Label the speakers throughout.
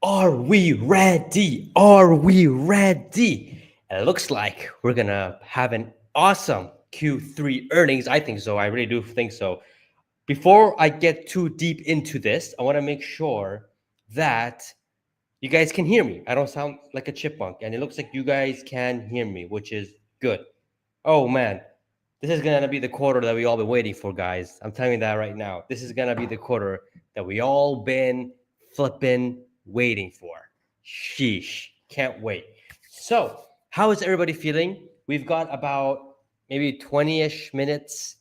Speaker 1: Are we ready? Are we ready? And it looks like we're gonna have an awesome Q3 earnings. I think so. I really do think so. Before I get too deep into this, I want to make sure that you guys can hear me. I don't sound like a chipmunk, and it looks like you guys can hear me, which is good. Oh man, this is gonna be the quarter that we all been waiting for, guys. I'm telling you that right now. This is gonna be the quarter that we all been flipping waiting for. Sheesh, can't wait. So, how is everybody feeling? We've got about maybe 20-ish minutes,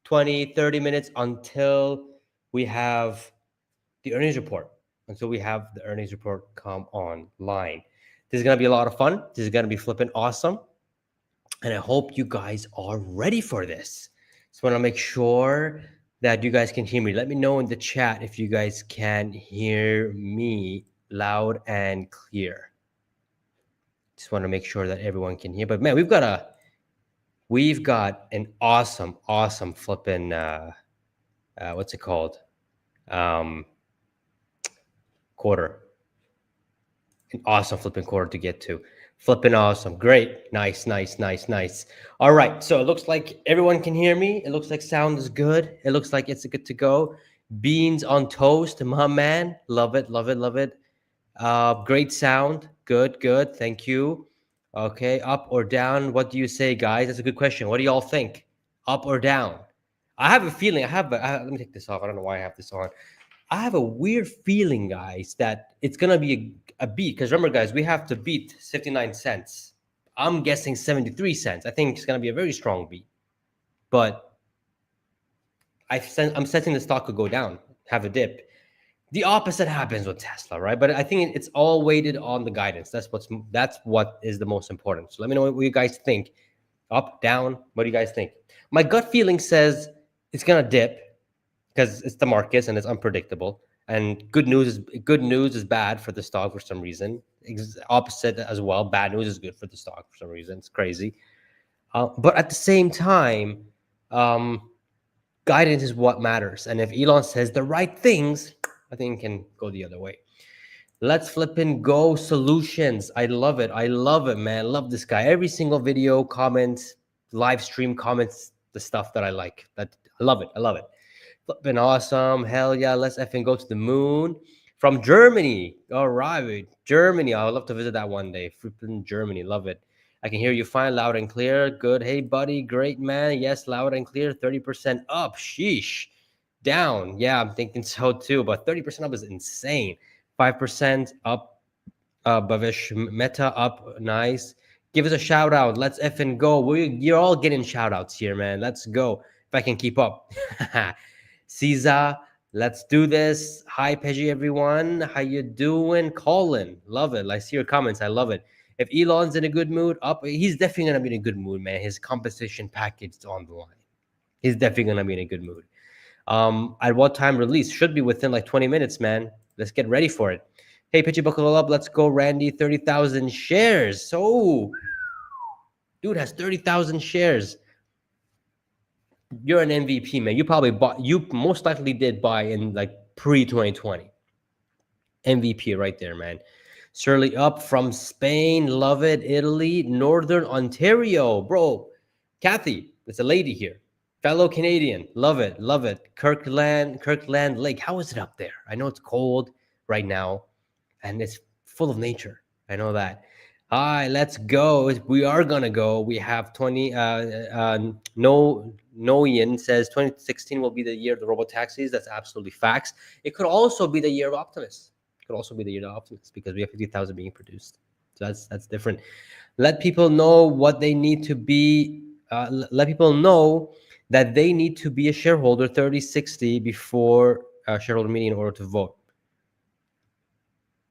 Speaker 1: 20, 30 minutes until we have the earnings report. Until we have the earnings report come online. This is gonna be a lot of fun. This is gonna be flipping awesome. And I hope you guys are ready for this. Just want to make sure that you guys can hear me. Let me know in the chat if you guys can hear me loud and clear. Just want to make sure that everyone can hear. But man, we've got an awesome flipping what's it called? Quarter. An awesome flipping quarter to get to. Flipping awesome. Great. Nice. All right. So it looks like everyone can hear me. It looks like sound is good. It looks like it's good to go. Beans on toast, my man. Love it. Great sound. Good. Thank you. Okay. Up or down? What do you say, guys? That's a good question. What do y'all think? Up or down? I have a feeling. Let me take this off. I don't know why I have this on. I have a weird feeling, guys, that it's gonna be a beat. Because remember, guys, we have to beat 59 cents. I'm guessing 73 cents. I think it's gonna be a very strong beat. But I'm sensing the stock could go down, have a dip. The opposite happens with Tesla, right? But I think it's all weighted on the guidance. That's what is the most important. So let me know what you guys think. Up, down. What do you guys think? My gut feeling says it's gonna dip because it's the markets and it's unpredictable. And good news is bad for the stock for some reason. Opposite as well. Bad news is good for the stock for some reason. It's crazy. But at the same time, guidance is what matters. And if Elon says the right things, I think it can go the other way. Let's flip and go solutions. I love it, man. Love this guy. Every single video, comments, live stream comments, the stuff that I like. I love it. Flipping awesome. Hell yeah. Let's effing go to the moon. From Germany. All right. Germany. I would love to visit that one day. Flipping Germany. Love it. I can hear you fine, loud and clear. Good. Hey, buddy. Great, man. Yes, loud and clear. 30% up. Sheesh. Down. Yeah, I'm thinking so too. But 30% up is insane. 5% up. Bavish Meta up. Nice. Give us a shout out. Let's effing go. You're all getting shout outs here, man. Let's go. If I can keep up. Caesar, let's do this. Hi, Pejjy, everyone. How you doing? Colin, love it. I see your comments. I love it. If Elon's in a good mood, he's definitely going to be in a good mood, man. His compensation package is on the line. He's definitely going to be in a good mood. At what time release? Should be within like 20 minutes, man. Let's get ready for it. Hey, Pejjy, buckle up. Let's go, Randy. 30,000 shares. So, dude has 30,000 shares. You're an MVP, man. You most likely did buy in like pre-2020. MVP right there, man. Shirley up from Spain. Love it. Italy, Northern Ontario. Bro, Kathy, it's a lady here. Fellow Canadian. Love it. Kirkland Lake. How is it up there? I know it's cold right now and it's full of nature. I know that. Hi, let's go. We are gonna go. We have 20. Noyan says 2016 will be the year of the robotaxis. That's absolutely facts. It could also be the year of Optimus. Because we have 50,000 being produced. So that's different. Let people know what they need to be. Let people know that they need to be a shareholder 3060 before shareholder meeting in order to vote.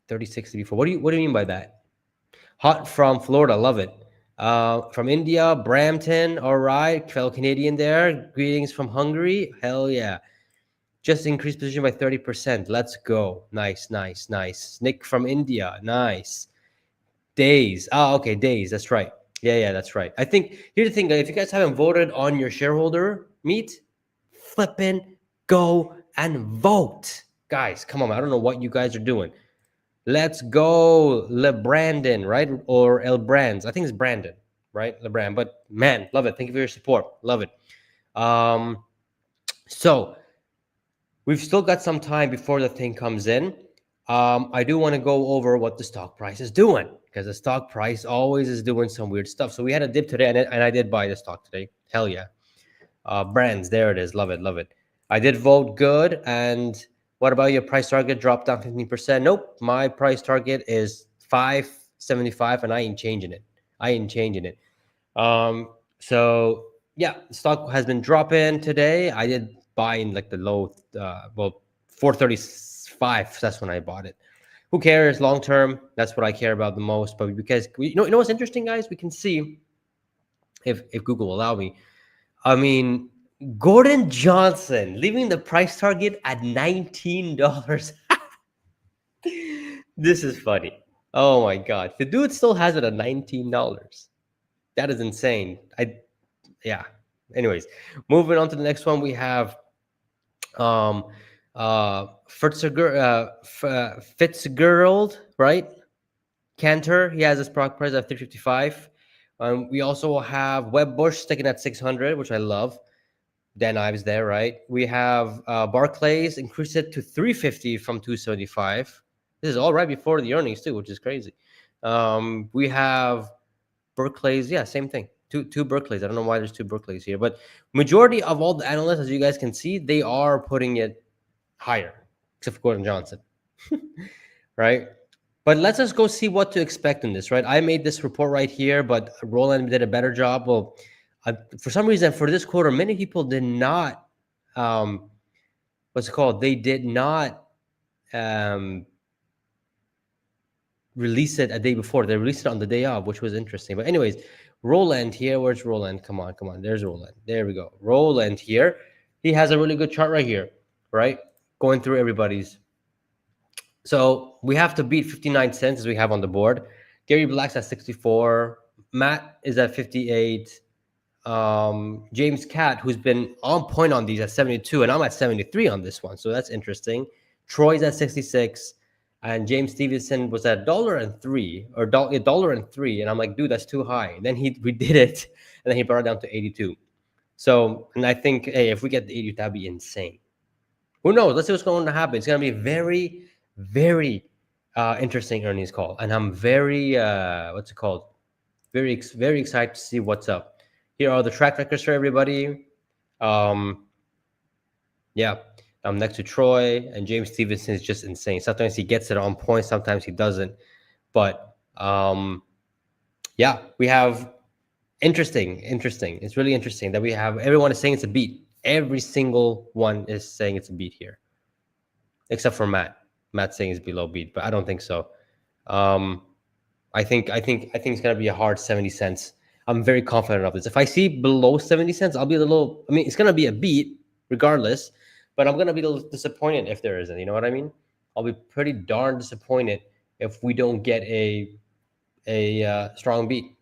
Speaker 1: 3060 before. What do you mean by that? Hot from Florida, love it. From India, Brampton, all right. Fellow Canadian there. Greetings from Hungary. Hell yeah. Just increased position by 30%. Let's go. Nice. Nick from India. Nice. Days. Okay, Days. That's right. Yeah, that's right. I think, here's the thing, if you guys haven't voted on your shareholder meet, flippin' go and vote. Guys, come on. I don't know what you guys are doing. Let's go, LeBrandon, right? Or El Brands. I think it's Brandon, right? LeBrand. But man, love it. Thank you for your support. Love it. Um, so we've still got some time before the thing comes in. I do want to go over what the stock price is doing because the stock price always is doing some weird stuff. So we had a dip today, and I did buy the stock today. Hell yeah. Brands, there it is. Love it, love it. I did vote good. And what about your price target? Dropped down 15%. Nope. My price target is 575, and I ain't changing it. I ain't changing it. So yeah, stock has been dropping today. I did buy in like the low, 435. That's when I bought it. Who cares long term? That's what I care about the most. But because you know what's interesting, guys? We can see if Google allow me. I mean, Gordon Johnson leaving the price target at $19. This is funny. Oh my god, the dude still has it at $19. That is insane. Yeah. Anyways, moving on to the next one, we have um Fitzgerald, right? Cantor, he has his stock price at 355. We also have Webbush sticking at 600, which I love. Dan Ives there, right? We have Barclays increased it to 350 from 275. This is all right before the earnings too, which is crazy. We have Berkeley's, yeah, same thing. Two Berkeley's. I don't know why there's two Berkeley's here, but majority of all the analysts, as you guys can see, they are putting it higher, except for Gordon Johnson, right? But let's just go see what to expect in this, right? I made this report right here, but Roland did a better job. Well, for some reason, for this quarter, many people did not, what's it called? They did not release it a day before. They released it on the day of, which was interesting. But anyways, Roland here. Where's Roland? Come on, come on. There's Roland. There we go. Roland here. He has a really good chart right here, right? Going through everybody's. So we have to beat 59 cents as we have on the board. Gary Black's at 64. Matt is at 58. James Catt, who's been on point on these, at 72, and I'm at 73 on this one. So that's interesting. Troy's at 66. And James Stevenson was at $1.03 or $1.03, and I'm like, dude, that's too high. And then we did it, and then he brought it down to 82. So, and I think, hey, if we get the 80, that'd be insane. Who knows? Let's see what's going to happen. It's going to be a very, very interesting earnings call, and I'm very what's it called? Very excited to see what's up. Here are the track records for everybody. Yeah. I'm next to Troy, and James Stevenson is just insane. Sometimes he gets it on point, sometimes he doesn't. But yeah, we have interesting. It's really interesting that we have everyone is saying it's a beat. Every single one is saying it's a beat here, except for Matt. Matt's saying it's below beat, but I don't think so. I think it's gonna be a hard 70 cents. I'm very confident of this. If I see below 70 cents, I'll be a little. I mean, it's gonna be a beat regardless. But I'm going to be a little disappointed if there isn't. You know what I mean? I'll be pretty darn disappointed if we don't get a strong beat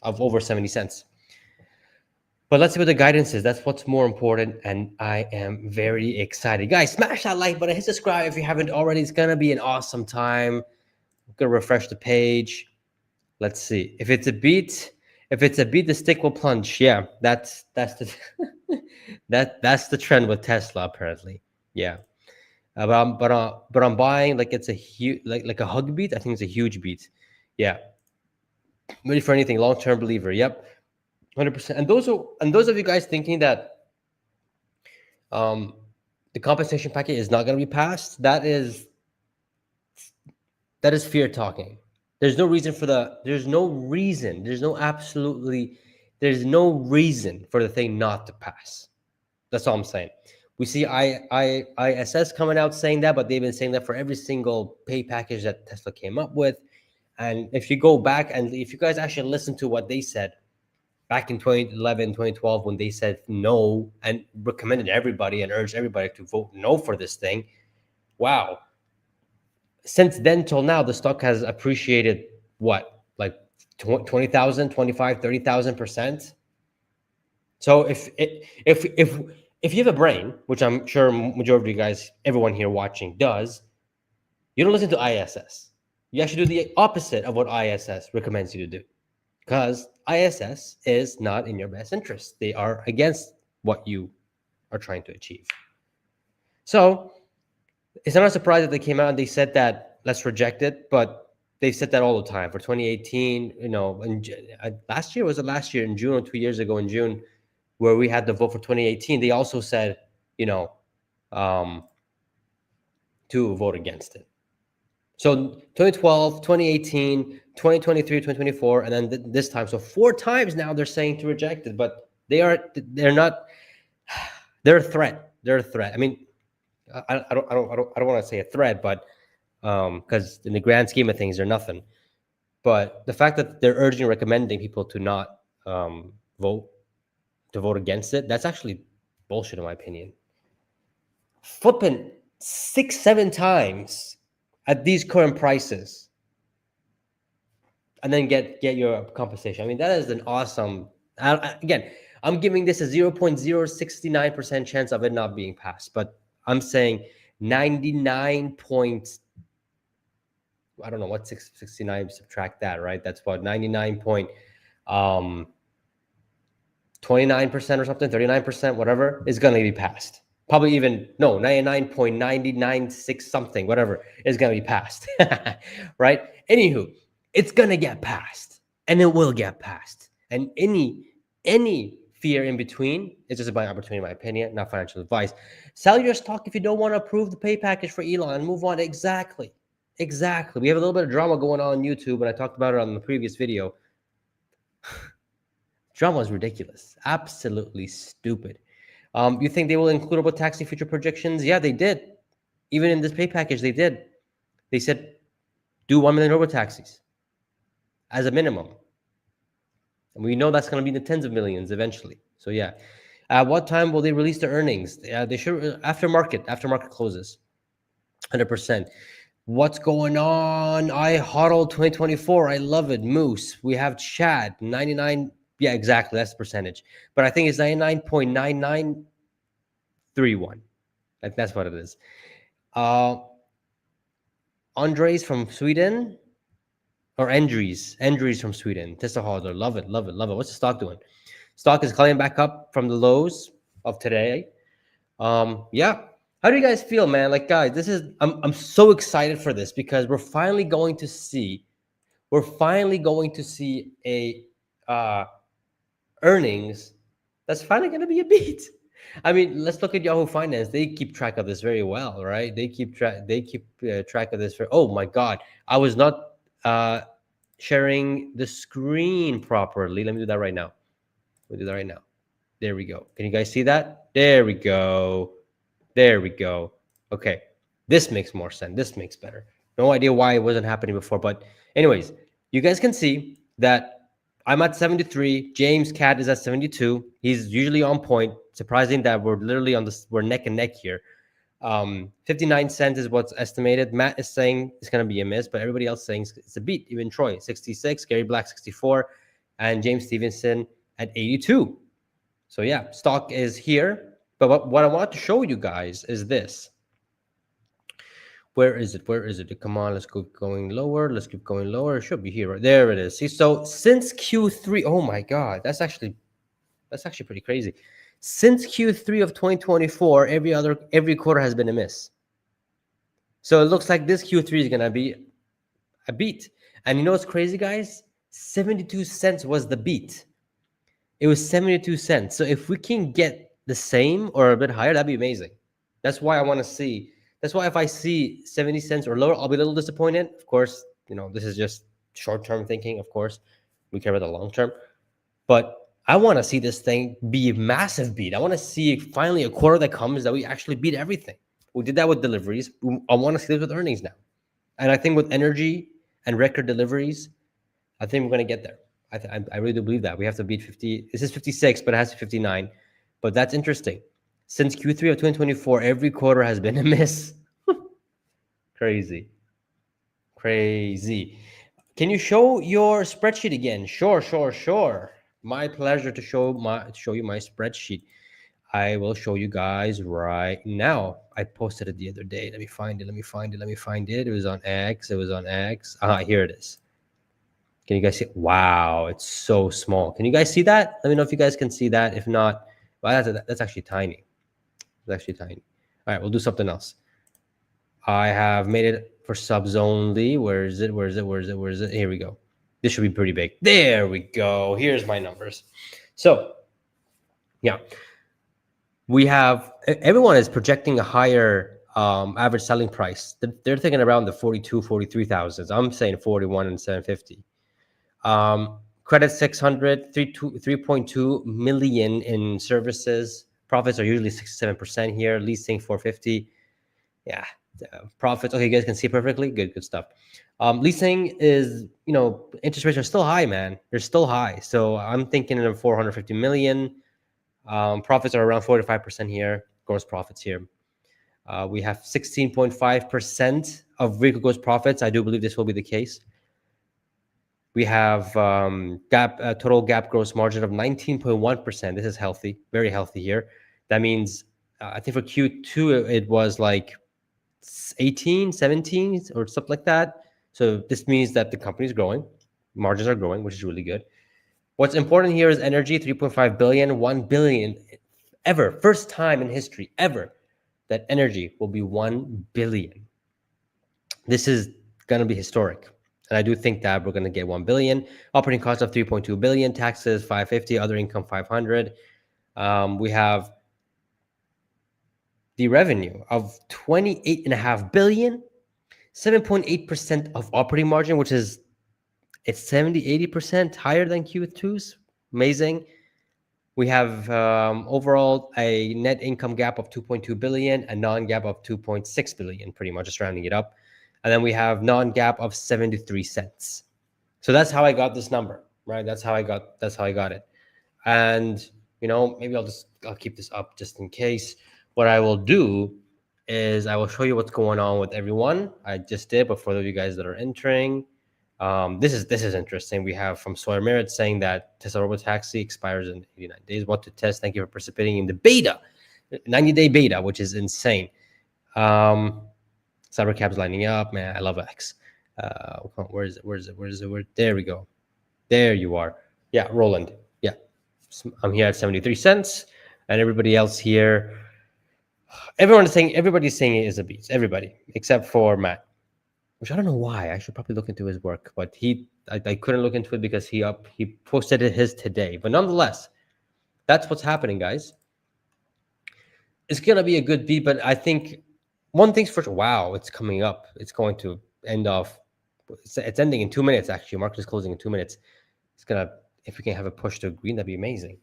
Speaker 1: of over 70 cents. But let's see what the guidance is. That's what's more important, and I am very excited. Guys, smash that like button, hit subscribe if you haven't already. It's going to be an awesome time. I'm going to refresh the page. Let's see. If it's a beat, the stick will plunge. Yeah, that's the that's the trend with Tesla apparently. Yeah, but I'm buying like it's a huge like a hug beat. I think it's a huge beat. Yeah, ready for anything. Long term believer. Yep, 100%. And those of you guys thinking that the compensation package is not going to be passed, that is fear talking. There's no reason for there's no reason for the thing not to pass. That's all I'm saying. We see ISS coming out saying that, but they've been saying that for every single pay package that Tesla came up with. And if you go back and if you guys actually listen to what they said back in 2011, 2012, when they said no and recommended everybody and urged everybody to vote no for this thing, wow. Since then till now, the stock has appreciated what, like 20,000, 25, 30,000%. So if you have a brain, which I'm sure majority of you guys, everyone here watching does, You don't listen to ISS. You actually do the opposite of what ISS recommends you to do, because ISS is not in your best interest. They are against what you are trying to achieve. So it's not a surprise that they came out and they said that let's reject it, but they said that all the time for 2018. And last year, was it last year in June, or 2 years ago in June, where we had the vote for 2018? They also said, um, to vote against it. So 2012, 2018, 2023, 2024, and then this time. So 4 times now they're saying to reject it, but they're not. They're a threat. They're a threat. I mean, I don't want to say a threat, but because in the grand scheme of things, they're nothing. But the fact that they're urging, recommending people to not vote against it, that's actually bullshit in my opinion. Flipping 6, 7 times at these current prices, and then get your compensation. I mean, that is an awesome. Again, I'm giving this a 0.069% chance of it not being passed, but I'm saying 99 point. I don't know what 69 subtract that, right? That's about 99.29% or something, 39%, whatever, is going to be passed. Probably even, no, 99.996 something, whatever, is going to be passed, right? Anywho, it's going to get passed, and it will get passed. And any fear in between is just a buying opportunity, in my opinion, not financial advice. Sell your stock if you don't want to approve the pay package for Elon and move on. Exactly. We have a little bit of drama going on YouTube, and I talked about it on the previous video. Drama is ridiculous. Absolutely stupid. You think they will include about taxi future projections? Yeah, they did. Even in this pay package, they did. They said, do 1 million robo taxis as a minimum. And we know that's going to be the tens of millions eventually. So yeah. At what time will they release the earnings? They should, after market closes. 100%. What's going on? I hodl 2024. I love it. Moose. We have Chad 99. Yeah, exactly. That's the percentage. But I think it's 99.9931. Like that's what it is. Andres from Sweden, or Andres from Sweden. Tesla hodler. Love it. What's the stock doing? Stock is climbing back up from the lows of today. Yeah. How do you guys feel, man? Like, guys, I'm so excited for this, because we're finally going to see a earnings that's finally going to be a beat. I mean, let's look at Yahoo Finance. They keep track of this very well, right? They keep track of this. Oh my God, I was not sharing the screen properly. Let me do that right now. There we go. Can you guys see that? There we go. Okay, this makes more sense. This makes better. No idea why it wasn't happening before, but anyways, you guys can see that I'm at 73. James Cat is at 72. He's usually on point. Surprising that we're literally we're neck and neck here. 59 cents is what's estimated. Matt is saying it's going to be a miss, but everybody else saying it's a beat. Even Troy, 66. Gary Black, 64. And James Stevenson at 82. So yeah, stock is here. But what I want to show you guys is this. Where is it? Come on, let's keep going lower. It should be here. Right there it is. See, so since Q3, oh my God, that's actually pretty crazy. Since Q3 of 2024, every quarter has been a miss. So it looks like this Q3 is gonna be a beat. And you know what's crazy, guys? 72 cents was the beat. It was 72 cents. So if we can get the same or a bit higher, that'd be amazing. That's why I want to see. That's why if I see 70 cents or lower, I'll be a little disappointed. Of course, this is just short-term thinking. Of course, we care about the long term. But I want to see this thing be a massive beat. I want to see finally a quarter that comes that we actually beat everything. We did that with deliveries. I want to see this with earnings now. And I think with energy and record deliveries, I think we're going to get there. I really do believe that. We have to beat 50. This is 56, but it has to be 59. But that's interesting. Since Q3 of 2024, every quarter has been a miss. Crazy. Can you show your spreadsheet again? Sure. My pleasure to show you my spreadsheet. I will show you guys right now. I posted it the other day. Let me find it. It was on X. Here it is. Can you guys see? Wow, it's so small. Can you guys see that? Let me know if you guys can see that. If not, well, that's actually tiny. It's actually tiny. All right, we'll do something else. I have made it for subs only. Where is it? Here we go. This should be pretty big. There we go. Here's my numbers. So, yeah, we have everyone is projecting a higher average selling price. They're thinking around the 43,000. I'm saying 41 and 750. Credit 600, 3.2 million in services. Profits are usually 67% here. Leasing 450. Yeah, profits. Okay, you guys can see perfectly. Good stuff. Leasing is, interest rates are still high, man. They're still high. So I'm thinking of 450 million. Profits are around 45% here. Gross profits here. We have 16.5% of vehicle gross profits. I do believe this will be the case. We have total gap gross margin of 19.1%. This is healthy, very healthy here. That means I think for Q2 it was like 18, 17 or something like that. So this means that the company is growing, margins are growing, which is really good. What's important here is energy, 3.5 billion, 1 billion ever, first time in history ever that energy will be 1 billion. This is going to be historic. And I do think that we're going to get 1 billion. Operating costs of 3.2 billion, taxes 550, other income 500. We have the revenue of 28.5 billion, 7.8% of operating margin, which is it's 70-80% higher than Q2's. Amazing. We have overall a net income gap of 2.2 billion, a non-gap of 2.6 billion, pretty much just rounding it up. And then we have non-gap of 73 cents. So that's how I got this number, right? That's how I got it. And maybe I'll keep this up just in case. What I will do is I will show you what's going on with everyone. I just did, but for those of you guys that are entering, this is interesting. We have from Sawyer Merritt saying that Tesla Robotaxi expires in 89 days. What to test? Thank you for participating in the beta, 90-day beta, which is insane. Cybercab's lining up, man. I love X. Where is it? There we go. There you are. Yeah, Roland. Yeah, I'm here at 73 cents, and everybody else here. Everybody's saying it is a beat. Everybody except for Matt, which I don't know why. I should probably look into his work, but I couldn't look into it because he posted his today. But nonetheless, that's what's happening, guys. It's gonna be a good beat, but I think one thing's for sure. Wow, it's coming up. It's going to end off. It's ending in 2 minutes. Actually, market is closing in 2 minutes. It's gonna. If we can have a push to green, that'd be amazing.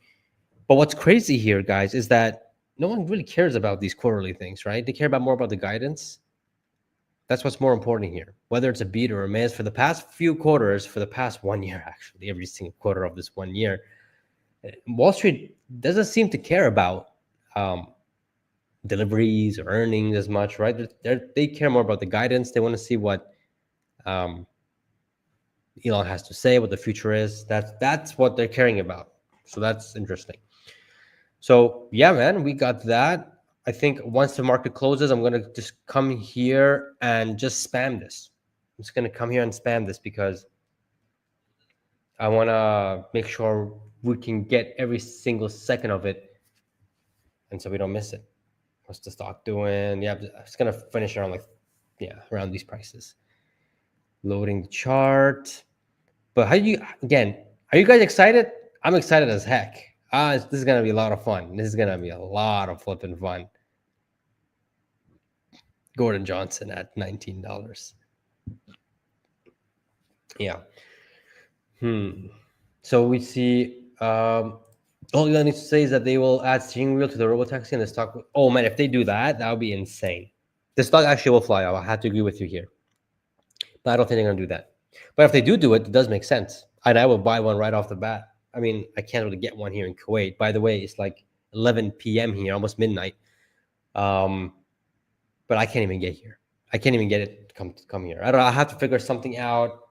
Speaker 1: But what's crazy here, guys, is that no one really cares about these quarterly things, right? They care more about the guidance. That's what's more important here. Whether it's a beat or a miss, for the past few quarters, for the past 1 year, actually, every single quarter of this 1 year, Wall Street doesn't seem to care about deliveries or earnings as much, right? They care more about the guidance. They want to see what Elon has to say, what the future is. That's what they're caring about. So that's interesting. So yeah, man, we got that. I think once the market closes, I'm gonna just come here and just spam this. I'm just gonna come here and spam this because I wanna make sure we can get every single second of it, and so we don't miss it. What's the stock doing? Yeah, it's gonna finish around around these prices. Loading the chart. But are you guys excited? I'm excited as heck. This is gonna be a lot of fun. This is gonna be a lot of flipping fun. Gordon Johnson at $19. Yeah. So we see. All you need to say is that they will add steering wheel to the robotaxi and the stock. Oh man, if they do that, that would be insane. The stock actually will fly. I have to agree with you here, but I don't think they're gonna do that. But if they do it, it does make sense, and I will buy one right off the bat. I mean, I can't really get one here in Kuwait. By the way, it's like 11 p.m. here, almost midnight. But I can't even get here. I can't even get it to come here. I don't know. I have to figure something out,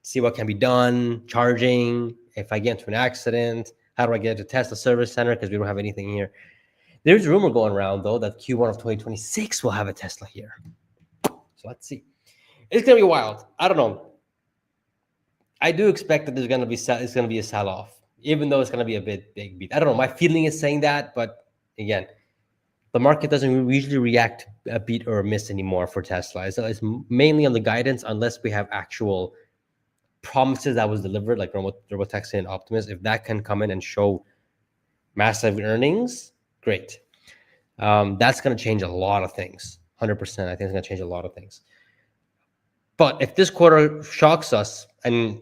Speaker 1: see what can be done, charging. If I get into an accident, how do I get to Tesla service center? Because we don't have anything here. There's a rumor going around though that Q1 of 2026 will have a Tesla here. So let's see. It's gonna be wild. I don't know. I do expect that there's gonna be it's gonna be a sell off, even though it's gonna be a big beat. I don't know. My feeling is saying that, but again, the market doesn't usually react a beat or a miss anymore for Tesla. It's mainly on the guidance, unless we have actual promises that was delivered, like Robotaxi and Optimus. If that can come in and show massive earnings, great. That's going to change a lot of things. 100%. I think it's going to change a lot of things. But if this quarter shocks us and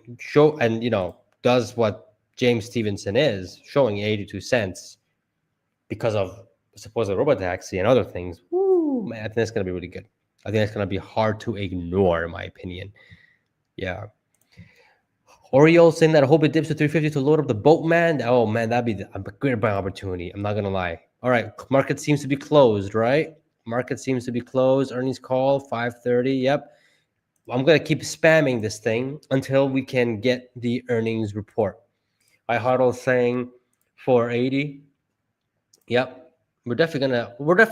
Speaker 1: does what James Stevenson is showing, 82 cents, because of supposed robotaxi and other things, man, I think that's going to be really good. I think it's going to be hard to ignore, in my opinion. Yeah. Oriole saying that I hope it dips to 350 to load up the boat, man. Oh, man, that'd be a great buying opportunity. I'm not going to lie. All right, market seems to be closed, right? Market seems to be closed. Earnings call, 5:30. Yep. I'm going to keep spamming this thing until we can get the earnings report. iHuddle saying 480. Yep. We're definitely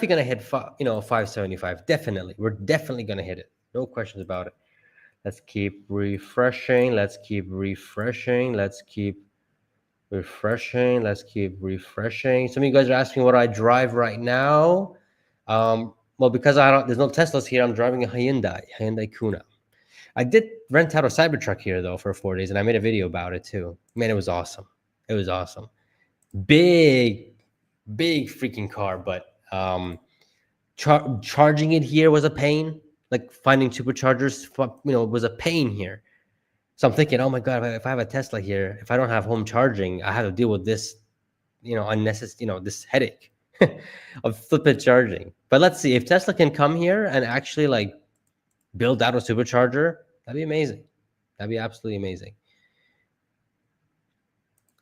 Speaker 1: gonna hit 575. Definitely. We're definitely gonna hit it. No questions about it. Let's keep refreshing. Let's keep refreshing. Let's keep refreshing. Let's keep refreshing. Some of you guys are asking what I drive right now. Well, because there's no Teslas here, I'm driving a Hyundai Kona. I did rent out a Cybertruck here though for 4 days, and I made a video about it too. Man, it was awesome. It was awesome. Big freaking car, but charging it here was a pain. Like finding superchargers, was a pain here. So I'm thinking, oh my god, if I have a Tesla here, if I don't have home charging, I have to deal with this, unnecessary, this headache of flippant charging. But let's see if Tesla can come here and actually like build out a supercharger. That'd be amazing. That'd be absolutely amazing.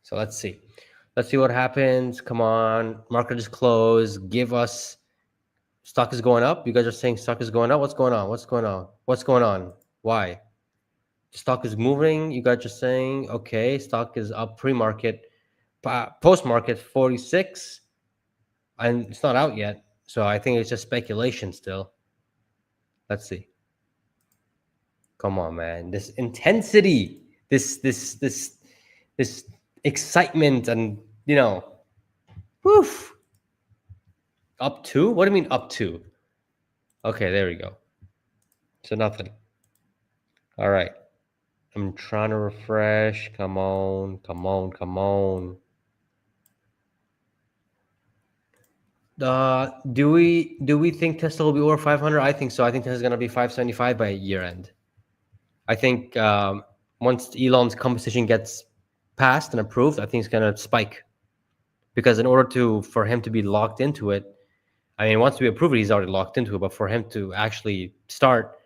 Speaker 1: So let's see. Let's see what happens. Come on, market is closed. Give us. Stock is going up. You guys are saying stock is going up. What's going on? What's going on? What's going on? Why? Stock is moving. You guys are saying, okay, stock is up pre-market, post-market 46, and it's not out yet. So I think it's just speculation still. Let's see. Come on, man. This intensity, this excitement, and woof. Up to? What do you mean up to? Okay, there we go. So nothing. All right. I'm trying to refresh. Come on, come on, come on. Do we think Tesla will be over 500? I think so. I think Tesla's gonna be 575 by year end. I think once Elon's compensation gets passed and approved, I think it's gonna spike. Because in order for him to be locked into it, I mean, once we approve it, he's already locked into it. But for him to actually start,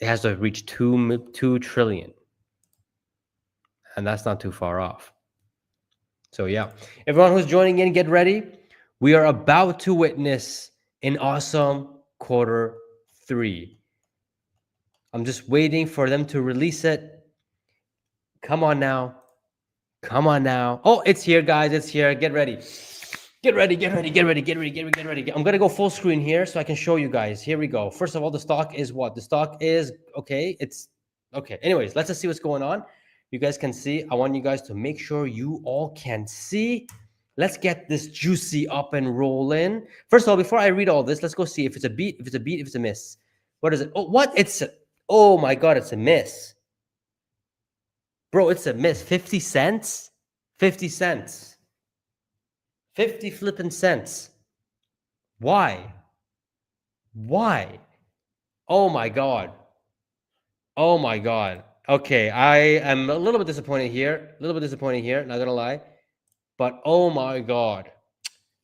Speaker 1: it has to reach 2 trillion, and that's not too far off. So yeah, everyone who's joining in, get ready. We are about to witness an awesome Q3. I'm just waiting for them to release it. Come on now. Come on now. Oh, it's here, guys. It's here. Get ready. Get ready, get ready, get ready, get ready, get ready. I'm gonna go full screen here so I can show you guys. Here we go. First of all, the stock is what? The stock is okay. It's okay. Anyways, let's just see what's going on. You guys can see. I want you guys to make sure you all can see. Let's get this juicy up and rolling. First of all, before I read all this, let's go see if it's a beat, if it's a beat, if it's a miss. What is it? Oh, what? Oh my god, it's a miss. Bro, it's a miss. 50 cents? 50 cents. 50 flipping cents. Why? Why? Oh my god. Oh my god. Okay, I am a little bit disappointed here. Not gonna lie. But oh my god.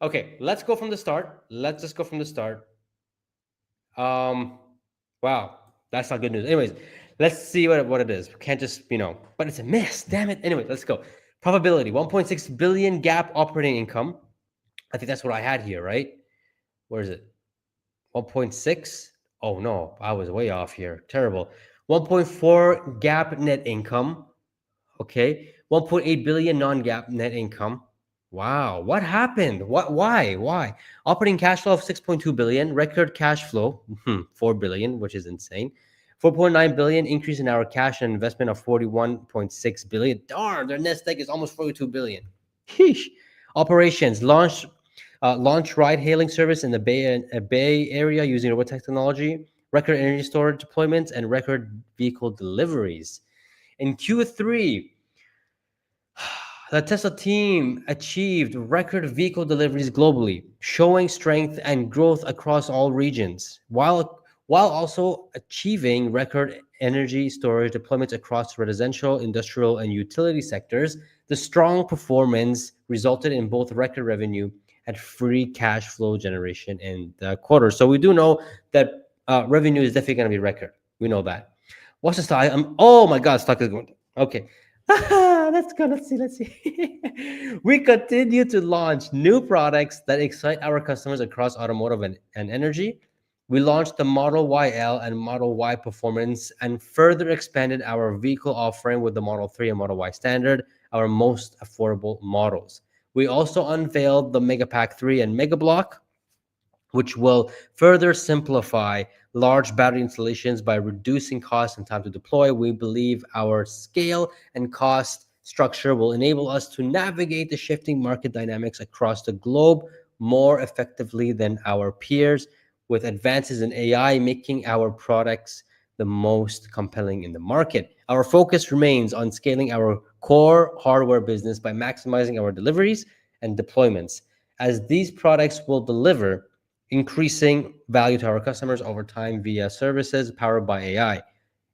Speaker 1: Okay, let's go from the start. Let's just go from the start. Wow, that's not good news. Anyways, let's see what it is. Can't just, but it's a miss. Damn it. Anyway, let's go. Probability, 1.6 billion gap operating income. I think that's what I had here, right? Where is it? 1.6. Oh no, I was way off here. Terrible. 1.4 gap net income. Okay. 1.8 billion non-gap net income. Wow, what happened? Why? Operating cash flow of 6.2 billion, record cash flow, 4 billion, which is insane. 4.9 billion increase in our cash and investment of 41.6 billion. Darn, their net stake is almost 42 billion. Sheesh. Operations launch ride hailing service in the Bay Area using robot technology, record energy storage deployments, and record vehicle deliveries. In Q3, the Tesla team achieved record vehicle deliveries globally, showing strength and growth across all regions, while also achieving record energy storage deployments across residential, industrial, and utility sectors. The strong performance resulted in both record revenue and free cash flow generation in the quarter. So we do know that revenue is definitely going to be record. We know that. What's the stock? Oh my God, stock is going. Okay, let's go. Let's see. Let's see. We continue to launch new products that excite our customers across automotive and energy. We launched the Model YL and Model Y Performance and further expanded our vehicle offering with the Model 3 and Model Y Standard, our most affordable models. We also unveiled the Megapack 3 and Mega Block, which will further simplify large battery installations by reducing cost and time to deploy. We believe our scale and cost structure will enable us to navigate the shifting market dynamics across the globe more effectively than our peers, with advances in AI making our products the most compelling in the market. Our focus remains on scaling our core hardware business by maximizing our deliveries and deployments, as these products will deliver increasing value to our customers over time via services powered by AI.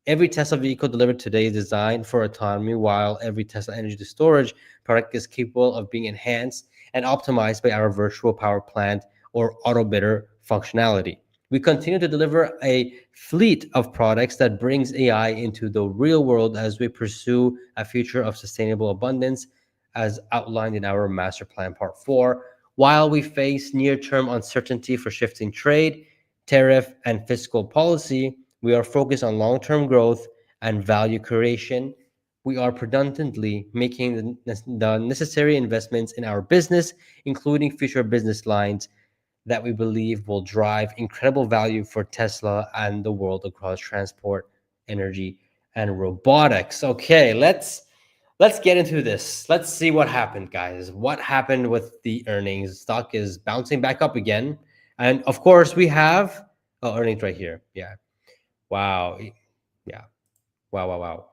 Speaker 1: Every Tesla vehicle delivered today is designed for autonomy, while every Tesla energy storage product is capable of being enhanced and optimized by our virtual power plant or auto bidder functionality. We continue to deliver a fleet of products that brings AI into the real world as we pursue a future of sustainable abundance, as outlined in our master plan part 4. While we face near-term uncertainty for shifting trade, tariff, and fiscal policy, we are focused on long-term growth and value creation. We are predominantly making the necessary investments in our business, including future business lines that we believe will drive incredible value for Tesla and the world across transport, energy, and robotics. Okay, let's get into this. Let's see what happened, guys. What happened with the earnings? Stock is bouncing back up again. And of course, we have earnings right here. Yeah. Wow. Yeah. Wow.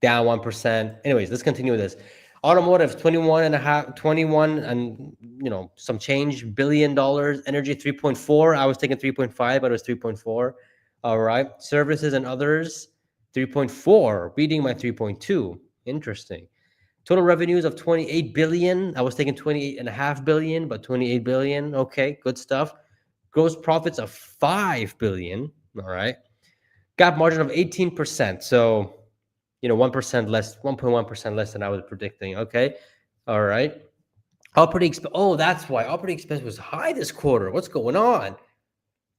Speaker 1: Down 1%. Anyways, let's continue with this. Automotive 21 and some change $1 billion. Energy 3.4. I was thinking 3.5, but it was 3.4. All right. Services and others 3.4, beating my 3.2. Interesting. Total revenues of 28 billion. I was thinking 28.5 billion, but 28 billion. Okay, good stuff. Gross profits of 5 billion. All right. GAAP margin of 18%. So 1% less, 1.1% less than I was predicting. Okay. All right. Operating expense. Oh, that's why operating expense was high this quarter. What's going on?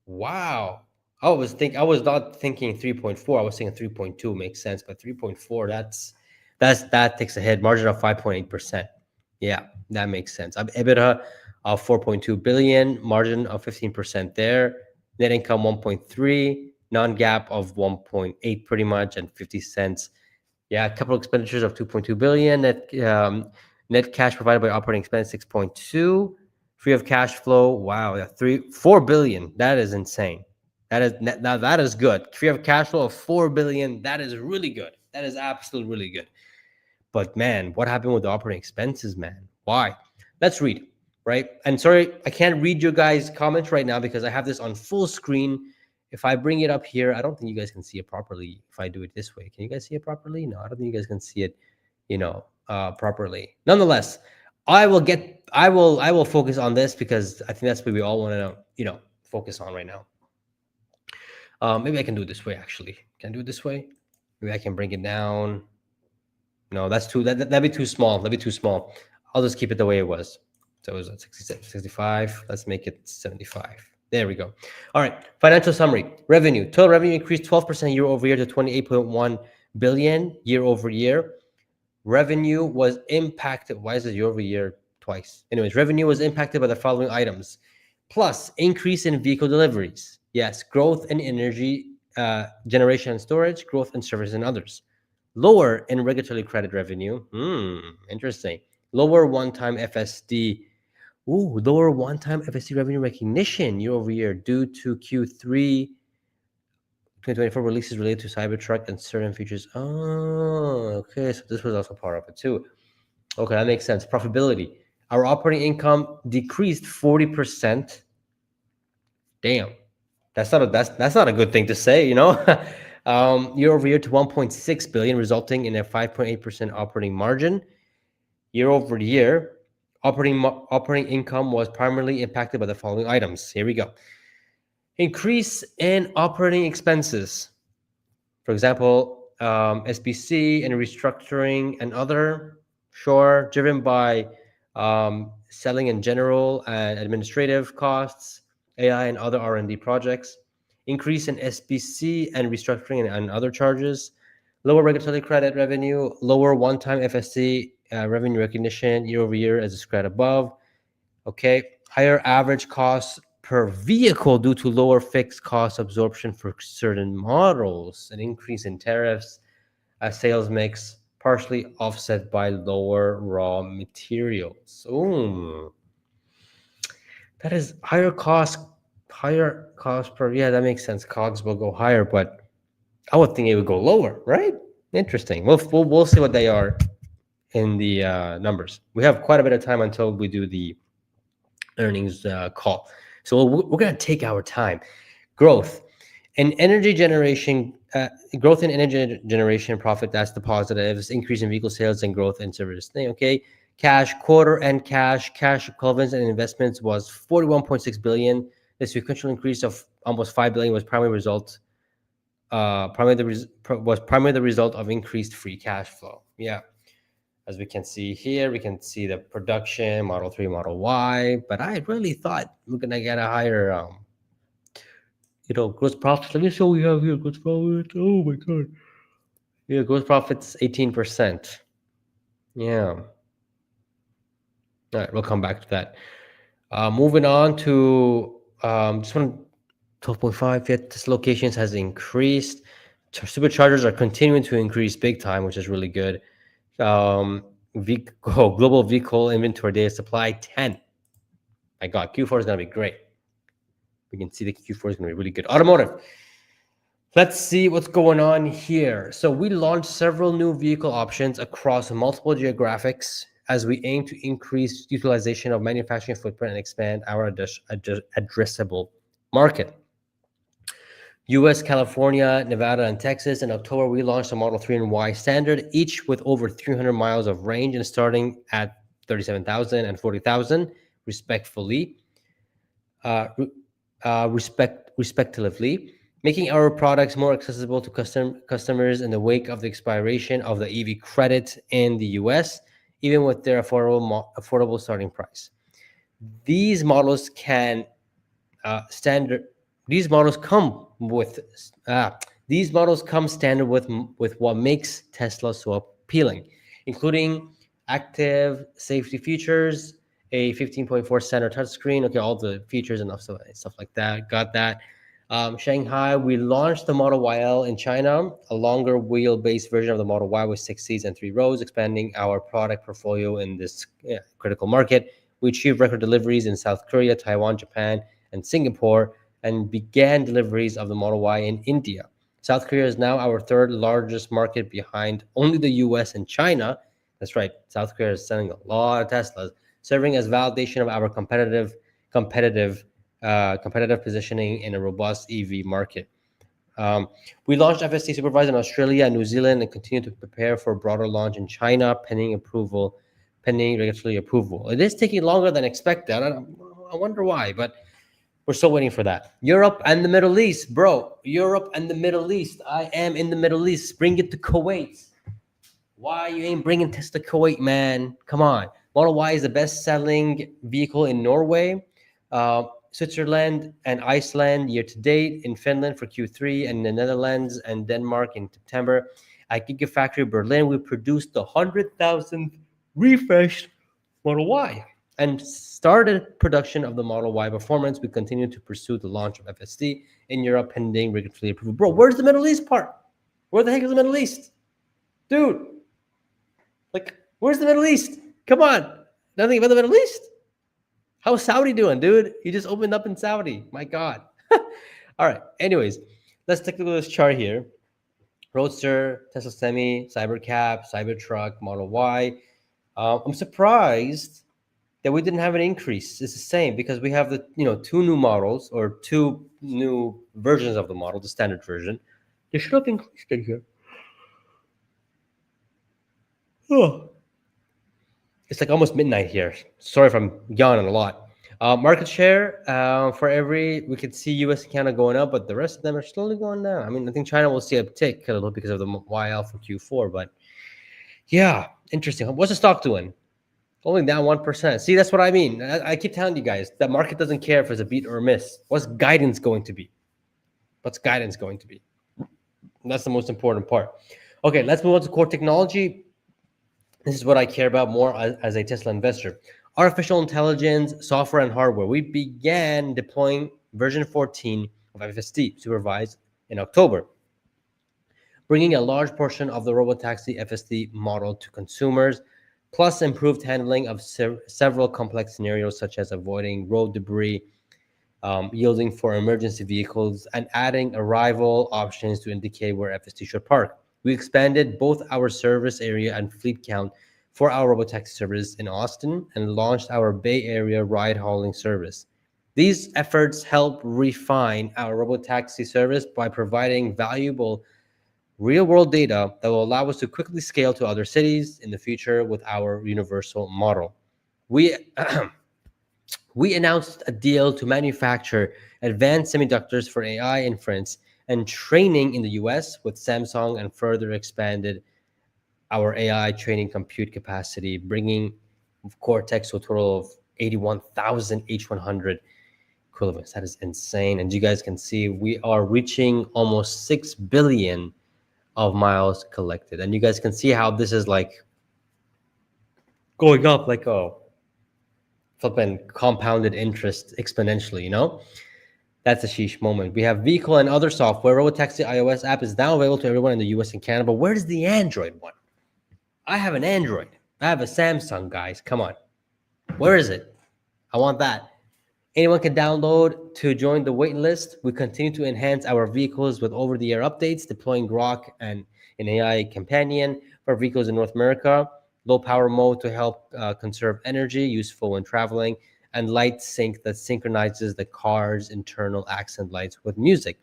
Speaker 1: Wow. I was not thinking 3.4. I was thinking 3.2 makes sense, but 3.4, that takes a hit. Margin of 5.8%. Yeah, that makes sense. EBITDA of 4.2 billion, margin of 15% there. Net income 1.3, non-GAAP of 1.8 pretty much, and 50 cents. Yeah, capital expenditures of 2.2 billion. Net cash provided by operating expense 6.2. Free of cash flow. Wow, 4 billion. That is insane. That is good. Free of cash flow of 4 billion. That is really good. That is absolutely really good. But man, what happened with the operating expenses, man? Why? Let's read, right? And sorry, I can't read your guys' comments right now because I have this on full screen. If I bring it up here, I don't think you guys can see it properly if I do it this way. Can you guys see it properly? No, I don't think you guys can see it, properly. Nonetheless, I will focus on this because I think that's what we all want to, focus on right now. Maybe I can do it this way, actually. Can I do it this way? Maybe I can bring it down. No, that's that'd be too small. That'd be too small. I'll just keep it the way it was. So it was at 66, 65. Let's make it 75. There we go. All right. Financial summary. Revenue. Total revenue increased 12% year over year to 28.1 billion year over year. Revenue was impacted. Why is it year over year twice. Anyways, revenue was impacted by the following items. Plus, increase in vehicle deliveries. Yes, growth in energy generation and storage, growth in service and others. Lower in regulatory credit revenue. Interesting. Lower one-time FSD. Lower one-time FSD revenue recognition year over year due to Q3 2024 releases related to Cybertruck and certain features. Oh, okay. So this was also part of it too. Okay, that makes sense. Profitability. Our operating income decreased 40%. Damn. That's not a good thing to say, you know. Year over year to 1.6 billion, resulting in a 5.8% operating margin. Year over year, operating income was primarily impacted by the following items. Here we go. Increase in operating expenses. For example, SBC and restructuring and other, sure, driven by selling in general and administrative costs, AI and other R&D projects, increase in SBC and restructuring and other charges, lower regulatory credit revenue, lower one-time FSC revenue recognition year over year as described above. Okay, higher average costs per vehicle due to lower fixed cost absorption for certain models, an increase in tariffs, a sales mix, partially offset by lower raw materials. That is higher cost per, yeah, that makes sense. COGS will go higher, but I would think it would go lower, right? Interesting. We'll see what they are in the numbers. We have quite a bit of time until we do the earnings call. So we're going to take our time. Growth in energy generation, profit, that's the positives, increase in vehicle sales and growth in service. Okay. Cash, quarter end cash equivalents and investments was 41.6 billion. The sequential increase of almost 5 billion was primarily the result of increased free cash flow. Yeah. As we can see here, we can see the production, Model 3, Model Y, but I really thought we're going to get a higher, gross profit. Let me show we have here gross profit. Oh my God. Yeah, gross profit's 18%. Yeah. All right, we'll come back to that. Moving on to this one, 12.5, yet this locations has increased. Superchargers are continuing to increase big time, which is really good. Global vehicle inventory days supply 10. My God, Q4 is going to be great. We can see the Q4 is going to be really good. Automotive. Let's see what's going on here. So we launched several new vehicle options across multiple geographics as we aim to increase utilization of manufacturing footprint and expand our addressable market. US, California, Nevada, and Texas. In October, we launched a Model 3 and Y standard, each with over 300 miles of range and starting at 37,000 and 40,000, respectively, making our products more accessible to customers in the wake of the expiration of the EV credit in the US, even with their affordable starting price. These models come standard with what makes Tesla so appealing, including active safety features, a 15.4 center touchscreen. Okay, all the features and stuff like that. Got that. Shanghai, we launched the Model YL in China, a longer wheelbase version of the Model Y with 6 seats and 3 rows, expanding our product portfolio in this critical market. We achieved record deliveries in South Korea, Taiwan, Japan, and Singapore, and began deliveries of the Model Y in India. South Korea is now our third largest market behind only the US and China. That's right, South Korea is selling a lot of Teslas, serving as validation of our competitive positioning in a robust EV market. We launched FSD Supervised in Australia and New Zealand and continue to prepare for a broader launch in China, pending regulatory approval. It is taking longer than expected. I wonder why, but we're still waiting for that. Europe and the Middle East, bro. Europe and the Middle East. I am in the Middle East. Bring it to Kuwait. Why you ain't bringing this to Kuwait, man? Come on. Model Y is the best-selling vehicle in Norway, Switzerland, and Iceland year to date. In Finland for Q3, and the Netherlands and Denmark in September. At Gigafactory Berlin, we produced the 100,000th refreshed Model Y. and started production of the Model Y Performance. We continue to pursue the launch of FSD in Europe pending regulatory approval. Bro, where's the Middle East part? Where the heck is the Middle East? Dude, like, where's the Middle East? Come on. Nothing about the Middle East? How's Saudi doing, dude? He just opened up in Saudi. My God. All right. Anyways, let's take a look at this chart here. Roadster, Tesla Semi, Cybercab, Cybertruck, Model Y. I'm surprised that we didn't have an increase. It's the same because we have the two new models or two new versions of the model, the standard version. They should have increased it here. Oh, it's like almost midnight here. Sorry if I'm yawning a lot. Market share for we could see US and Canada going up, but the rest of them are slowly going down. I mean, I think China will see a tick a little because of the YL for Q4, but yeah, interesting. What's the stock doing? Only down 1%. See, that's what I mean. I keep telling you guys, the market doesn't care if it's a beat or a miss. What's guidance going to be? What's guidance going to be? And that's the most important part. Okay, let's move on to core technology. This is what I care about more as a Tesla investor. Artificial intelligence, software, and hardware. We began deploying version 14 of FSD, supervised in October, bringing a large portion of the robotaxi FSD model to consumers, plus improved handling of several complex scenarios such as avoiding road debris, yielding for emergency vehicles, and adding arrival options to indicate where FSD should park. We expanded both our service area and fleet count for our robotaxi service in Austin and launched our Bay Area ride-hauling service. These efforts help refine our robotaxi service by providing valuable real-world data that will allow us to quickly scale to other cities in the future with our universal model. We we announced a deal to manufacture advanced semiconductors for AI inference and training in the US with Samsung and further expanded our AI training compute capacity, bringing Cortex to a total of 81,000 H100 equivalents. That is insane. And you guys can see we are reaching almost 6 billion of miles collected. And you guys can see how this is like going up like a flipping compounded interest exponentially. That's a sheesh moment. We have vehicle and other software. Robotaxi iOS app is now available to everyone in the US and Canada. But where's the Android one? I have an Android. I have a Samsung, guys. Come on. Where is it? I want that. Anyone can download to join the wait list. We continue to enhance our vehicles with over-the-air updates, deploying Grok and an AI companion for vehicles in North America, low power mode to help conserve energy, useful when traveling, and light sync that synchronizes the car's internal accent lights with music.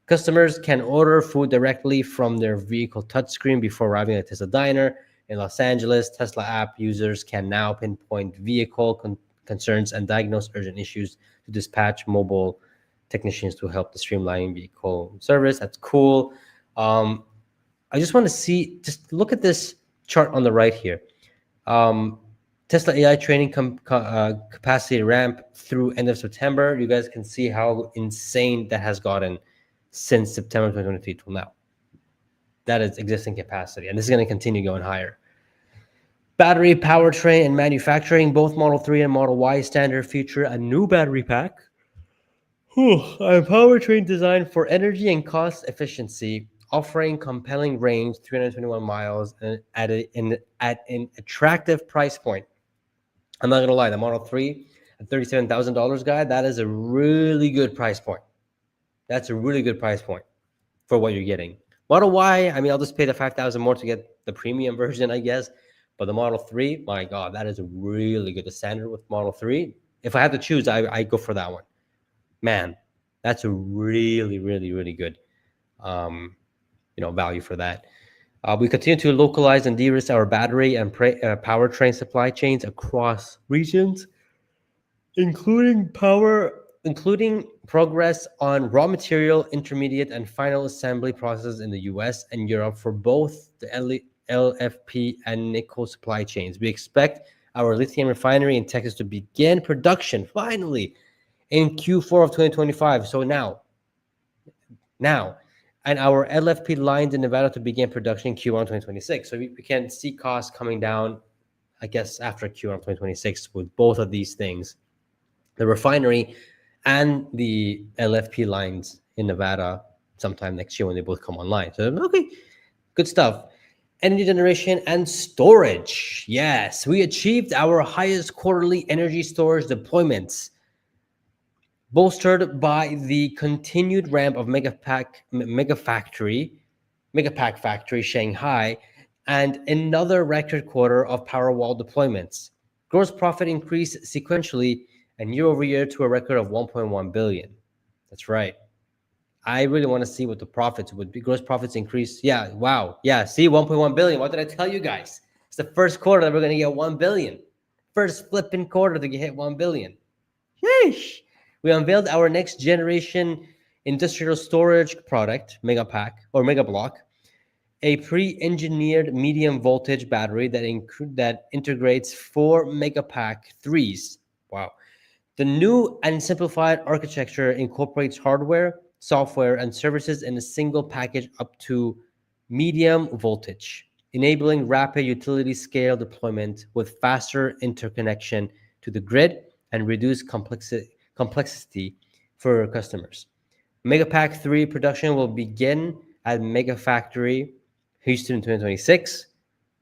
Speaker 1: Customers can order food directly from their vehicle touchscreen before arriving at Tesla Diner. In Los Angeles, Tesla app users can now pinpoint vehicle concerns and diagnose urgent issues to dispatch mobile technicians to help the streamlining vehicle service. That's cool. I just want to just look at this chart on the right here. Tesla AI training capacity ramp through end of September. You guys can see how insane that has gotten since September 2023 till now. That is existing capacity, and this is going to continue going higher. Battery, powertrain, and manufacturing. Both Model 3 and Model Y standard feature a new battery pack. A powertrain designed for energy and cost efficiency, offering compelling range, 321 miles, and at an attractive price point. I'm not going to lie, the Model 3 at $37,000, guy, that is a really good price point. That's a really good price point for what you're getting. Model Y, I mean, I'll just pay the $5,000 more to get the premium version, I guess. But the Model 3, my God, that is really good. The standard with Model 3, if I had to choose, I go for that one. Man, that's a really, really, really good, value for that. We continue to localize and de-risk our battery and powertrain supply chains across regions, including progress on raw material, intermediate, and final assembly processes in the US and Europe for both the LFP and nickel supply chains. We expect our lithium refinery in Texas to begin production finally in Q4 of 2025. So now, and our LFP lines in Nevada to begin production in Q1 2026. So we can see costs coming down I guess after Q1 2026 with both of these things, the refinery and the LFP lines in Nevada sometime next year when they both come online. So, okay, good stuff. Energy generation and storage. Yes, we achieved our highest quarterly energy storage deployments, bolstered by the continued ramp of Megapack Factory Shanghai, and another record quarter of Powerwall deployments. Gross profit increased sequentially and year over year to a record of 1.1 billion. That's right. I really want to see what the profits would be. Gross profits increase. Yeah, wow. Yeah, see, 1.1 billion. What did I tell you guys? It's the first quarter that we're going to get 1 billion. First flipping quarter to hit 1 billion. Sheesh. We unveiled our next generation industrial storage product, Megapack or Megablock, a pre-engineered medium voltage battery that integrates 4 Megapack 3s. Wow. The new and simplified architecture incorporates hardware, software, and services in a single package up to medium voltage, enabling rapid utility scale deployment with faster interconnection to the grid and reduced complexity for customers. Megapack 3 production will begin at Mega Factory Houston in 2026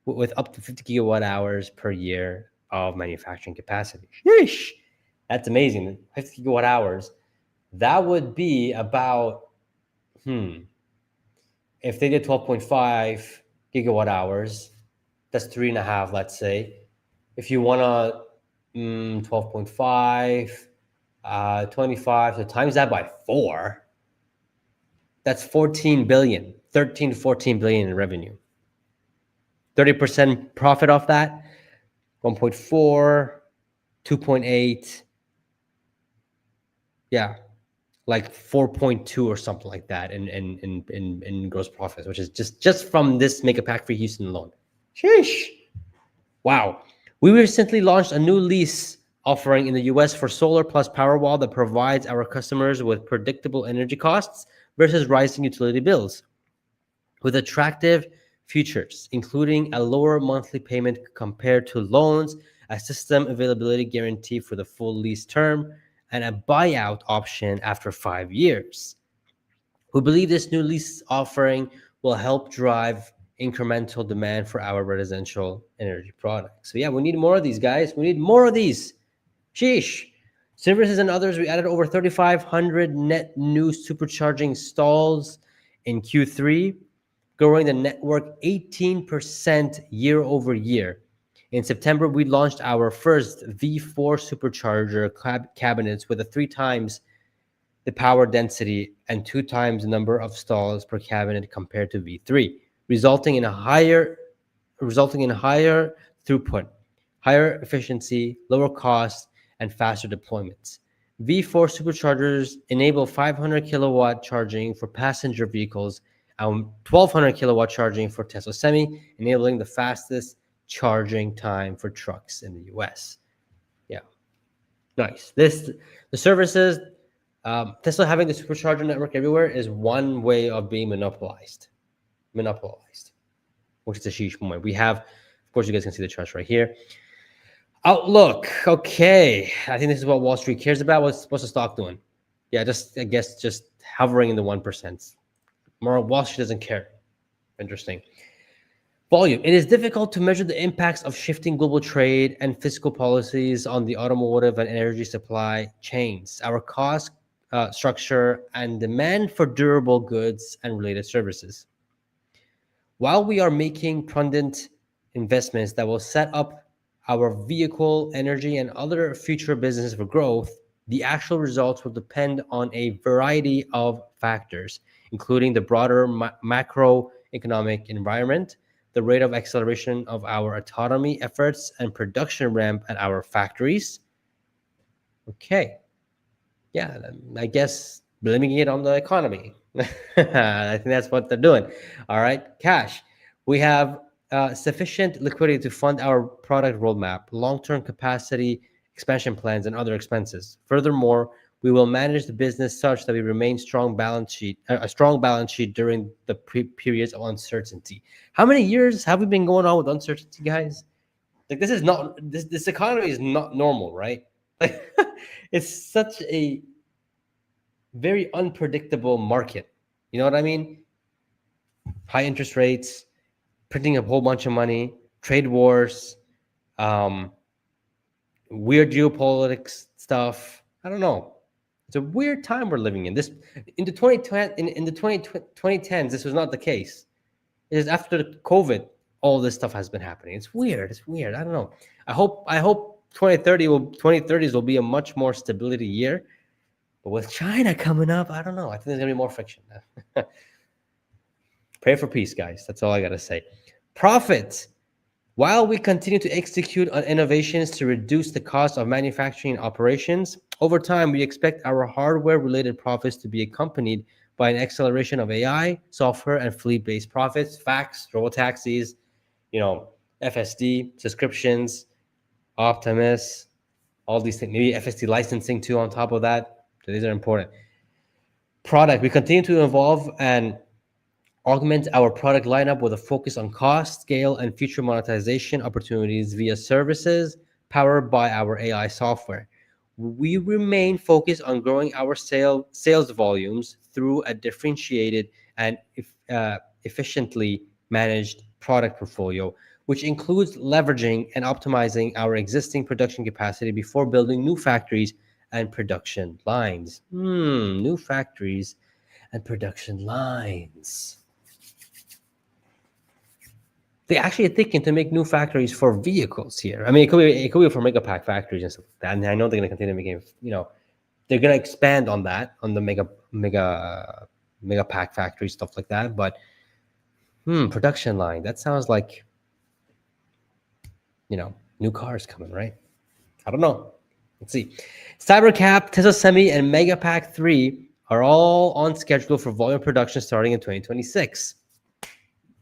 Speaker 1: with up to 50 gigawatt hours per year of manufacturing capacity. Sheesh! That's amazing. 50 gigawatt hours. That would be about, if they did 12.5 gigawatt hours, that's 3.5, let's say. If you want to 12.5, 25, so times that by 4, that's 14 billion, 13 to 14 billion in revenue. 30% profit off that, 1.4, 2.8, yeah, like 4.2 or something like that in gross profits, which is just from this Megapack for Houston alone. Sheesh. Wow. We recently launched a new lease offering in the US for solar plus Powerwall that provides our customers with predictable energy costs versus rising utility bills, with attractive features, including a lower monthly payment compared to loans, a system availability guarantee for the full lease term, and a buyout option after 5 years. We believe this new lease offering will help drive incremental demand for our residential energy products. So yeah, we need more of these, guys. We need more of these. Sheesh. Services and others, we added over 3,500 net new supercharging stalls in Q3, growing the network 18% year over year. In September, we launched our first V4 supercharger cabinets with a 3 times the power density and 2 times the number of stalls per cabinet compared to V3, resulting in higher throughput, higher efficiency, lower cost, and faster deployments. V4 superchargers enable 500 kilowatt charging for passenger vehicles and 1,200 kilowatt charging for Tesla Semi, enabling the fastest charging time for trucks in the US. Yeah, nice. The services, Tesla having the supercharger network everywhere is one way of being monopolized, which is a huge point. We have, of course, you guys can see the charts right here. Outlook. Okay, I think this is what Wall Street cares about. What's the stock doing? Yeah, I guess just hovering in the 1%. More Wall Street doesn't care. Interesting. Volume. It is difficult to measure the impacts of shifting global trade and fiscal policies on the automotive and energy supply chains, our cost structure, and demand for durable goods and related services. While we are making prudent investments that will set up our vehicle, energy, and other future businesses for growth, the actual results will depend on a variety of factors, including the broader macroeconomic environment, the rate of acceleration of our autonomy efforts, and production ramp at our factories. Okay. Yeah, I guess blaming it on the economy. I think that's what they're doing. All right. Cash. We have sufficient liquidity to fund our product roadmap, long-term capacity expansion plans, and other expenses. Furthermore, we will manage the business such that we remain a strong balance sheet during the periods of uncertainty. How many years have we been going on with uncertainty, guys? Like this is not this economy is not normal, right? Like it's such a very unpredictable market. You know what I mean? High interest rates, printing a whole bunch of money, trade wars, um, weird geopolitics stuff. I don't know. It's a weird time we're living in. This in the 2010 in the 2010s, this was not the case. It is after the COVID, all this stuff has been happening. It's weird. It's weird. I don't know. I hope 2030s will be a much more stability year. But with China coming up, I don't know. I think there's gonna be more friction. Pray for peace, guys. That's all I gotta say. Profit. While we continue to execute on innovations to reduce the cost of manufacturing operations, over time we expect our hardware-related profits to be accompanied by an acceleration of AI, software, and fleet-based profits, facts, robotaxis, you know, FSD, subscriptions, Optimus, all these things. Maybe FSD licensing too on top of that. So these are important. Product. We continue to evolve and augment our product lineup with a focus on cost, scale, and future monetization opportunities via services powered by our AI software. We remain focused on growing our sales volumes through a differentiated and efficiently managed product portfolio, which includes leveraging and optimizing our existing production capacity before building new factories and production lines. New factories and production lines. They actually are thinking to make new factories for vehicles here. I mean, it could be for mega pack factories and stuff like that. And I know they're going to continue making, they're going to expand on that on the mega pack factory stuff like that. But production line. That sounds like new cars coming, right? I don't know. Let's see. Cybercap, Tesla Semi, and Megapack 3 are all on schedule for volume production starting in 2026.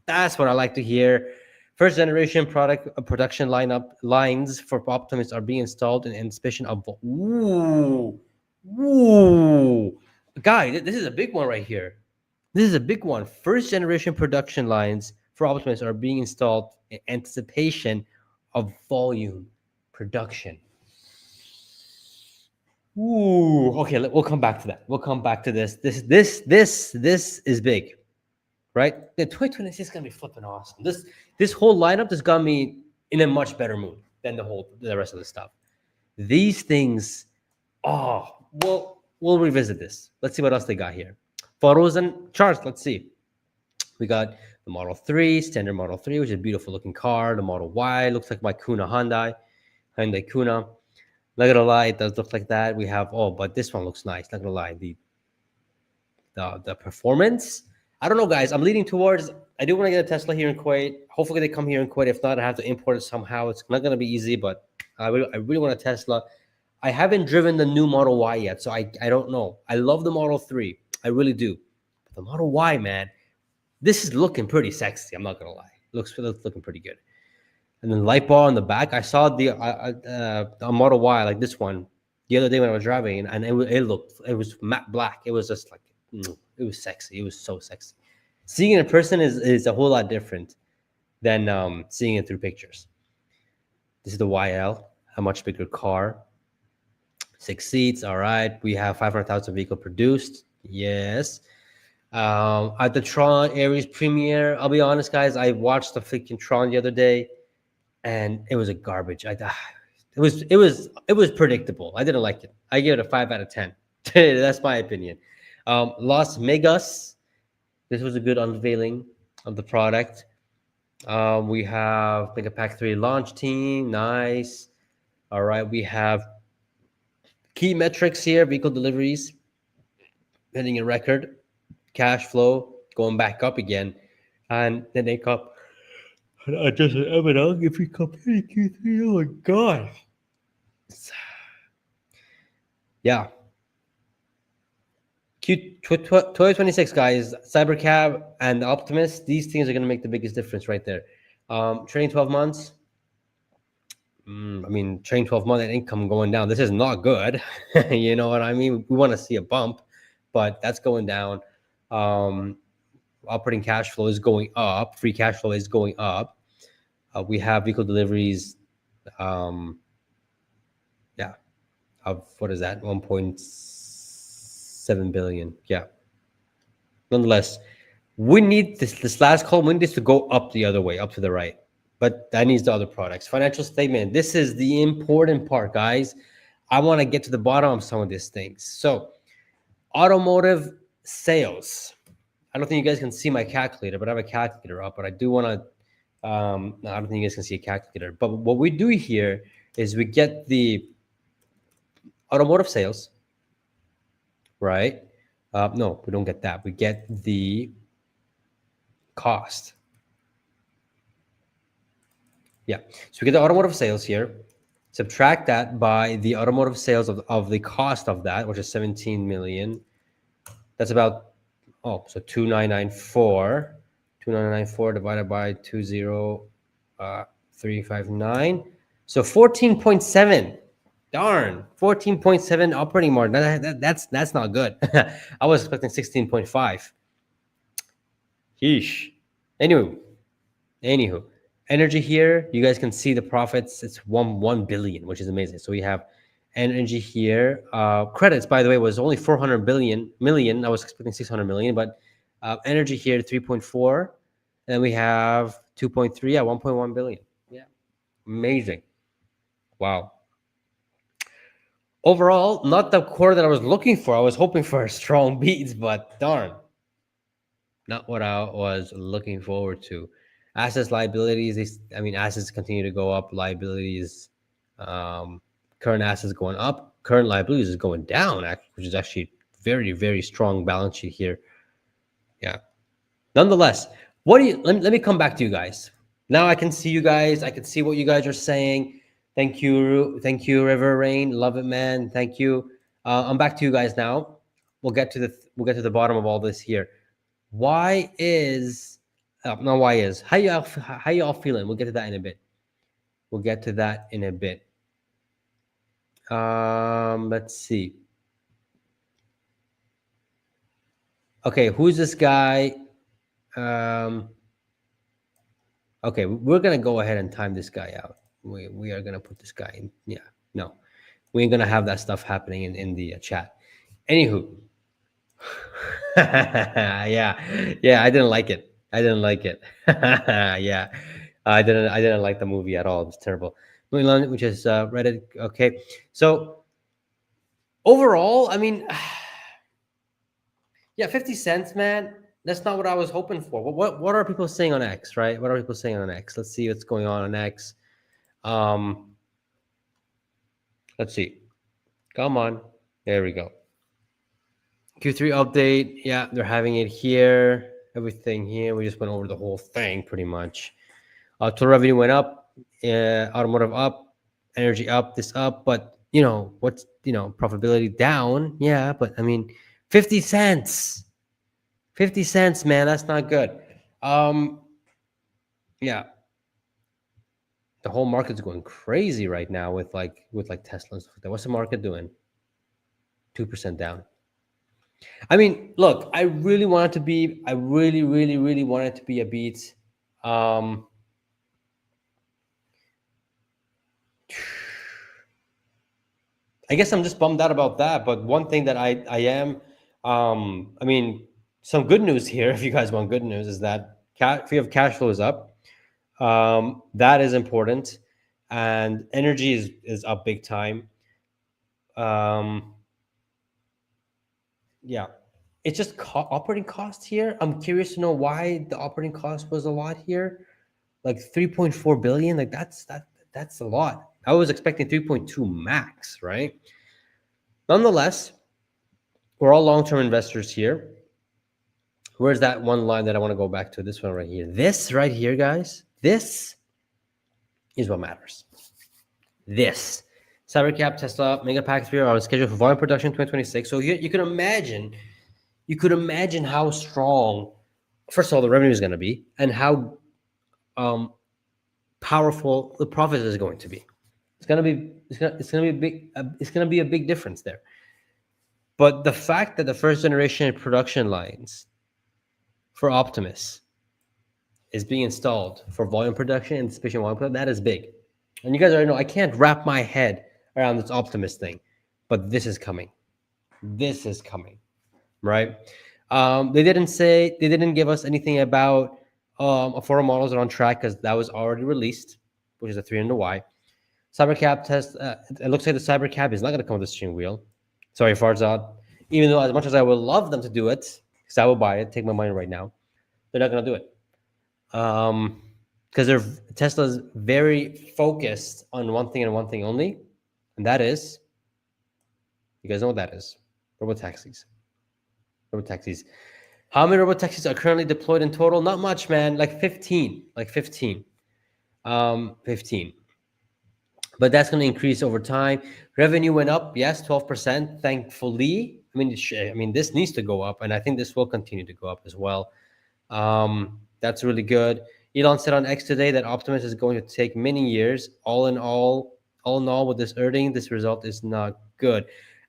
Speaker 1: That's what I like to hear. First generation production lines for Optimus are being installed in anticipation of. Ooh, guy, this is a big one right here. This is a big one. First generation production lines for Optimus are being installed in anticipation of volume production. Ooh, okay, we'll come back to that. We'll come back to this. This is big, right? The 2026 is gonna be flipping awesome. This whole lineup has got me in a much better mood than the rest of the stuff. These things, we'll revisit this. Let's see what else they got here. Photos and charts. Let's see. We got the Model 3, standard Model 3, which is a beautiful looking car. The Model Y looks like my Hyundai Kuna. Not gonna lie, it does look like that. We have but this one looks nice. Not gonna lie, the performance. I don't know, guys. I'm leaning towards. I do want to get a Tesla here in Kuwait. Hopefully, they come here in Kuwait. If not, I have to import it somehow. It's not gonna be easy, but I really want a Tesla. I haven't driven the new Model Y yet, so I don't know. I love the Model 3. I really do. But the Model Y, man, this is looking pretty sexy. I'm not gonna lie. It looks looking pretty good. And then light bar on the back. I saw the Model Y, like this one, the other day when I was driving, and it was matte black. It was just like it was sexy. It was so sexy. Seeing it in person is a whole lot different than seeing it through pictures. This is the YL, a much bigger car. 6 seats. All right. We have 500,000 vehicle produced. Yes. At the Tron Aries premiere, I'll be honest, guys. I watched the freaking Tron the other day, and it was a garbage. It was predictable. I didn't like it. I give it a 5 out of 10. That's my opinion. Las Vegas. This was a good unveiling of the product. We have Megapack 3 launch team. Nice. All right. We have key metrics here. Vehicle deliveries hitting a record. Cash flow going back up again. And then they up adjusted EBITDA if we compare Q3. Oh my god. Yeah. 2026, guys. Cybercab and Optimus, these things are going to make the biggest difference right there. Trailing 12 months. Trailing 12 month income going down. This is not good. You know what I mean? We want to see a bump, but that's going down. Operating cash flow is going up. Free cash flow is going up. We have vehicle deliveries Um, yeah, of what is that? 1.7 billion. Yeah. Nonetheless, we need this last column. We need this to go up the other way, up to the right. But that needs the other products. Financial statement. This is the important part, guys. I want to get to the bottom of some of these things. So, automotive sales. I don't think you guys can see my calculator, but I have a calculator up. But I do want to. No, I don't think you guys can see a calculator. But what we do here is we get the automotive sales, right? No, we don't get that. We get the cost. Yeah. So we get the automotive sales here. Subtract that by the automotive sales of the cost of that, which is 17 million. That's about, oh, so 2994. 2994 divided by 20359. So 14.7. Darn, 14.7 operating margin. That's not good. I was expecting 16.5. Yeesh. Anywho, energy here, you guys can see the profits. It's 1 billion, which is amazing. So we have energy here. Credits, by the way, was only 400 million. I was expecting 600 million, but energy here 3.4, and we have 2.3 at 1.1 billion. Yeah, amazing. Wow. Overall, not the quarter that I was looking for. I was hoping for a strong beats, but darn, not what I was looking forward to. Assets, liabilities. Assets continue to go up. Liabilities, current assets going up. Current liabilities is going down, which is actually very, very strong balance sheet here. Yeah. Nonetheless, what do you? Let me come back to you guys. Now I can see you guys. I can see what you guys are saying. Thank you, River Rain. Love it, man. Thank you. I'm back to you guys now. We'll get to the bottom of all this here. Why is no? Why is how you all feeling? We'll get to that in a bit. We'll get to that in a bit. Let's see. Okay, who's this guy? Okay, we're gonna go ahead and time this guy out. We are gonna put this guy in. Yeah, no, we ain't gonna have that stuff happening in the chat. Anywho, yeah, I didn't like it. Yeah, I didn't like the movie at all. It was terrible. Moving on, which is Reddit. Okay, so overall, yeah, 50 cents, man. That's not what I was hoping for. What are people saying on X, right? What are people saying on X? Let's see what's going on X. Let's see. Come on. There we go. Q3 update. Yeah, they're having it here. Everything here. We just went over the whole thing pretty much. Total revenue went up. Automotive up. Energy up. This up. But what's profitability down? Yeah, but 50 cents. 50 cents, man. That's not good. Yeah. The whole market's going crazy right now with Tesla and stuff like that. What's the market doing? 2% down. Look, I really really, really, really want it to be a beat. I guess I'm just bummed out about that. But one thing that I am, some good news here, if you guys want good news, is that free of cash flow is up. That is important. And energy is up big time. Yeah. It's just operating cost here. I'm curious to know why the operating cost was a lot here. Like 3.4 billion. Like that's a lot. I was expecting 3.2 max, right? Nonetheless, we're all long-term investors here. Where's that one line that I want to go back to? This one right here. This right here, guys. This is what matters. This. Cybercap, Tesla, Megapack 3 are on schedule for volume production 2026. So you can imagine how strong, first of all, the revenue is going to be, and how powerful the profit is going to be. It's going to be a big difference there. But the fact that the first generation production lines for Optimus is being installed for volume production, anticipation volume production, that is big. And you guys already know I can't wrap my head around this Optimus thing, but this is coming. This is coming, right? They didn't give us anything about affordable models are on track because that was already released, which is a 300Y. Cybercab test. It looks like the Cybercab is not going to come with a steering wheel. Sorry, Farzad. Even though as much as I would love them to do it, because I will buy it, take my money right now, they're not going to do it. Because Tesla's very focused on one thing and one thing only, and that is, you guys know what that is, robotaxis. Robotaxis. How many robotaxis are currently deployed in total? Not much, man. Like 15. 15. But that's going to increase over time. Revenue went up, yes, 12%. Thankfully, I mean, this needs to go up, and I think this will continue to go up as well. That's really good. Elon said on X today that Optimus is going to take many years. All in all, with this earning, this result is not good.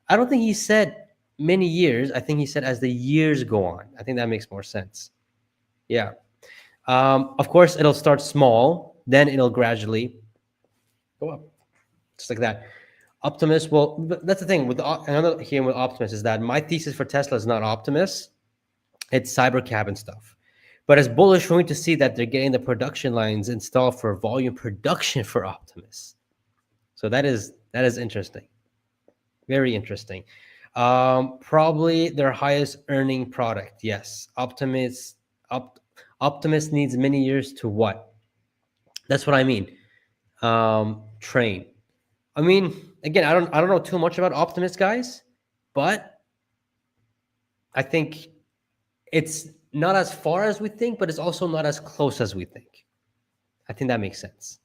Speaker 1: I don't think he said many years. I think he said as the years go on. I think that makes more sense. Yeah. Of course, it'll start small, then it'll gradually go up, just like that. Optimus, well, that's the thing with another here with Optimus is that my thesis for Tesla is not Optimus, it's Cybercab and stuff. But it's bullish for me to see that they're getting the production lines installed for volume production for Optimus. So that is interesting, very interesting. Probably their highest earning product. Yes, Optimus needs many years to what? That's what I mean. Train. I mean, again, I don't know too much about Optimus, guys, but I think it's not as far as we think, but it's also not as close as we think. I think that makes sense.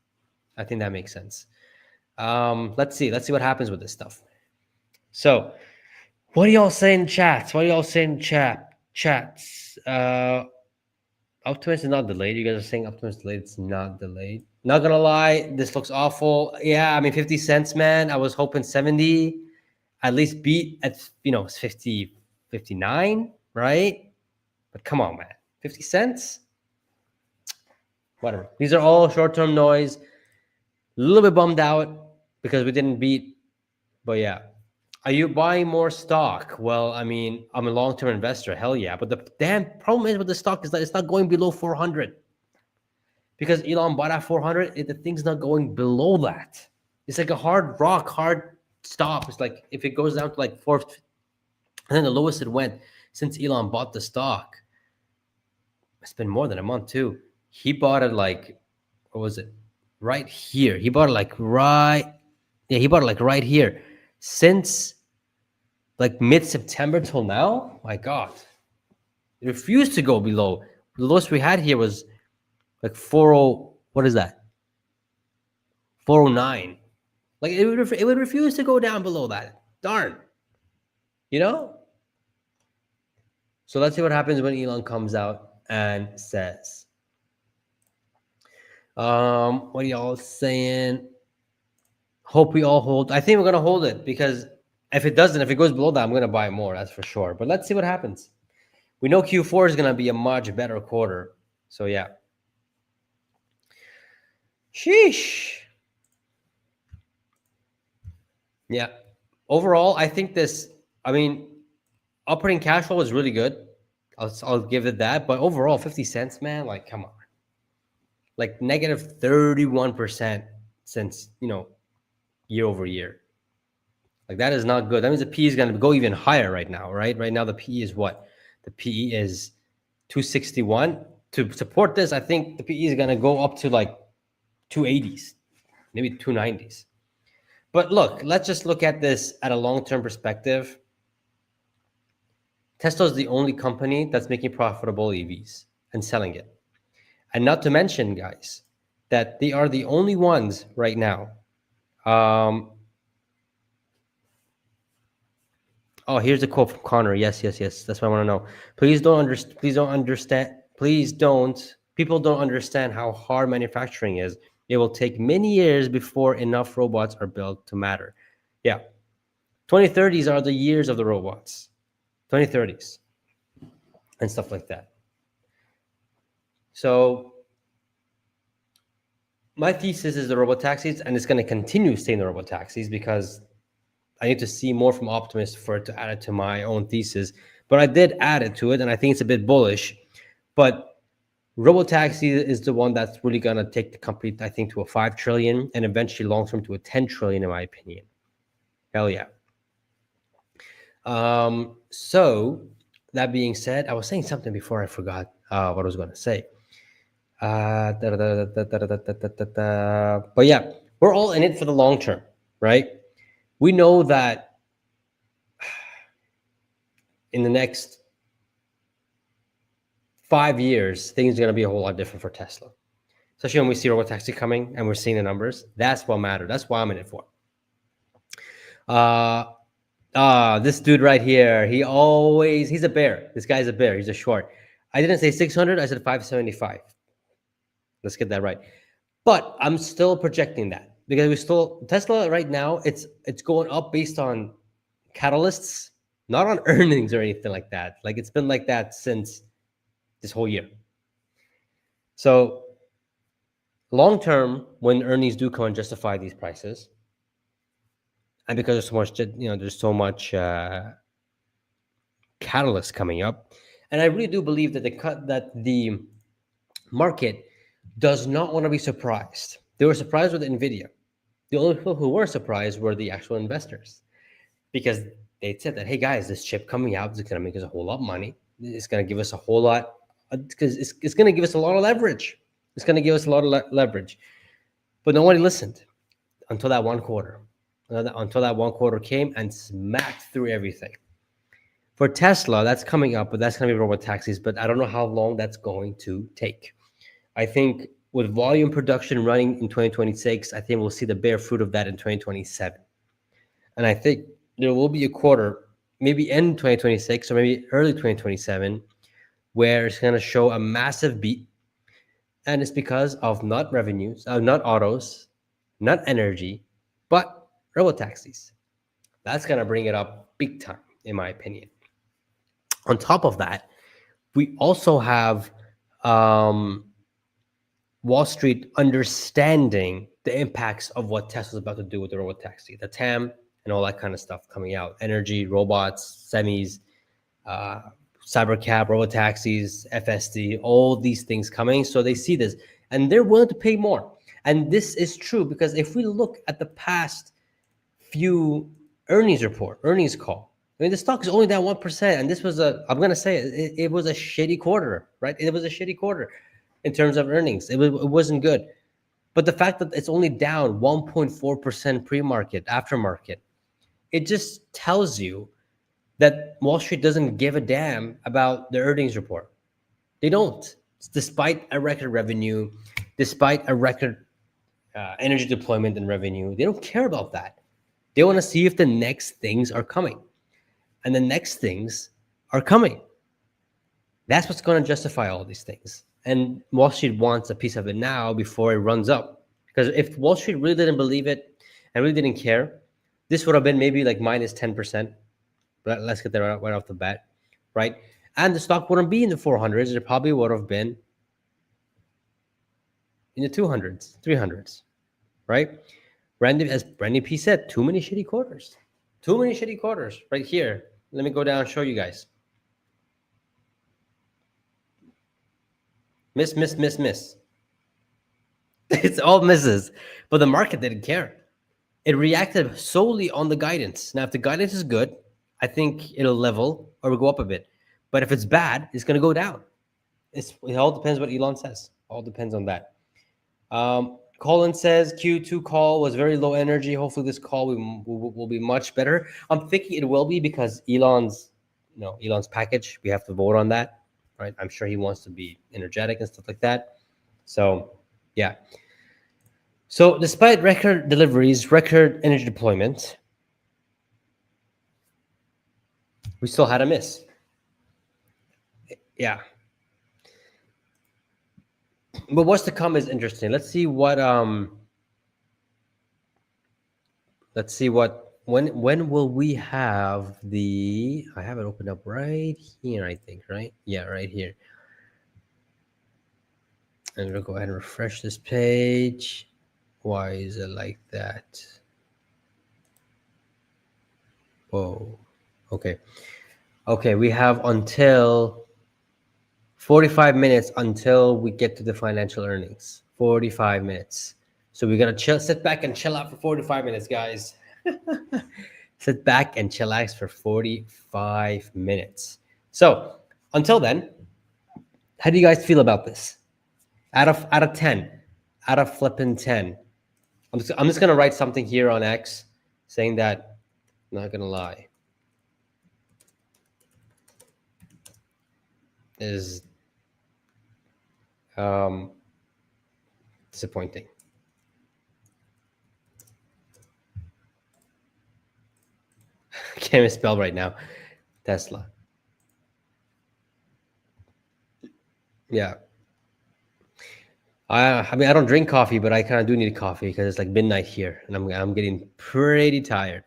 Speaker 1: Let's see what happens with this stuff. So, what do y'all say in chats? Chats. Optimus is not delayed. You guys are saying Optimus delayed. It's not delayed. Not gonna lie, this looks awful. Yeah, I mean, 50 cents, man. I was hoping 70, at least beat at 50, 59, right? But come on, man, 50 cents. Whatever. These are all short-term noise. A little bit bummed out because we didn't beat. But yeah. Are you buying more stock? Well, I mean, I'm a long-term investor. Hell yeah. But the damn problem is with the stock is that it's not going below 400. Because Elon bought at 400, the thing's not going below that. It's like a hard stop. It's like if it goes down to like 4, and then the lowest it went since Elon bought the stock. It's been more than a month too. He bought it like, what was it? Right here. He bought it like right here. Since like mid-September till now, my God. It refused to go below. The lowest we had here was like 40, what is that? 409. Like it would refuse to go down below that. Darn. So let's see what happens when Elon comes out and says. What are y'all saying? Hope we all hold. I think we're gonna hold it because if it goes below that, I'm gonna buy more. That's for sure. But let's see what happens. We know Q4 is gonna be a much better quarter. So yeah. Sheesh. Yeah. Overall, I think operating cash flow was really good. I'll give it that. But overall, 50 cents, man, like, come on. Like negative 31% since, year over year. Like that is not good. That means the PE is going to go even higher right now, right? Right now, the PE is what? The PE is 261. To support this, I think the PE is going to go up to like 280s, maybe 290s. But look, let's just look at this at a long-term perspective. Tesla is the only company that's making profitable EVs and selling it. And not to mention, guys, that they are the only ones right now. Oh, here's a quote from Connor. Yes. That's what I want to know. People don't understand how hard manufacturing is. It will take many years before enough robots are built to matter. Yeah. 2030s are the years of the robots. 2030s. And stuff like that. So My thesis is the robotaxis, and it's going to continue staying the robotaxis because I need to see more from Optimus for it to add it to my own thesis. But I did add it to it, and I think it's a bit bullish. But robotaxi is the one that's really going to take the company, I think, to a 5 trillion and eventually long term to a 10 trillion, in my opinion. Hell yeah. So that being said, I was saying something before I forgot what I was going to say. But yeah, we're all in it for the long term, right? We know that in the next 5 years, things are going to be a whole lot different for Tesla. Especially when we see robotaxi coming and we're seeing the numbers. That's what matters. That's why I'm in it for. This dude right here, he's a bear. This guy's a bear. He's a short. I didn't say 600. I said 575. Let's get that right. But I'm still projecting that because we still Tesla right now. It's going up based on catalysts, not on earnings or anything like that. Like it's been like that since this whole year. So long term, when earnings do come and justify these prices, and because there's so much, there's so much catalyst coming up, and I really do believe that the market does not want to be surprised. They were surprised with Nvidia. The only people who were surprised were the actual investors, because they said that, hey guys, this chip coming out is going to make us a whole lot of money. It's going to give us a whole lot, because it's going to give us a lot of leverage. It's going to give us a lot of leverage. But nobody listened until that one quarter. Until that one quarter came and smacked through everything. For Tesla, that's coming up, but that's going to be robotaxis. But I don't know how long that's going to take. I think with volume production running in 2026, I think we'll see the bare fruit of that in 2027. And I think there will be a quarter, maybe end 2026 or maybe early 2027, where it's going to show a massive beat. And it's because of not revenues, not autos, not energy, but robotaxis. That's going to bring it up big time, in my opinion. On top of that, we also have Wall Street understanding the impacts of what Tesla's about to do with the robotaxi, the TAM, and all that kind of stuff coming out. Energy, robots, semis, cybercab, robotaxis, FSD, all these things coming. So they see this and they're willing to pay more. And this is true because if we look at the past few earnings call, I mean, the stock is only down 1%. And this was I'm going to say it was a shitty quarter, right? It was a shitty quarter in terms of earnings. It wasn't good. But the fact that it's only down 1.4% pre-market, aftermarket, it just tells you that Wall Street doesn't give a damn about the earnings report. They don't. Despite a record revenue, despite a record energy deployment and revenue, they don't care about that. They want to see if the next things are coming. And the next things are coming. That's what's going to justify all these things. And Wall Street wants a piece of it now before it runs up. Because if Wall Street really didn't believe it and really didn't care, this would have been maybe like minus 10%. But let's get that right off the bat, right? And the stock wouldn't be in the 400s. It probably would have been in the 200s, 300s, right? As Randy P said, too many shitty quarters. Too many shitty quarters right here. Let me go down and show you guys. Miss. It's all misses. But the market didn't care. It reacted solely on the guidance. Now, if the guidance is good, I think it'll level or go up a bit. But if it's bad, it's going to go down. It all depends what Elon says. All depends on that. Colin says Q2 call was very low energy. Hopefully this call will be much better. I'm thinking it will be because Elon's package. We have to vote on that, right? I'm sure he wants to be energetic and stuff like that. So, yeah. So despite record deliveries, record energy deployment, we still had a miss. Yeah. But what's to come is interesting. Let's see what when will we have I have it opened up right here, I think, right? Yeah, right here. And we'll go ahead and refresh this page. Why is it like that? Whoa. Okay. Okay, we have until 45 minutes until we get to the financial earnings. 45 minutes. So we gotta chill, sit back and chill out for 45 minutes, guys. Sit back and chillax for 45 minutes. So until then, how do you guys feel about this? Out of 10, out of flipping 10. I'm just gonna write something here on X saying that, not gonna lie, is disappointing. Can't even spell right now. Tesla. Yeah. I mean, I don't drink coffee, but I kind of do need coffee because it's like midnight here, and I'm getting pretty tired.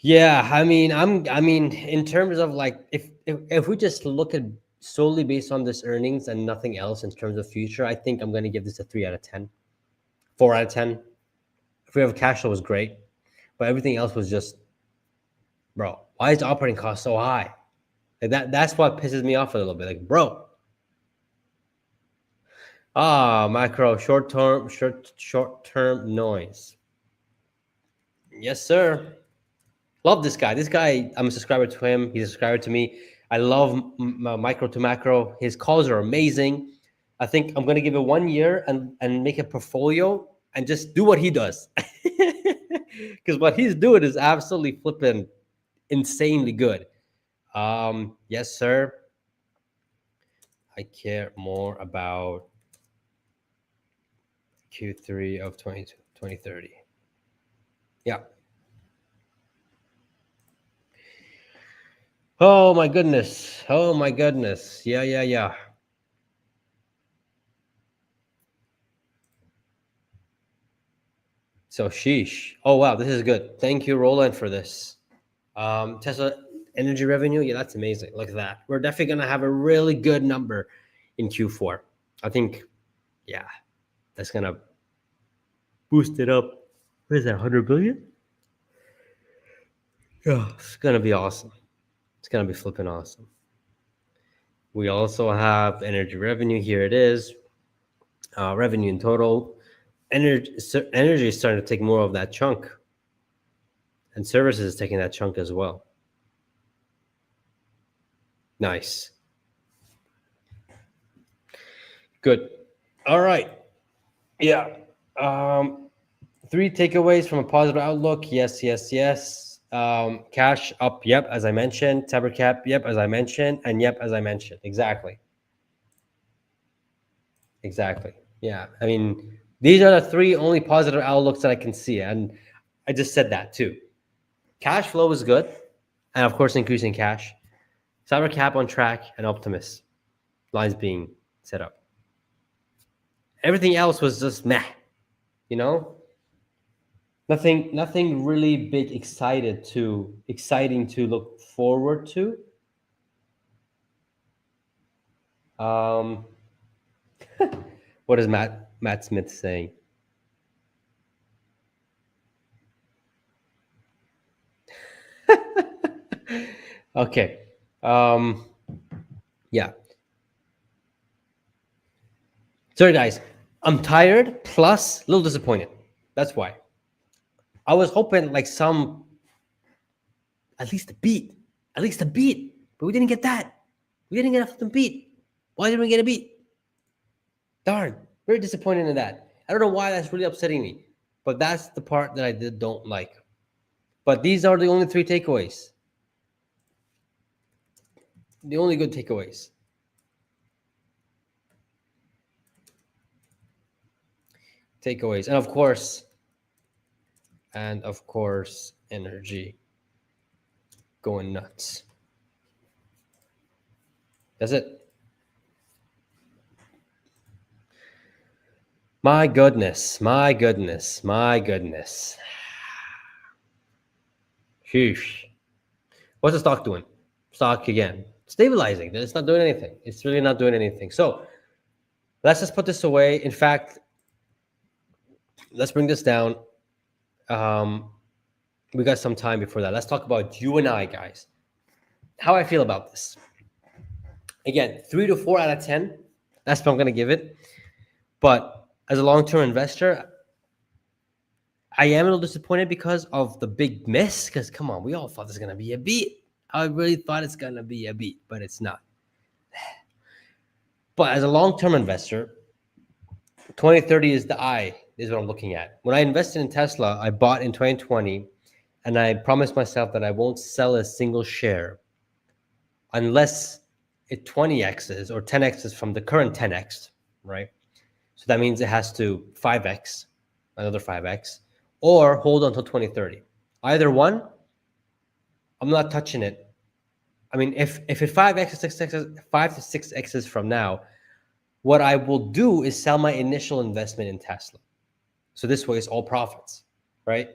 Speaker 1: Yeah, I mean, in terms of like, if we just look at solely based on this earnings and nothing else in terms of future, I think I'm going to give this a 3 out of 10, 4 out of 10. If we have cash flow was great, but everything else was just, bro, why is the operating cost so high? Like that's what pisses me off a little bit. Like, bro, macro short term noise. Yes, sir. Love this guy. This guy, I'm a subscriber to him. He's a subscriber to me. I love micro to macro. His calls are amazing. I think I'm gonna give it 1 year and make a portfolio and just do what he does, because what he's doing is absolutely flipping insanely good. Yes, sir. I care more about Q3 of 2030. Yeah. Oh my goodness. Oh my goodness. Yeah. So sheesh. Oh wow, this is good. Thank you, Roland, for this. Tesla energy revenue. Yeah, that's amazing. Look at that. We're definitely gonna have a really good number in Q4. I think, yeah, that's gonna boost it up. What is that? 100 billion? Yeah, it's gonna be awesome. It's gonna be flipping awesome. We also have energy revenue. Here it is. Revenue in total. Energy is starting to take more of that chunk, and services is taking that chunk as well. Nice. Good. All right. Yeah. 3 takeaways from a positive outlook. Yes. Cash up. Yep, as I mentioned. Tabber cap. Yep, as I mentioned. And yep, as I mentioned. Exactly. Yeah. I mean, these are the 3 only positive outlooks that I can see, and I just said that too. Cash flow is good, and of course, increasing cash. Cyber cap on track, and Optimus lines being set up. Everything else was just meh, you know. Nothing really big, exciting to look forward to. Um, what is Matt Smith saying? Okay. Yeah. Sorry, guys. I'm tired, plus a little disappointed. That's why. I was hoping like at least a beat, but we didn't get that. We didn't get a beat. Why didn't we get a beat? Darn, very disappointed in that. I don't know why that's really upsetting me, but that's the part that I don't like. But these are the only 3 takeaways. The only good takeaways. And of course, energy going nuts. That's it. My goodness. Sheesh. What's the stock doing? stock again stabilizing. It's not doing anything. It's really not doing anything. So let's just put this away. In fact, let's bring this down. We got some time before that. Let's talk about you and I, guys. How I feel about this. Again, 3 to 4 out of 10. That's what I'm going to give it. But as a long-term investor, I am a little disappointed because of the big miss. Because, come on, we all thought this was going to be a beat. I really thought it's going to be a beat, but it's not. But as a long-term investor, 2030 is the eye, is what I'm looking at. When I invested in Tesla, I bought in 2020, and I promised myself that I won't sell a single share unless it 20x's or 10x's from the current 10x, right? So that means it has to 5x, another 5x, or hold until 2030. Either one, I'm not touching it. I mean, if it 5x, 5 to 6x's from now, what I will do is sell my initial investment in Tesla. So this way it's all profits, right?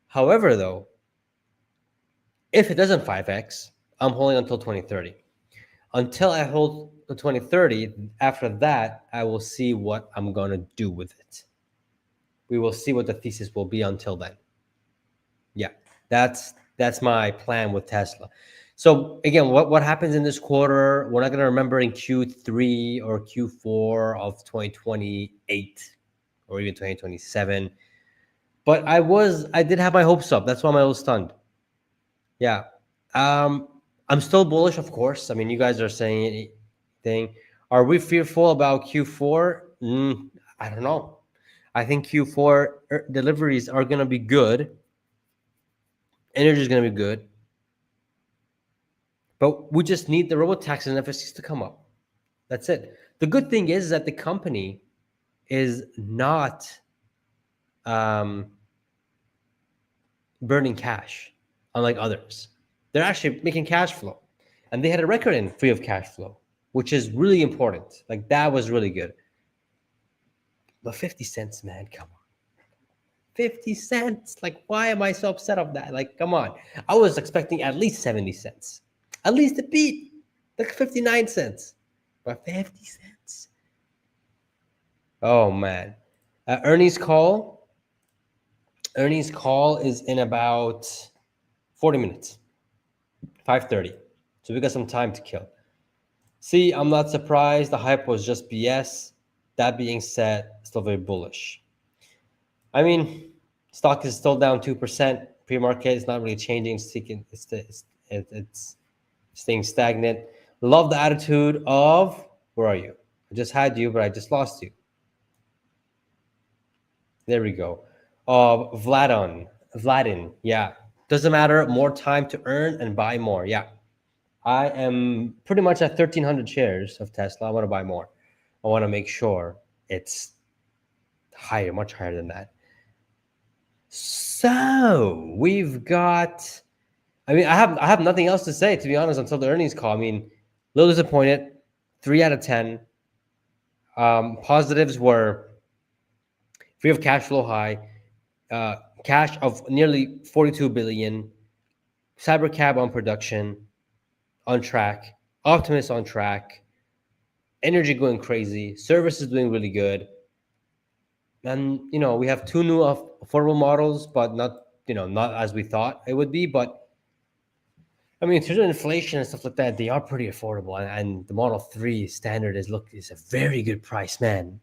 Speaker 1: However, though, if it doesn't 5x, I'm holding until 2030. Until I hold the 2030, after that, I will see what I'm going to do with it. We will see what the thesis will be until then. Yeah, that's my plan with Tesla. So again, what happens in this quarter, we're not going to remember in Q3 or Q4 of 2028 or even 2027. But I did have my hopes up. That's why I'm a little stunned. Yeah. I'm still bullish, of course. I mean, you guys are saying anything. Are we fearful about Q4? I don't know. I think Q4 deliveries are going to be good. Energy is going to be good. But we just need the robotaxis and FSCs to come up. That's it. The good thing is that the company is not burning cash, unlike others. They're actually making cash flow. And they had a record in free of cash flow, which is really important. Like, that was really good. But 50 cents, man, come on. 50 cents. Like, why am I so upset of that? Like, come on. I was expecting at least 70 cents. At least a beat. Like 59 cents. But 50 cents. Oh, man. Earnings call. Earnings call is in about 40 minutes. 5:30. So we got some time to kill. See, I'm not surprised. The hype was just BS. That being said, still very bullish. I mean, stock is still down 2%. Pre-market is not really changing. It's staying stagnant. Love the attitude of, where are you? I just had you, but I just lost you. There we go. Vladin. Yeah. Doesn't matter. More time to earn and buy more. Yeah. I am pretty much at 1,300 shares of Tesla. I want to buy more. I want to make sure it's higher, much higher than that. So we've got, I mean, I have nothing else to say, to be honest, until the earnings call. I mean, a little disappointed. 3 out of 10. Positives were free of cash flow high, cash of nearly 42 billion, Cybercab on production, on track, Optimus on track, energy going crazy, services doing really good. And, we have 2 new affordable models, but not as we thought it would be. But I mean, in terms of inflation and stuff like that, they are pretty affordable. And the Model 3 standard is a very good price, man.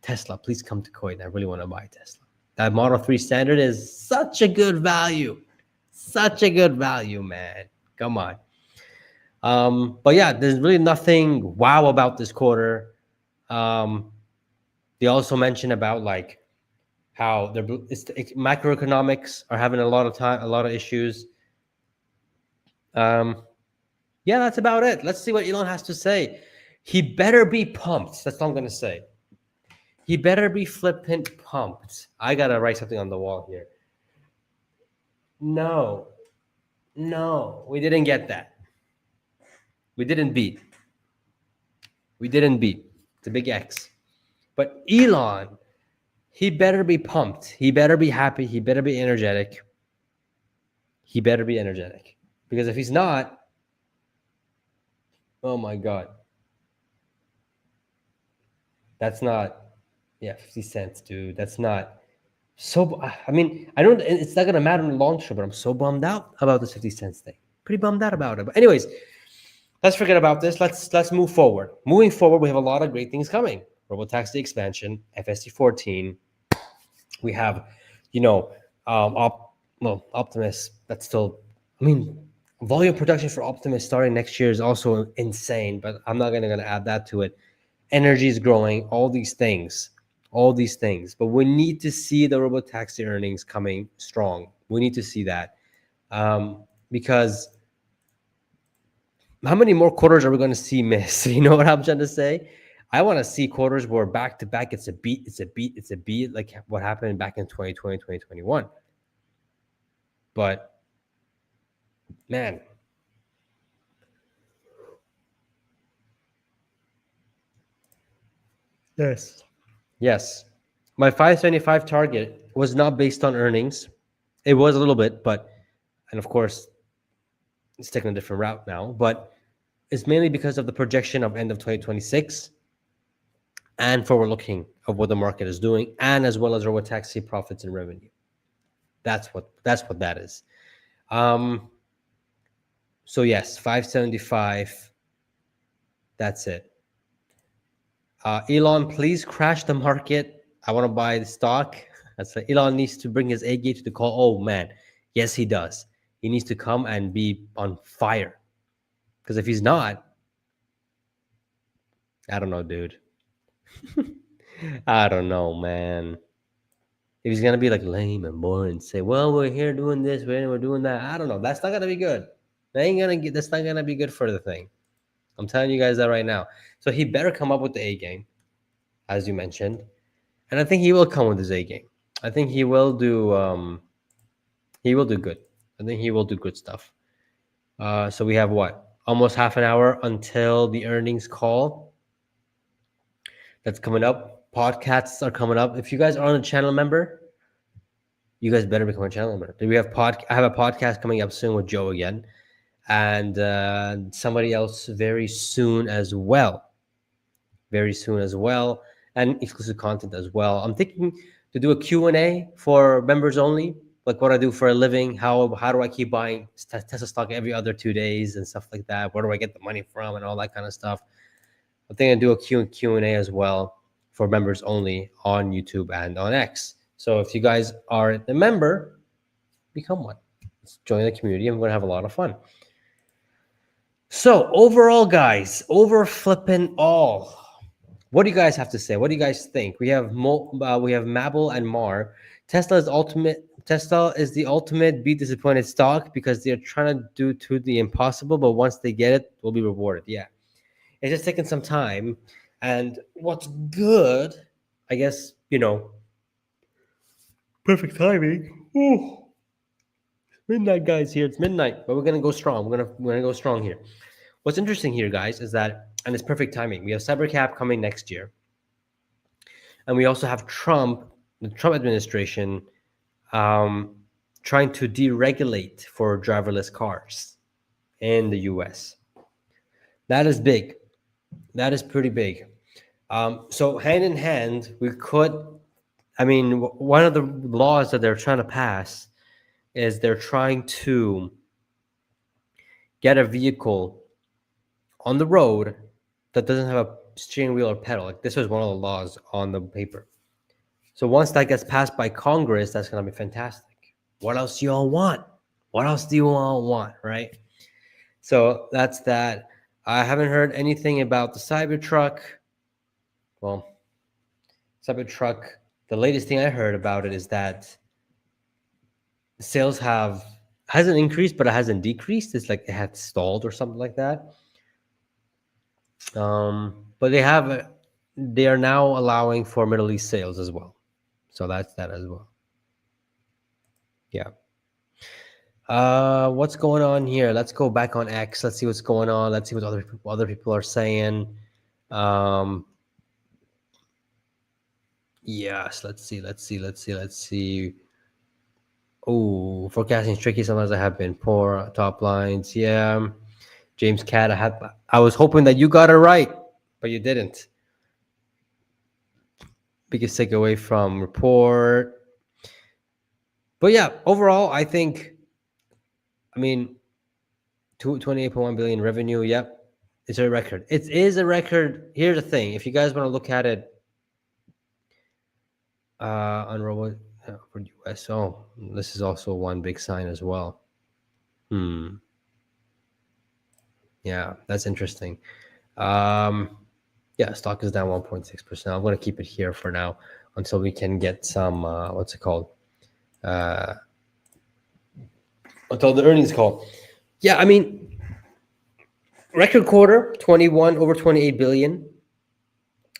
Speaker 1: Tesla, please come to Kuwait. I really want to buy Tesla. That Model 3 standard is such a good value. Such a good value, man. Come on. But yeah, there's really nothing wow about this quarter. They also mentioned about like how macroeconomics are having a lot of issues. Yeah, that's about it. Let's see what Elon has to say. He better be pumped. That's all I'm gonna say. He better be flipping pumped. I gotta write something on the wall here. No, we didn't get that. We didn't beat. It's a big X. But Elon, he better be pumped. He better be happy. He better be energetic. Because if he's not, oh my God, that's not, yeah, 50 cents, dude. That's not so. I mean, I don't, it's not going to matter in the long term, but I'm so bummed out about this 50 cents thing. Pretty bummed out about it. But, anyways, let's forget about this. Let's move forward. Moving forward, we have a lot of great things coming. Robotaxi expansion, FSD 14. We have, you know, Optimus. That's still, I mean, volume production for Optimus starting next year is also insane. But I'm not gonna add that to it. Energy is growing. All these things. But we need to see the Robotaxi earnings coming strong. We need to see that because how many more quarters are we going to see miss? You know what I'm trying to say? I want to see quarters where back to back it's a beat, like what happened back in 2020, 2021. But man, yes. Yes. My 575 target was not based on earnings. It was a little bit, but, and of course, it's taking a different route now, but it's mainly because of the projection of end of 2026 and forward looking of what the market is doing, and as well as robotaxi profits and revenue. That's what that is. Um, so yes, 575. That's it. Elon, please crash the market. I want to buy the stock. That's like Elon needs to bring his A game to the call. Oh man, yes he does. He needs to come and be on fire. Because if he's not, I don't know, dude. I don't know, man. If he's gonna be like lame and boring and say, "Well, we're here doing this, we're doing that," I don't know. That's not gonna be good. That's not gonna be good for the thing. I'm telling you guys that right now. So he better come up with the A game, as you mentioned, and I think he will come with his A game. I think he will do. He will do good. I think he will do good stuff. So we have what? Almost half an hour until the earnings call. That's coming up. Podcasts are coming up. If you guys aren't a channel member, you guys better become a channel member. We have I have a podcast coming up soon with Joe again, and somebody else very soon as well. Very soon as well, and exclusive content as well. I'm thinking to do a Q&A for members only, like what I do for a living. How do I keep buying Tesla stock every other 2 days and stuff like that? Where do I get the money from and all that kind of stuff? I'm thinking to do a Q&A as well for members only on YouTube and on X. So if you guys are a member, become one. Let's join the community. I'm going to have a lot of fun. So overall, guys, over flipping all. What do you guys have to say? What do you guys think? We have Mabel and Mar. Tesla is the ultimate be disappointed stock because they're trying to do the impossible, but once they get it, we'll be rewarded. Yeah, it's just taking some time. And what's good, I guess, perfect timing. Ooh. Midnight, guys. Here it's midnight, but we're gonna go strong. We're gonna go strong here. What's interesting here, guys, is that, and it's perfect timing. We have CyberCap coming next year. And we also have the Trump administration, trying to deregulate for driverless cars in the US. That is big. That is pretty big. So hand in hand, one of the laws that they're trying to pass is they're trying to get a vehicle on the road that doesn't have a steering wheel or pedal. Like this was one of the laws on the paper. So once that gets passed by Congress, that's going to be fantastic. What else do you all want? What else do you all want, right? So that's that. I haven't heard anything about the Cybertruck. Well, Cybertruck, the latest thing I heard about it is that sales hasn't increased, but it hasn't decreased. It's like it had stalled or something like that. But they are now allowing for Middle East sales as well. So that's that as well. Yeah. What's going on here? Let's go back on X. Let's see what's going on. Let's see what other people are saying. Yes, let's see. Oh, forecasting is tricky. Sometimes I have been poor top lines. Yeah. James Cat, I was hoping that you got it right, but you didn't. Biggest takeaway from report. But yeah, overall, I think, I mean, 28.1 billion revenue. Yep. It's a record. It is a record. Here's the thing. If you guys want to look at it on Robo for US, oh, this is also one big sign as well. Yeah, that's interesting. Yeah, stock is down 1.6%. I'm going to keep it here for now until we can get some, what's it called? Until the earnings call. Yeah, I mean, record quarter, 21 over 28 billion,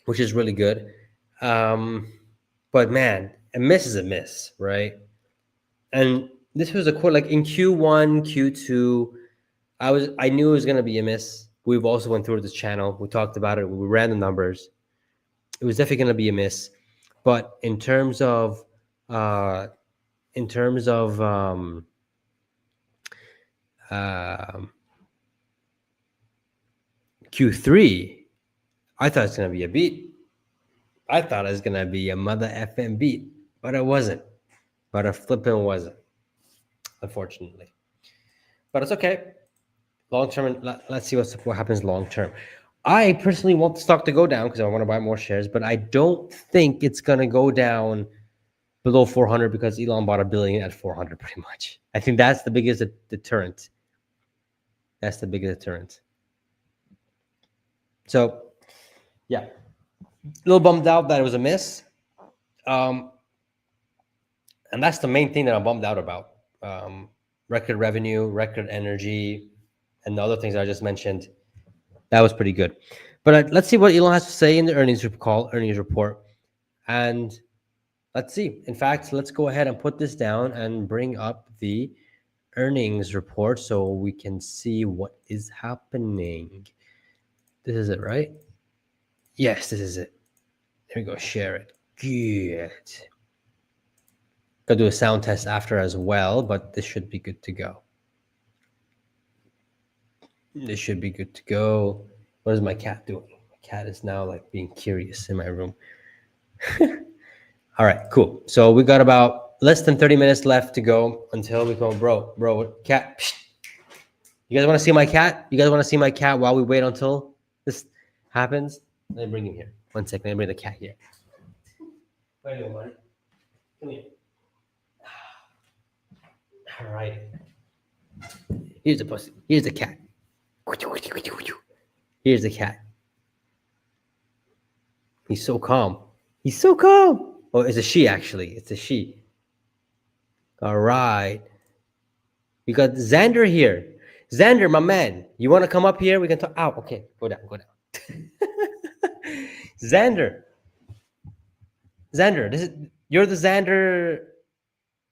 Speaker 1: which is really good. But man, a miss is a miss, right? And this was a quarter like in Q1, Q2, I knew it was gonna be a miss. We've also went through this channel. We talked about it. We ran the numbers. It was definitely gonna be a miss. But in terms of uh, Q3, I thought it's gonna be a beat. I thought it was gonna be a mother FM beat, but it wasn't. But a flipping wasn't, unfortunately. But it's okay. Long term, let's see what happens long term. I personally want the stock to go down because I want to buy more shares, but I don't think it's gonna go down below 400 because Elon bought $1 billion at 400 pretty much. I think that's the biggest deterrent. That's the biggest deterrent. So, yeah, a little bummed out that it was a miss. And that's the main thing that I'm bummed out about. Record revenue, record energy, and the other things I just mentioned. That was pretty good. But let's see what Elon has to say in the earnings report. And let's see. In fact, let's go ahead and put this down and bring up the earnings report so we can see what is happening. This is it, right? Yes, this is it. There we go. Share it. Good. Gotta do a sound test after as well, but this should be good to go. This should be good to go. What is my cat doing? My cat is now like being curious in my room. All right, cool. So we got about less than 30 minutes left to go until we go, bro, cat. Psh. You guys want to see my cat? You guys want to see my cat while we wait until this happens? Let me bring him here. 1 second. Let me bring the cat here. Where are you, buddy? Come here. All right. Here's the pussy. Here's the cat. Here's the cat. He's so calm. He's so calm. Oh, it's a she, actually. It's a she. All right. We got Xander here. Xander, my man, you want to come up here? We can talk. Oh, okay. Go down. Xander, you're the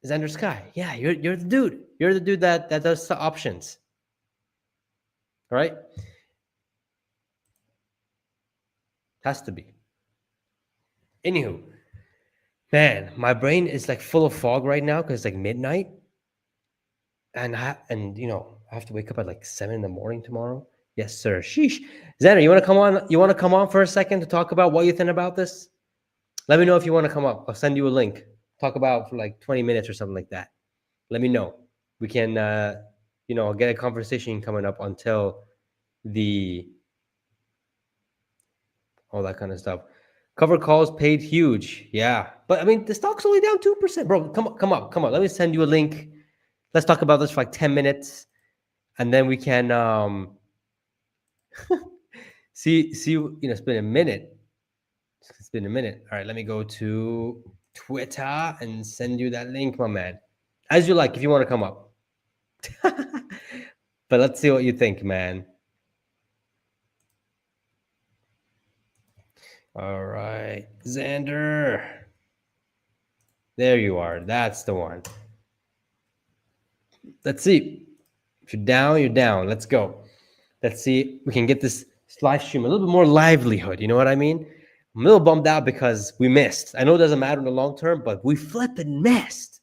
Speaker 1: Xander Sky. Yeah, you're the dude. You're the dude that does the options. All right. Has to be. Anywho, man, my brain is like full of fog right now because it's like midnight, and I have to wake up at like 7 in the morning tomorrow. Yes, sir. Sheesh. Xander, you want to come on? You want to come on for a second to talk about what you think about this? Let me know if you want to come up. I'll send you a link. Talk about for like 20 minutes or something like that. Let me know. We can, get a conversation coming up until all that kind of stuff. Cover calls paid huge. Yeah. But I mean, the stock's only down 2%. Bro, come up. Let me send you a link. Let's talk about this for like 10 minutes. And then we can see, it's been a minute. It's been a minute. All right, let me go to Twitter and send you that link, my man. As you like, if you want to come up. But let's see what you think, man. All right, Xander. There you are. That's the one. Let's see. If you're down, you're down. Let's go. Let's see. We can get this live stream a little bit more livelihood. You know what I mean? I'm a little bummed out because we missed. I know it doesn't matter in the long term, but we flipping missed.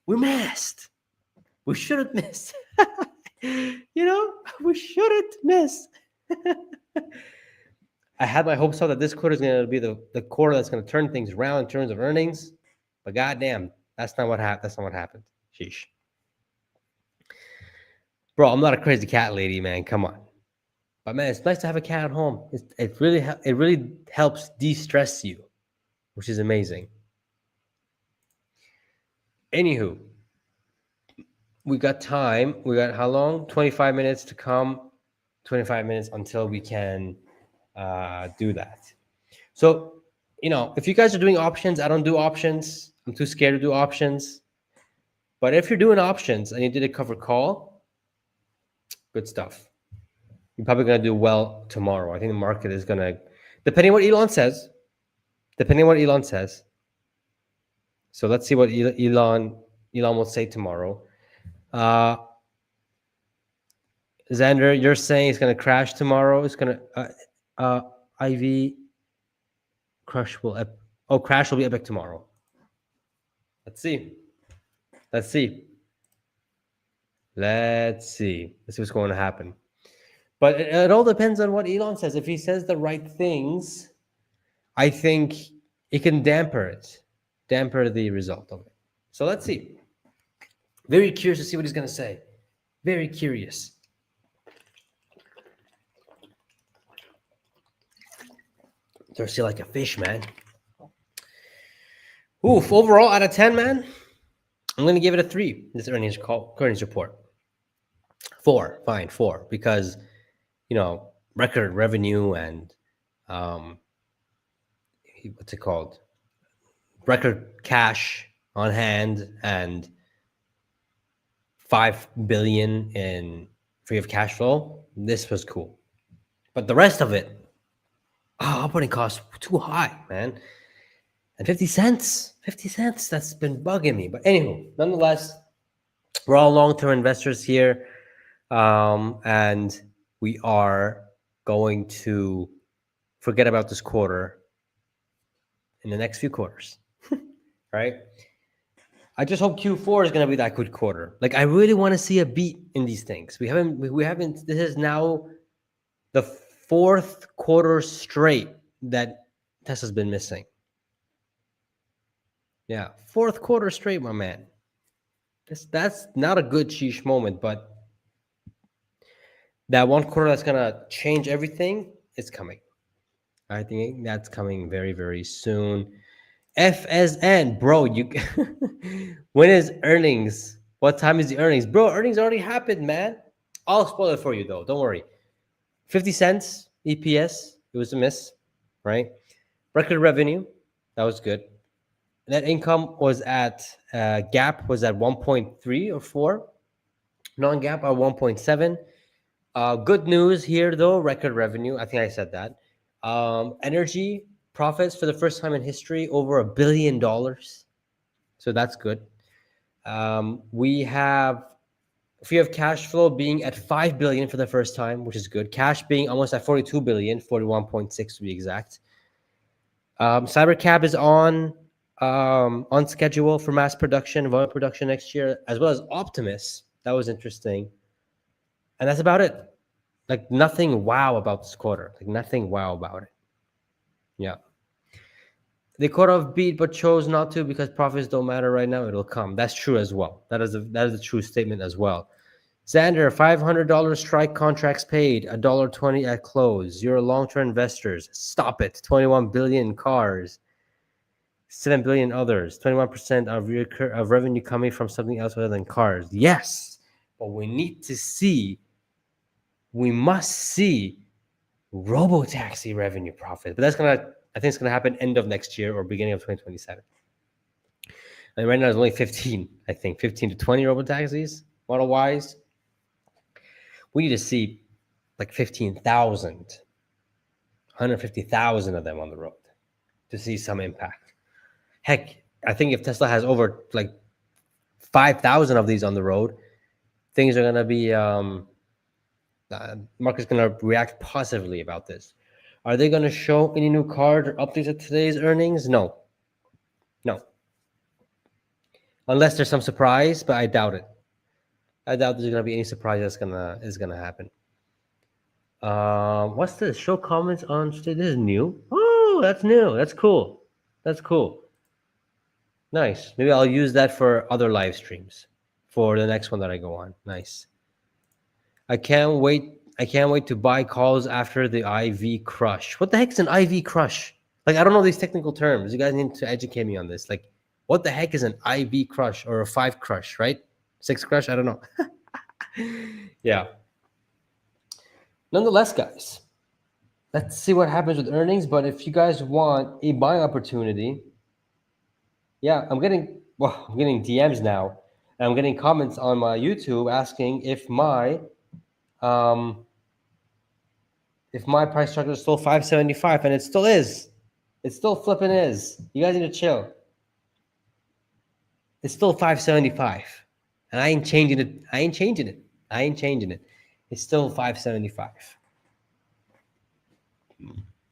Speaker 1: We missed. We shouldn't miss. We shouldn't miss. I had my hopes up that this quarter is going to be the quarter that's going to turn things around in terms of earnings, but goddamn, that's not what happened. That's not what happened. Sheesh, bro. I'm not a crazy cat lady, man. Come on, but man, it's nice to have a cat at home. It really helps de-stress you, which is amazing. Anywho, we got time. We got how long? 25 minutes to come. 25 minutes until we can do that. So, if you guys are doing options, I don't do options. I'm too scared to do options. But if you're doing options and you did a cover call, good stuff. You're probably going to do well tomorrow. I think the market is going to, depending on what Elon says. So let's see what Elon will say tomorrow. Xander, you're saying it's going to crash tomorrow. It's going to IV crash will be epic tomorrow. Let's see what's going to happen. But it all depends on what Elon says. If he says the right things, I think it can damper the result of it. So let's see. Very curious to see what he's going to say. Very curious. Thirsty like a fish, man. Oof, overall out of 10, man, I'm going to give it a 3, this earnings report. 4, fine, 4, because, record revenue and, what's it called? Record cash on hand and $5 billion in free of cash flow. This was cool. But the rest of it, operating costs too high, man. And 50 cents, that's been bugging me. But anyway, nonetheless, we're all long-term investors here. And we are going to forget about this quarter in the next few quarters, right? I just hope Q4 is going to be that good quarter. Like, I really want to see a beat in these things. We haven't, this is now the 4th quarter straight that Tesla's been missing. Yeah, 4th quarter straight, my man. That's not a good sheesh moment, but that one quarter that's gonna change everything is coming. I think that's coming very, very soon. FSN, bro, when is earnings? What time is the earnings? Bro, earnings already happened, man. I'll spoil it for you, though. Don't worry. 50 cents EPS. It was a miss, right? Record revenue. That was good. Net income was at GAAP was at 1.3 or 4. Non-GAAP are 1.7. Good news here, though. Record revenue. I think I said that. Energy profits for the first time in history over $1 billion. So that's good. We have cash flow being at $5 billion for the first time, which is good. Cash being almost at $42 billion, 41.6 to be exact. Cybercab is on schedule for mass production, volume production next year, as well as Optimus. That was interesting. And that's about it. Like, nothing wow about this quarter. Like, nothing wow about it. Yeah. They could have beat but chose not to because profits don't matter right now. It'll come. That's true as well. That is a true statement as well. Xander, $500 strike contracts paid, $1.20 at close. You're long-term investors. Stop it. 21 billion cars, 7 billion others, 21% of revenue coming from something else other than cars. Yes, but we must see robo-taxi revenue profit. But I think it's gonna happen end of next year or beginning of 2027. And right now there's only 15, I think, 15 to 20 robo-taxis, Model Ys. We need to see like 15,000, 150,000 of them on the road to see some impact. Heck, I think if Tesla has over like 5,000 of these on the road, things are going to be, market's going to react positively about this. Are they going to show any new cars or updates at today's earnings? No. unless there's some surprise, but I doubt it. I doubt there's gonna be any surprise that's gonna happen. What's this? Show comments on stage. This is new. Oh, that's new. That's cool. That's cool. Nice. Maybe I'll use that for other live streams for the next one that I go on. Nice. I can't wait. I can't wait to buy calls after the IV crush. What the heck is an IV crush? Like, I don't know these technical terms. You guys need to educate me on this. Like, what the heck is an IV crush or a 5 crush, right? 6 crush? I don't know. Yeah. Nonetheless, guys, let's see what happens with earnings. But if you guys want a buying opportunity, yeah, I'm getting DMs now. And I'm getting comments on my YouTube asking um if my price structure is still 575, and it still is. It still flipping is. You guys need to chill. It's still 575. And I ain't changing it. I ain't changing it. I ain't changing it. It's still 575.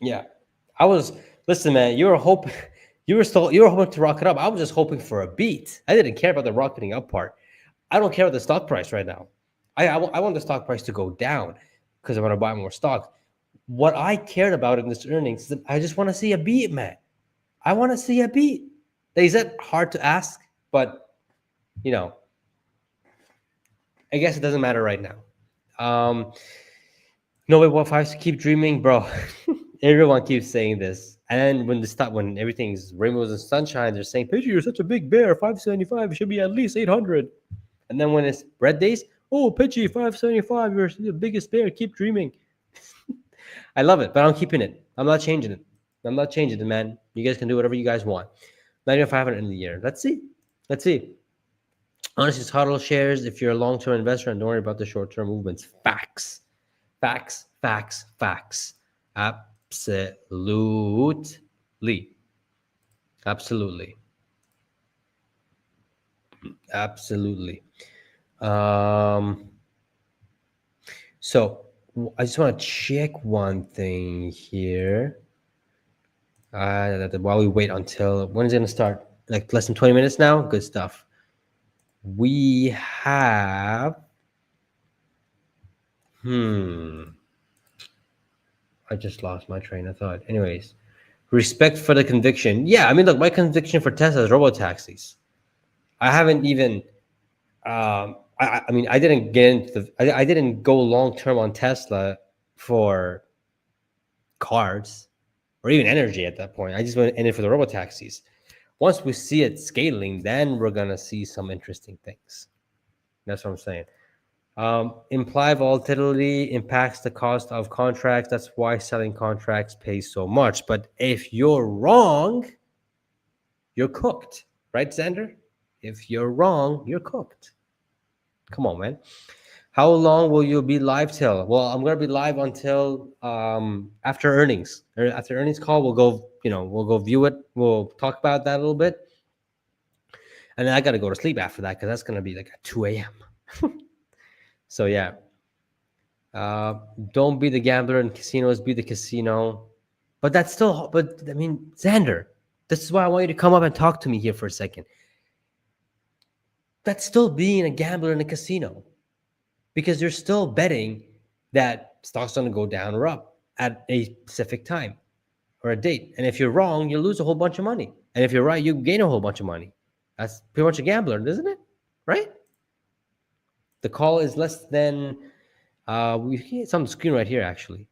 Speaker 1: Yeah. Listen, man, you were hoping to rock it up. I was just hoping for a beat. I didn't care about the rocketing up part. I don't care about the stock price right now. I want the stock price to go down because I want to buy more stock. What I cared about in this earnings is that I just want to see a beat, man. I want to see a beat. Is that hard to ask? But, I guess it doesn't matter right now. No, wait, what, five? Keep dreaming, bro. Everyone keeps saying this. And when everything's rainbows and sunshine, they're saying, Pejjy, you're such a big bear. 575 should be at least 800. And then when it's red days, oh, Pejjy, 575, you're the biggest bear. Keep dreaming. I love it, but I'm keeping it. I'm not changing it. I'm not changing it, man. You guys can do whatever you guys want. Not even 500 in the year. Let's see. Honestly, it's HODL shares if you're a long-term investor and don't worry about the short-term movements. Facts. Absolutely. So I just want to check one thing here. While we wait until when is it going to start? Like less than 20 minutes now? Good stuff. We have I just lost my train of thought. Anyways, respect for the conviction. Yeah, I mean, look, my conviction for Tesla is robo-taxis. I haven't even I mean, I didn't get into I didn't go long-term on Tesla for cars or even energy at that point. I just went in it for the robo-taxis. Once we see it scaling, then we're going to see some interesting things. That's what I'm saying. Implied volatility impacts the cost of contracts. That's why selling contracts pays so much. But if you're wrong, you're cooked. Right, Xander? If you're wrong, you're cooked. Come on, man. How long will you be live till? Well, I'm going to be live until after earnings. After earnings call, we'll go view it. We'll talk about that a little bit. And then I got to go to sleep after that because that's going to be like at 2 a.m. So, yeah. Don't be the gambler in casinos, be the casino. But I mean, Xander, this is why I want you to come up and talk to me here for a second. That's still being a gambler in a casino because you're still betting that stock's going to go down or up at a specific time or a date. And if you're wrong, you lose a whole bunch of money. And if you're right, you gain a whole bunch of money. That's pretty much a gambler, isn't it? Right? The call is less than, it's on the screen right here, actually.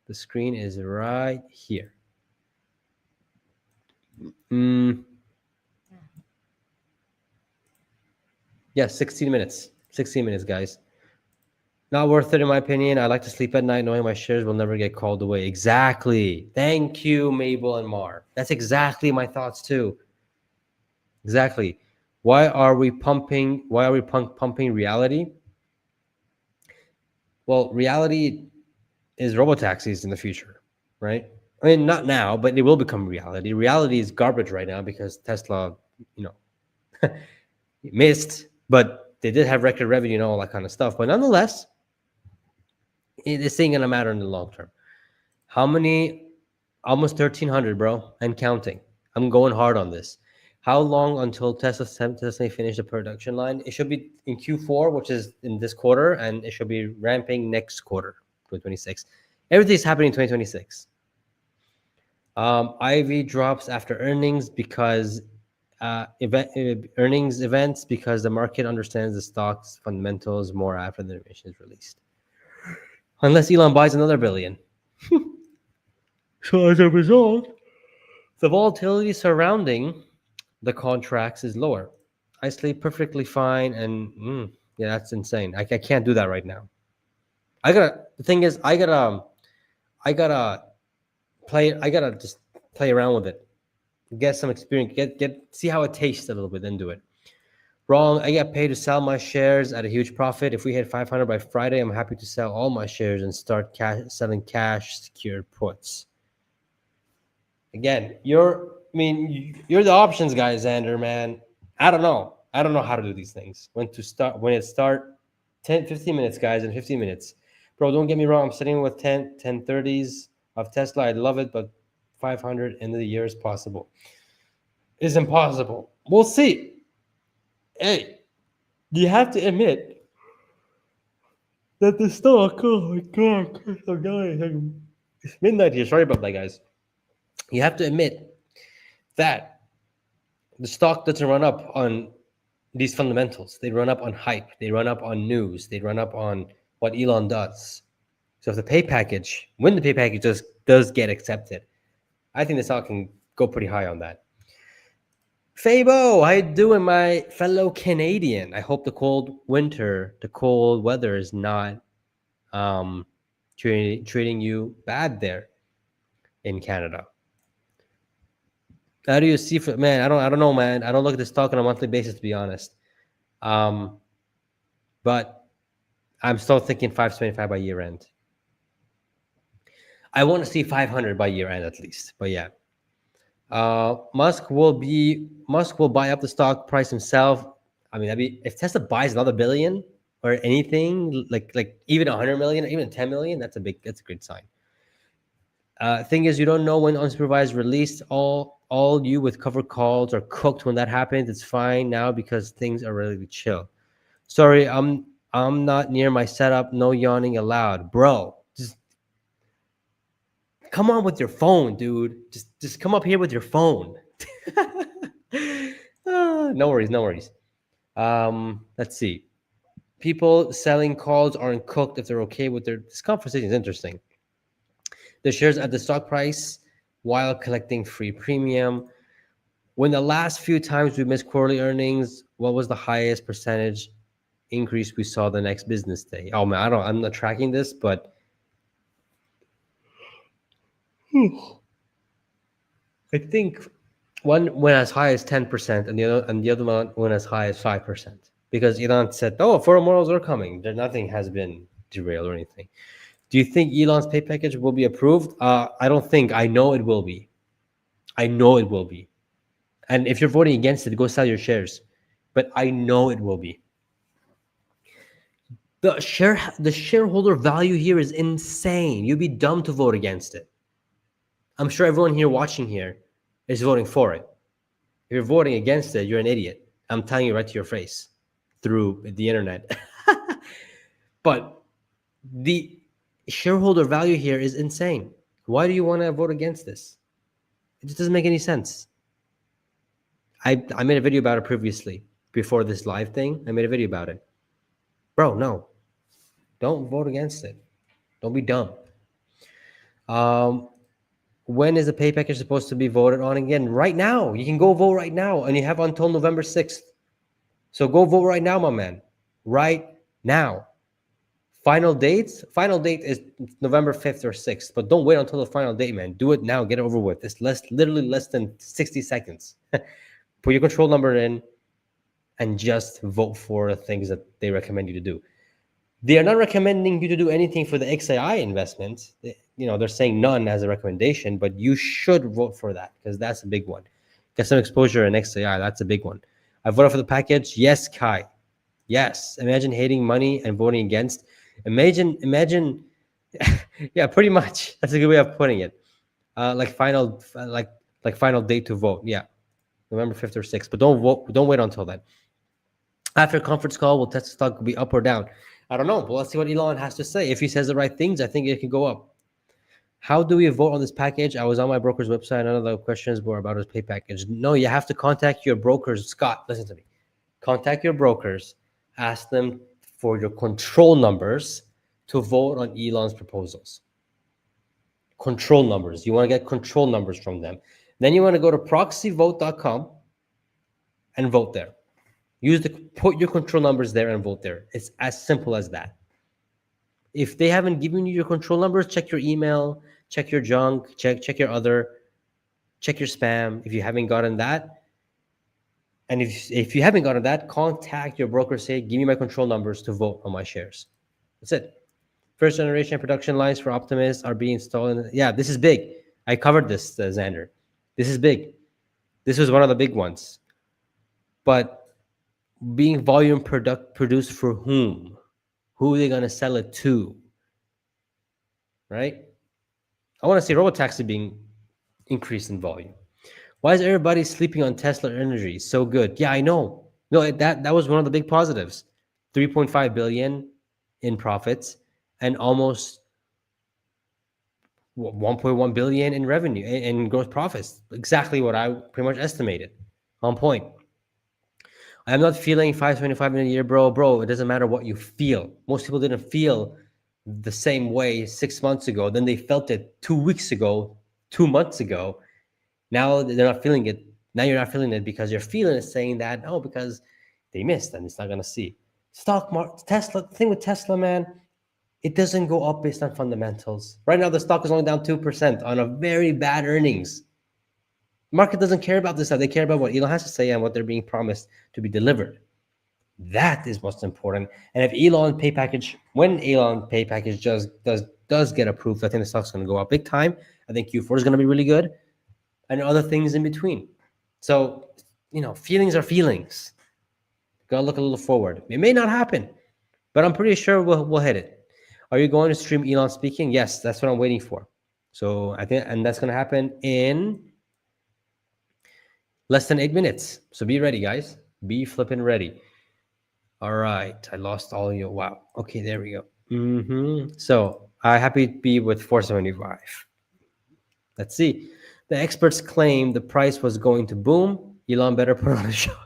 Speaker 1: The screen is right here. Yeah, 16 minutes. 16 minutes, guys. Not worth it, in my opinion. I like to sleep at night knowing my shares will never get called away. Exactly. Thank you, Mabel and Mar. That's exactly my thoughts, too. Exactly. Why are we pumping reality? Well, reality is robo-taxis in the future, right? I mean, not now, but it will become reality. Reality is garbage right now because Tesla, missed, but they did have record revenue and all that kind of stuff. But nonetheless, this ain't gonna matter in the long term. How many? Almost 1,300, bro, and counting. I'm going hard on this. How long until Tesla finish the production line? It should be in Q4, which is in this quarter, and it should be ramping next quarter, 2026. Everything's happening in 2026. IV drops after earnings because earnings events because the market understands the stock's fundamentals more after the information is released. Unless Elon buys another billion. So as a result, the volatility surrounding the contracts is lower. I sleep perfectly fine, and yeah, that's insane. I can't do that right now. The thing is, I gotta I gotta just play around with it, get some experience, see how it tastes a little bit, then do it. Wrong. I get paid to sell my shares at a huge profit. If we hit 500 by Friday, I'm happy to sell all my shares and start selling cash secured puts. Again, you're the options guy, Xander, man. I don't know how to do these things. When it start 10, 15 minutes, guys, in 15 minutes. Bro, don't get me wrong. I'm sitting with 1030s of Tesla. I love it, but 500 end of the year is possible. Is impossible. We'll see. Hey, you have to admit that the stock, oh my god, I'm dying. It's midnight here. Sorry about that, guys. You have to admit that the stock doesn't run up on these fundamentals. They run up on hype. They run up on news. They run up on what Elon does. So if when the pay package does get accepted, I think the stock can go pretty high on that. Fabo, how you doing, my fellow Canadian? I hope the cold weather is not treating you bad there in Canada. How do you see man? I don't know, man. I don't look at this stock on a monthly basis, to be honest. But I'm still thinking 525 by year end. I want to see 500 by year end at least. But yeah, Musk will buy up the stock price himself. I mean, if Tesla buys another billion or anything like even 100 million, or even 10 million, that's a good sign. Thing is, you don't know when unsupervised released. All you with covered calls are cooked when that happens. It's fine now because things are really chill. Sorry, I'm not near my setup. No yawning allowed, bro. Just come on with your phone, dude. Just come up here with your phone. No worries. Let's see. People selling calls aren't cooked if they're okay with this conversation is interesting. The shares at the stock price while collecting free premium. When the last few times we missed quarterly earnings, what was the highest percentage increase we saw the next business day? Oh man, I'm not tracking this, but I think one went as high as 10%, and the other one went as high as 5%. Because Elon said, "Oh, foreign models are coming." Nothing has been derailed or anything. Do you think Elon's pay package will be approved? I don't think. I know it will be. And if you're voting against it, go sell your shares. But I know it will be. The shareholder value here is insane. You'd be dumb to vote against it. I'm sure everyone here watching here is voting for it. If you're voting against it, you're an idiot. I'm telling you right to your face through the internet. But the shareholder value here is insane. Why do you want to vote against this? It just doesn't make any sense. I made a video about it previously, before this live thing. I made a video about it. Bro, no. Don't vote against it. Don't be dumb. When is the pay package supposed to be voted on again? Right now. You can go vote right now, and you have until November 6th. So go vote right now, my man. Right now. Final date is November 5th or 6th, but don't wait until the final date, man. Do it now. Get it over with. It's literally less than 60 seconds. Put your control number in and just vote for the things that they recommend you to do. They are not recommending you to do anything for the XAI investment. They're saying none as a recommendation, but you should vote for that because that's a big one. Get some exposure in XAI. That's a big one. I voted for the package. Yes, Kai. Yes. Imagine hating money and voting against. Imagine. Yeah, pretty much. That's a good way of putting it. Like final date to vote. Yeah. November 5th or 6th. But don't vote. Don't wait until then. After conference call, will Tesla stock be up or down? I don't know, but let's see what Elon has to say. If he says the right things, I think it can go up. How do we vote on this package? I was on my broker's website. None of the questions were about his pay package. No, you have to contact your brokers. Scott, listen to me. Contact your brokers. Ask them for your control numbers to vote on Elon's proposals. Control numbers. You want to get control numbers from them. Then you want to go to proxyvote.com and vote there. Put your control numbers there and vote there. It's as simple as that. If they haven't given you your control numbers, check your email, check your junk, check your spam if you haven't gotten that. And if you haven't gotten that, contact your broker, say, give me my control numbers to vote on my shares. That's it. First generation production lines for Optimus are being installed. Yeah, this is big. I covered this, Xander. This is big. This was one of the big ones. But being volume produced for whom? Who are they going to sell it to? Right? I want to see robotaxi being increased in volume. Why is everybody sleeping on Tesla Energy? So good. Yeah, I know. No, that was one of the big positives. 3.5 billion in profits and almost 1.1 billion in revenue, in gross profits. Exactly what I pretty much estimated. On point. I'm not feeling 525 in a year, bro. Bro, it doesn't matter what you feel. Most people didn't feel the same way 6 months ago. Then they felt it 2 weeks ago, 2 months ago. Now they're not feeling it. Now you're not feeling it because you're feeling it, saying that, oh, because they missed and it's not going to see. Stock market, Tesla, the thing with Tesla, man, it doesn't go up based on fundamentals. Right now, the stock is only down 2% on a very bad earnings. Market doesn't care about this stuff. They care about what Elon has to say and what they're being promised to be delivered. That is what's important. And if when Elon pay package does get approved, I think the stock's going to go up big time. I think Q4 is going to be really good, and other things in between. So, feelings are feelings. Gotta look a little forward. It may not happen, but I'm pretty sure we'll hit it. Are you going to stream Elon speaking? Yes, that's what I'm waiting for. So I think, and that's going to happen in less than 8 minutes. So be ready, guys. Be flipping ready. All right. I lost all you. Wow. Okay, there we go. So I happy to be with 475. Let's see. The experts claim the price was going to boom. Elon better put on a show.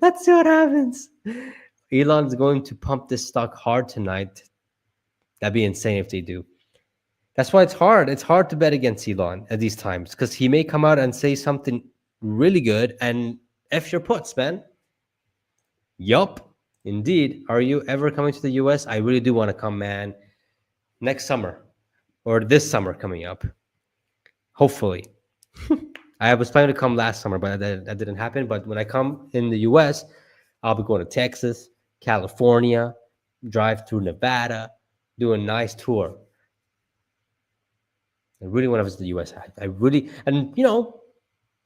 Speaker 1: Let's see what happens. Elon's going to pump this stock hard tonight. That'd be insane if they do. That's why it's hard. It's hard to bet against Elon at these times because he may come out and say something really good and F your puts, man. Yup, indeed. Are you ever coming to the US? I really do want to come, man. Next summer or this summer coming up. Hopefully. I was planning to come last summer, but that didn't happen. But when I come in the US, I'll be going to Texas, California, drive through Nevada, do a nice tour. I really want to visit the US. I really, and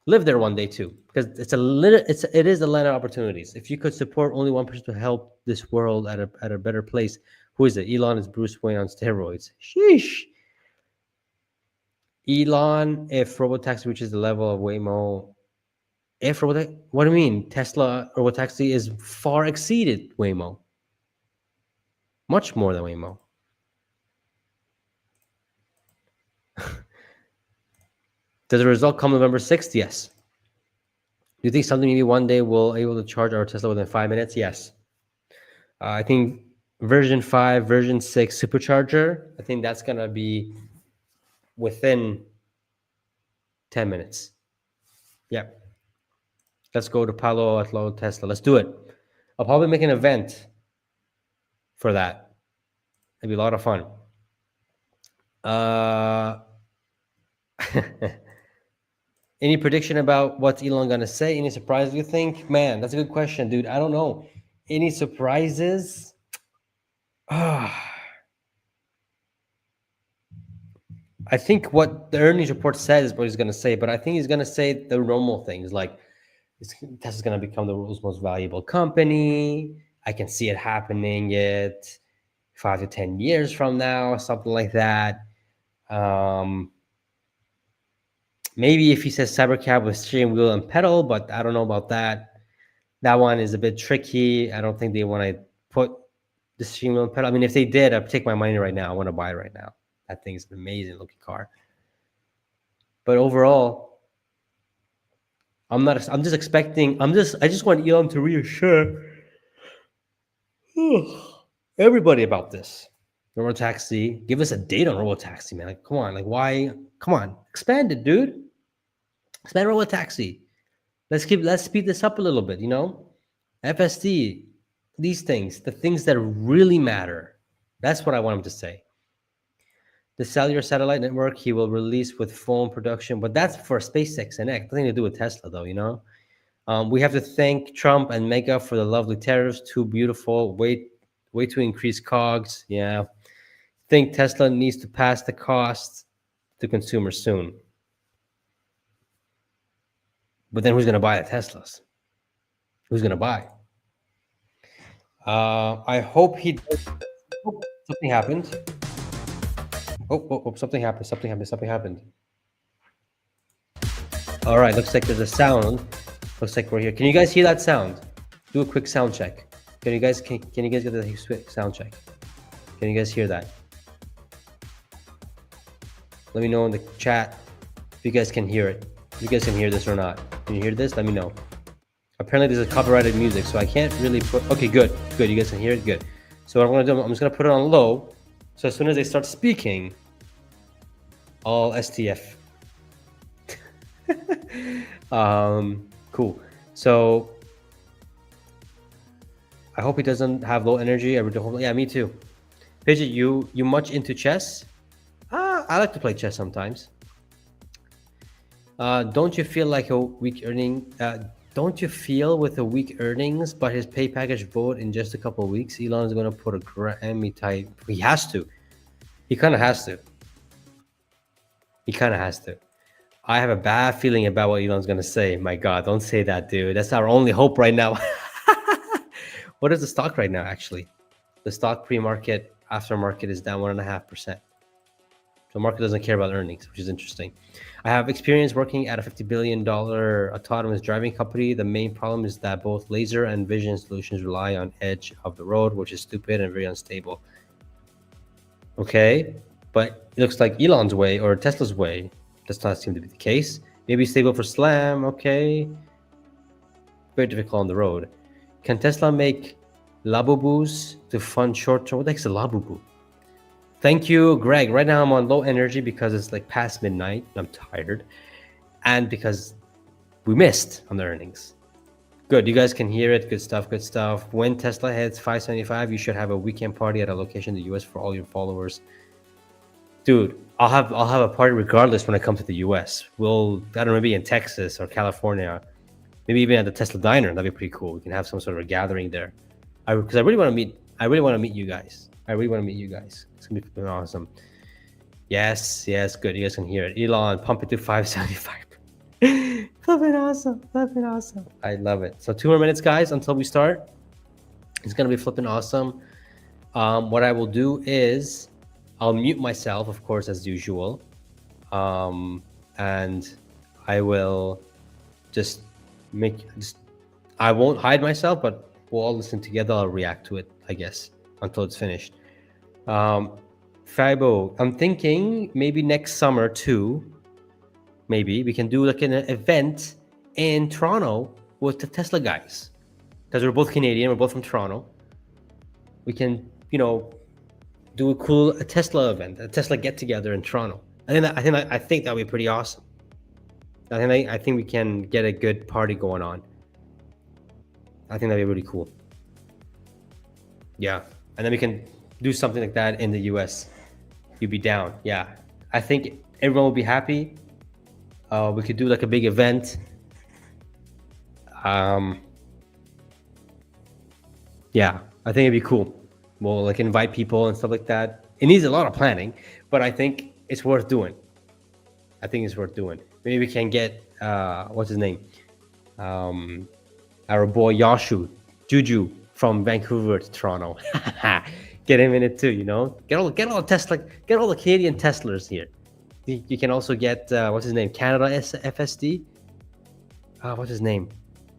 Speaker 1: live there one day too, because it is a land of opportunities. If you could support only one person to help this world at a better place, who is it? Elon is Bruce Wayne on steroids. Sheesh. Elon, if robotaxi reaches the level of Waymo, what do you mean? Tesla robotaxi is far exceeded Waymo. Much more than Waymo. Does the result come November 6th? Yes. Do you think something maybe one day we'll able to charge our Tesla within 5 minutes? Yes. I think version 5, version 6 supercharger, I think that's going to be within 10 minutes. Yeah. Let's go to Palo Alto Tesla. Let's do it. I'll probably make an event for that. It'd be a lot of fun. Any prediction about what's Elon going to say? Any surprises you think? Man, that's a good question, dude. I don't know. Any surprises? I think what the earnings report says is what he's going to say, but I think he's going to say the normal things like Tesla's going to become the world's most valuable company. I can see it happening 5 to 10 years from now, something like that. Maybe if he says Cybercab with steering wheel and pedal, but I don't know about that. That one is a bit tricky. I don't think they want to put the steering wheel and pedal. I mean, if they did, I'd take my money right now. I want to buy it right now. That thing is an amazing looking car. But overall, I'm not. I'm just expecting. I just want Elon to reassure everybody about this. Robotaxi. Give us a date on Robotaxi, man. Like, come on. Like, why? Come on. Expand it, dude. Expand Robotaxi. Let's speed this up a little bit, you know? FSD, these things, the things that really matter. That's what I want him to say. The cellular satellite network he will release with phone production, but that's for SpaceX and X. Nothing to do with Tesla, though, you know? We have to thank Trump and Mega for the lovely tariffs. Too beautiful. Way to increase COGS. Yeah. Think Tesla needs to pass the cost to consumers soon. But then who's going to buy the Teslas? Who's going to buy? I hope he does. Oh, something happened. Oh, something happened. Something happened. All right, looks like there's a sound. Looks like we're here. Can you guys hear that sound? Do a quick sound check. Can you guys get the sound check? Can you guys hear that? Let me know in the chat if you guys can hear it. If you guys can hear this or not. Can you hear this? Let me know. Apparently there's a copyrighted music, so I can't really put... Okay, good. You guys can hear it? Good. So what I'm going to do, I'm just going to put it on low. So as soon as they start speaking, all STF. Cool. So I hope he doesn't have low energy. Yeah, me too. Pejjy, you much into chess? I like to play chess sometimes. Don't you feel like a weak earning? Don't you feel with the weak earnings, but his pay package vote in just a couple of weeks, Elon is going to put a Grammy type? He has to. He kind of has to. I have a bad feeling about what Elon's going to say. My God, don't say that, dude. That's our only hope right now. What is the stock right now, actually? The stock pre-market, after-market is down 1.5%. So market doesn't care about earnings, which is interesting. I have experience working at a $50 billion autonomous driving company. The main problem is that both laser and vision solutions rely on edge of the road, which is stupid and very unstable. Okay, but it looks like Elon's way or Tesla's way does not seem to be the case. Maybe stable for slam, okay. Very difficult on the road. Can Tesla make labubus to fund short-term? What the heck's a labubu? Thank you, Greg. Right now I'm on low energy because it's like past midnight. I'm tired. And because we missed on the earnings. Good, you guys can hear it. Good stuff. When Tesla hits 575, you should have a weekend party at a location in the US for all your followers. Dude, I'll have a party regardless when I come to the US. I don't know, maybe in Texas or California. Maybe even at the Tesla diner. That'd be pretty cool. We can have some sort of a gathering there. Because I really want to meet you guys. It's gonna be awesome. Yes, good. You guys can hear it. Elon, pump it to 575. Flipping awesome. I love it. So 2 more minutes, guys, until we start. It's gonna be flipping awesome. What I will do is I'll mute myself, of course, as usual. And I will I won't hide myself, but we'll all listen together. I'll react to it, I guess, until it's finished. Fabo, I'm thinking maybe next summer too. Maybe we can do like an event in Toronto with the Tesla guys, because we're both Canadian. We're both from Toronto. We can, do a Tesla event, a Tesla get together in Toronto. I think that'd be pretty awesome. I think we can get a good party going on. I think that'd be really cool. Yeah, and then we can do something like that in the US. You'd be down. Yeah, I think everyone will be happy. We could do like a big event. Yeah, I think it'd be cool. We'll like invite people and stuff like that. It needs a lot of planning, but I think it's worth doing. Maybe we can get what's his name? Our boy Juju from Vancouver to Toronto. Get him in it too, Get all the Tesla, get all the Canadian Teslas here. You can also get what's his name, Canada FSD. What's his name?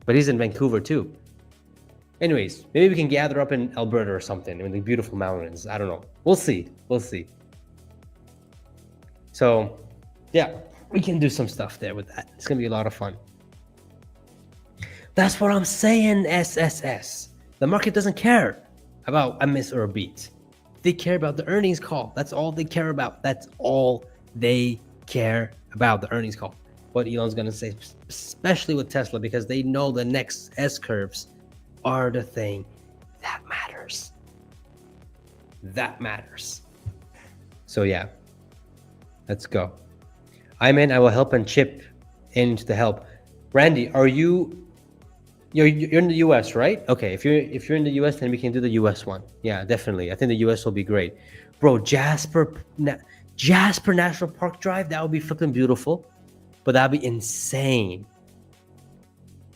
Speaker 1: But he's in Vancouver too. Anyways, maybe we can gather up in Alberta or something in the beautiful mountains. I don't know. We'll see. We'll see. So, yeah, we can do some stuff there with that. It's gonna be a lot of fun. That's what I'm saying, SSS. The market doesn't care about a miss or a beat. They care about the earnings call. That's all they care about. That's all they care about, the earnings call. What Elon's gonna say, especially with Tesla, because they know the next S curves are the thing that matters. That matters. So yeah, let's go. I'm in. I will help and chip in to help. Randy, are you? You're in the US, right? Okay, if you're in the US, then we can do the US one. Yeah, definitely. I think the US will be great, bro. Jasper National Park Drive. That would be flipping beautiful, but that'd be insane.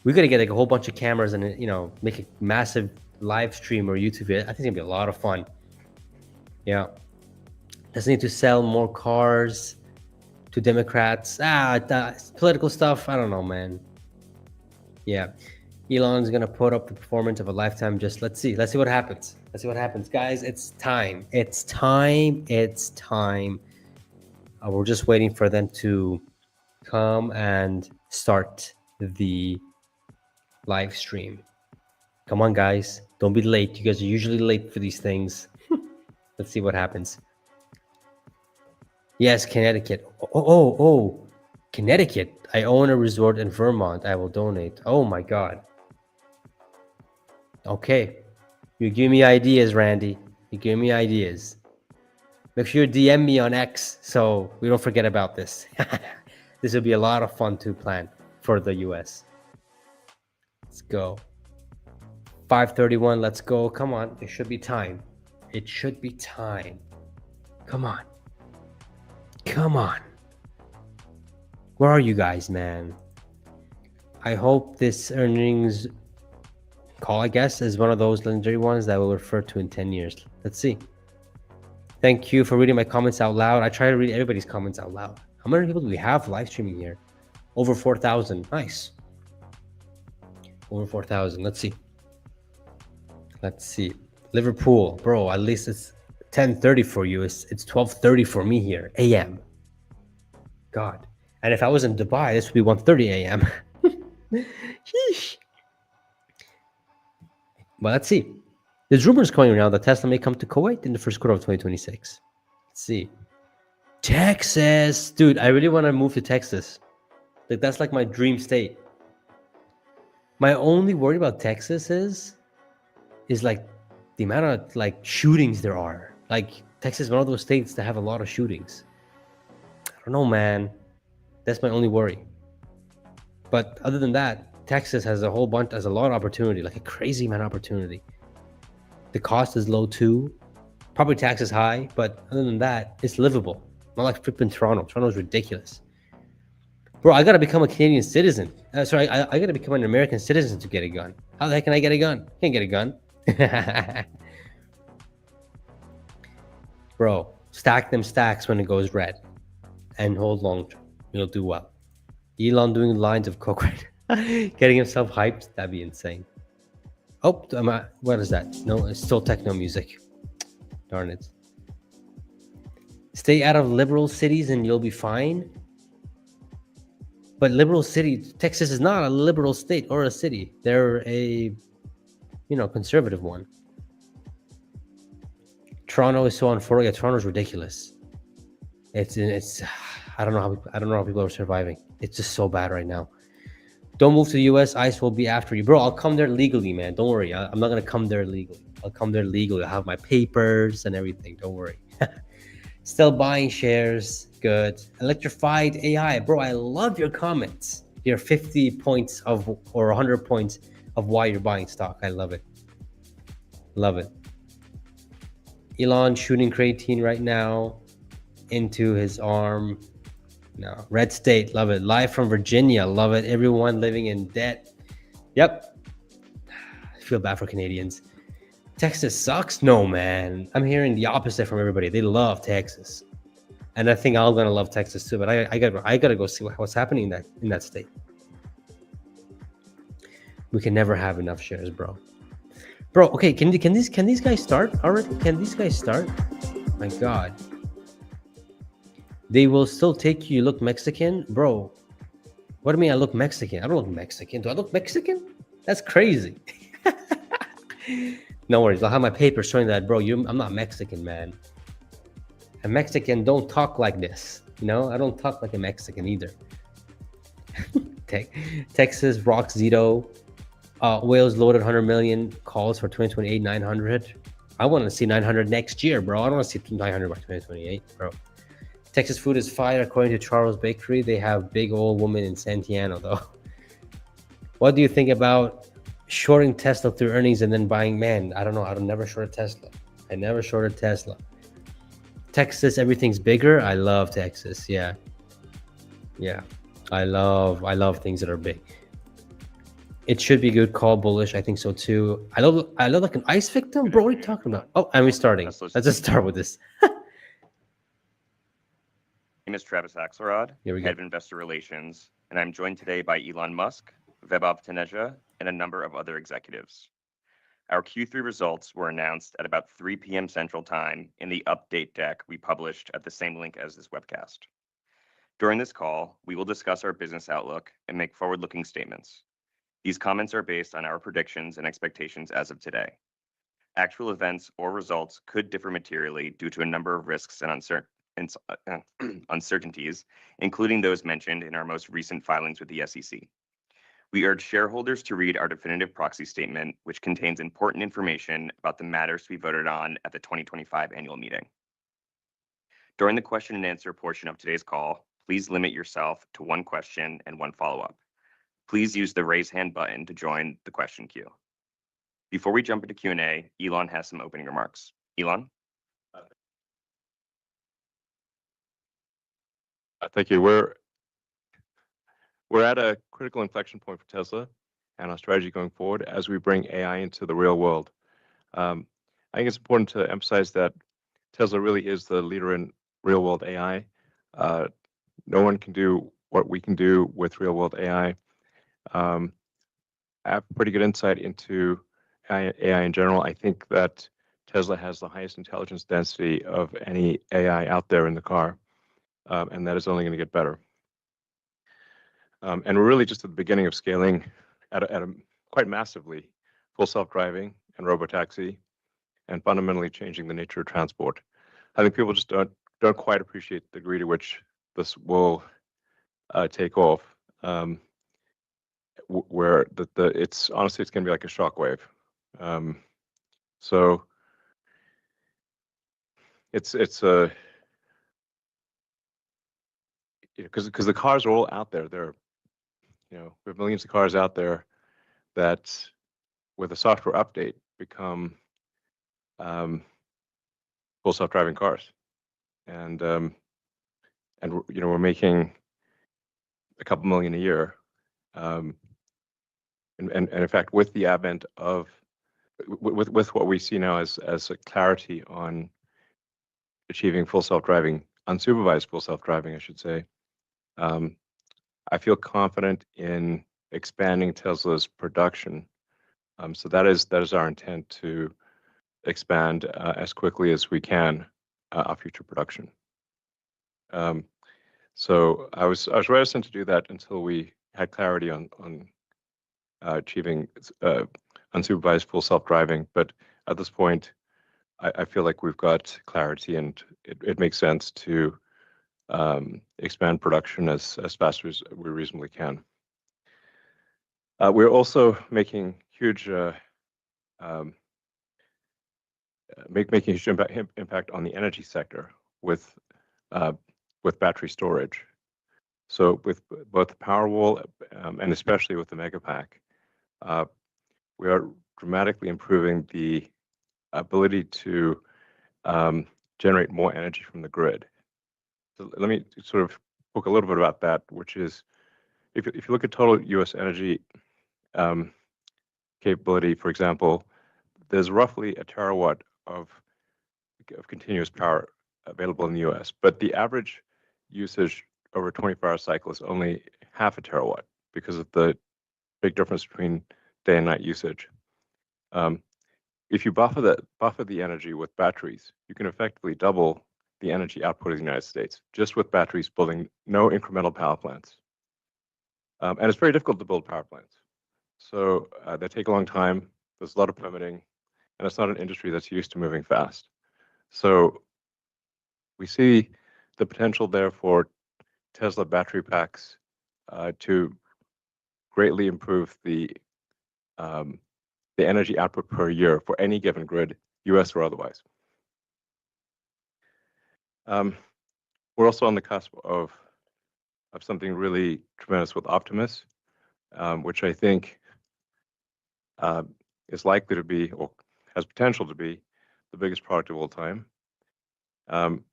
Speaker 1: We gotta get like a whole bunch of cameras and make a massive live stream or YouTube video. I think it's gonna be a lot of fun. Yeah. Doesn't need to sell more cars to Democrats. Political stuff. I don't know, man. Yeah. Elon's gonna put up the performance of a lifetime. Just let's see what happens. Let's see what happens, guys. It's time. It's time. We're just waiting for them to come and start the live stream. Come on, guys. Don't be late. You guys are usually late for these things. Let's see what happens. Yes, Connecticut. Oh, Connecticut. I own a resort in Vermont. I will donate. Oh my God. Okay. You give me ideas, Randy. You give me ideas. Make sure you DM me on X so we don't forget about this. This will be a lot of fun to plan for the US. Let's go. 5:31. Let's go. Come on. It should be time. It should be time. Come on. Come on. Where are you guys, man? I hope this earnings call, I guess, is one of those legendary ones that we'll refer to in 10 years. Let's see. Thank you for reading my comments out loud. I try to read everybody's comments out loud. How many people do we have live streaming here? Over 4,000. Nice. Over 4,000. Let's see. Let's see. Liverpool, bro, at least it's 10:30 for you. It's 12:30 for me here, AM. God. And if I was in Dubai, this would be 1:30 AM. Sheesh. Well, let's see. There's rumors going around that Tesla may come to Kuwait in the first quarter of 2026. Let's see. Texas. Dude, I really want to move to Texas. Like, that's like my dream state. My only worry about Texas is like the amount of like shootings there are. Like, Texas is one of those states that have a lot of shootings. I don't know, man. That's my only worry. But other than that, Texas has a lot of opportunity, like a crazy amount of opportunity. The cost is low too. Property tax is high, but other than that, it's livable. Not like flipping Toronto. Toronto's ridiculous. Bro, I gotta become a Canadian citizen. I gotta become an American citizen to get a gun. How the heck can I get a gun? Can't get a gun. Bro, stack them stacks when it goes red and hold long term. You'll do well. Elon doing lines of coke right getting himself hyped. That'd be insane. Oh, what is that? No, it's still techno music. Darn it. Stay out of liberal cities and you'll be fine. But liberal city, Texas is not a liberal state or a city. They're a, conservative one. Toronto is so unfortunate. Yeah, Toronto's ridiculous. It's I don't know how people are surviving. It's just so bad right now. Don't move to the US. ICE will be after you, bro. I'll come there legally, man. Don't worry. I'm not gonna come there legally. I'll come there legally. I'll have my papers and everything. Don't worry. Still buying shares. Good. Electrified AI, bro. I love your comments. Your 50 points or 100 points of why you're buying stock. I love it. Love it. Elon shooting creatine right now into his arm. No, red state, love it. Live from Virginia, love it. Everyone living in debt. Yep. I feel bad for Canadians. Texas sucks? No, man. I'm hearing the opposite from everybody. They love Texas. And I think I'm gonna love Texas too. But I gotta go see what's happening in that state. We can never have enough shares, bro. Bro, okay, can these guys start already? Can these guys start? My God, they will still take you. You look Mexican, bro. What do you mean? I look Mexican? I don't look Mexican. Do I look Mexican? That's crazy. No worries. I'll have my paper showing that, bro. I'm not Mexican, man. A Mexican don't talk like this. I don't talk like a Mexican either. Texas rocks Zito. Wales loaded 100 million calls for 2028 900. I want to see 900 next year, bro. I don't want to see 900 by 2028, bro. Texas food is fire, according to Charles Bakery. They have big old woman in Santiano, though. What do you think about shorting Tesla through earnings and then buying? Man, I don't know. I don't never short a Tesla. I never shorted Tesla. Texas, everything's bigger. I love Texas. Yeah. I love things that are big. It should be good. Call bullish. I think so too. I love like an ice victim, bro. What are you talking about? Oh, and we're starting. Let's just start with this.
Speaker 2: My name is Travis Axelrod,
Speaker 1: Here we
Speaker 2: Head
Speaker 1: go.
Speaker 2: of Investor Relations, and I'm joined today by Elon Musk, Vaibhav Taneja, and a number of other executives. Our Q3 results were announced at about 3 p.m. Central Time in the update deck we published at the same link as this webcast. During this call, we will discuss our business outlook and make forward-looking statements. These comments are based on our predictions and expectations as of today. Actual events or results could differ materially due to a number of risks and uncertainties, including those mentioned in our most recent filings with the SEC. We urge shareholders to read our definitive proxy statement, which contains important information about the matters we voted on at the 2025 annual meeting. During the question and answer portion of today's call, please limit yourself to one question and one follow-up. Please use the raise hand button to join the question queue. Before we jump into Q&A, Elon has some opening remarks. Elon?
Speaker 3: Thank you. We're at a critical inflection point for Tesla and our strategy going forward as we bring AI into the real world. I think it's important to emphasize that Tesla really is the leader in real world AI. No one can do what we can do with real world AI. I have pretty good insight into AI in general. I think that Tesla has the highest intelligence density of any AI out there in the car, and that is only going to get better. And we're really just at the beginning of scaling at a quite massively full self-driving and robotaxi, and fundamentally changing the nature of transport. I think people just don't quite appreciate the degree to which this will take off. Where it's honestly, it's going to be like a shockwave. So it's a because the cars are all out there. We have millions of cars out there that, with a software update, become full self-driving cars, and we're making a couple million a year. And in fact, with the advent of with what we see now as a clarity on achieving full self-driving, unsupervised full self-driving, I should say, I feel confident in expanding Tesla's production. So that is our intent, to expand as quickly as we can our future production. So I was reticent to do that until we had clarity on achieving unsupervised full self-driving. But at this point, I feel like we've got clarity, and it makes sense to expand production as fast as we reasonably can. We're also making huge impact on the energy sector with battery storage. So with both the Powerwall and especially with the Megapack, we are dramatically improving the ability to generate more energy from the grid. So let me sort of talk a little bit about that, which is, if you look at total U.S. energy capability, for example, there's roughly a terawatt of continuous power available in the US, but the average usage over a 24-hour cycle is only half a terawatt because of the big difference between day and night usage. If you buffer the energy with batteries, you can effectively double the energy output of the United States just with batteries, building no incremental power plants. And it's very difficult to build power plants. So they take a long time. There's a lot of permitting, and it's not an industry that's used to moving fast. So we see the potential there for Tesla battery packs to greatly improve the energy output per year for any given grid, US or otherwise. We're also on the cusp of something really tremendous with Optimus, which I think is likely to be, or has potential to be, the biggest product of all time. And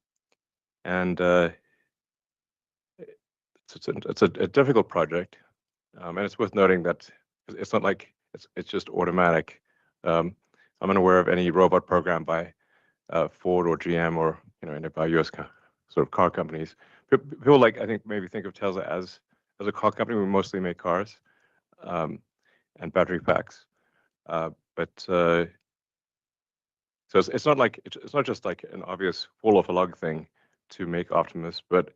Speaker 3: it's a difficult project, and it's worth noting that it's not like it's just automatic. I'm unaware of any robot program by Ford or GM or any by US sort of car companies. People I think maybe think of Tesla as a car company. We mostly make cars and battery packs, but so it's not like it's not just like an obvious fall off a log thing to make Optimus, but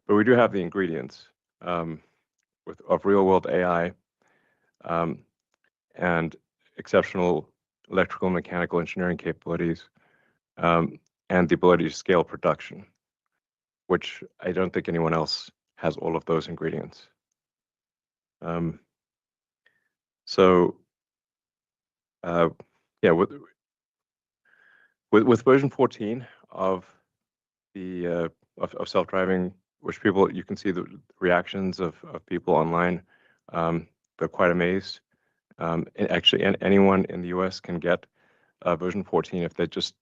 Speaker 3: we do have the ingredients of real world AI and exceptional electrical and mechanical engineering capabilities and the ability to scale production, which I don't think anyone else has all of those ingredients. So yeah, with version 14 of the of self-driving, which you can see the reactions of people online. They're quite amazed. And actually, anyone in the US can get version 14 if they just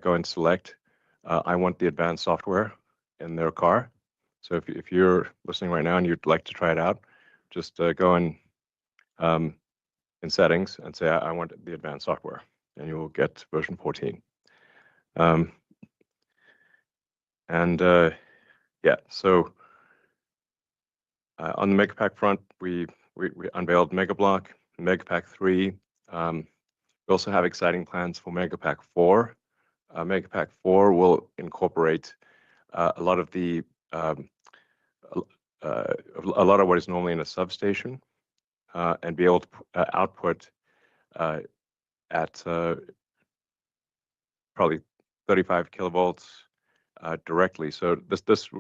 Speaker 3: go and select, I want the advanced software in their car. So if you're listening right now and you'd like to try it out, just go in settings and say, I want the advanced software, and you will get version 14. Yeah, so on the Megapack front, we unveiled Megablock, Megapack 3. We also have exciting plans for Megapack 4. Megapack 4 will incorporate a lot of what is normally in a substation and be able to output at probably 35 kilovolts directly. So this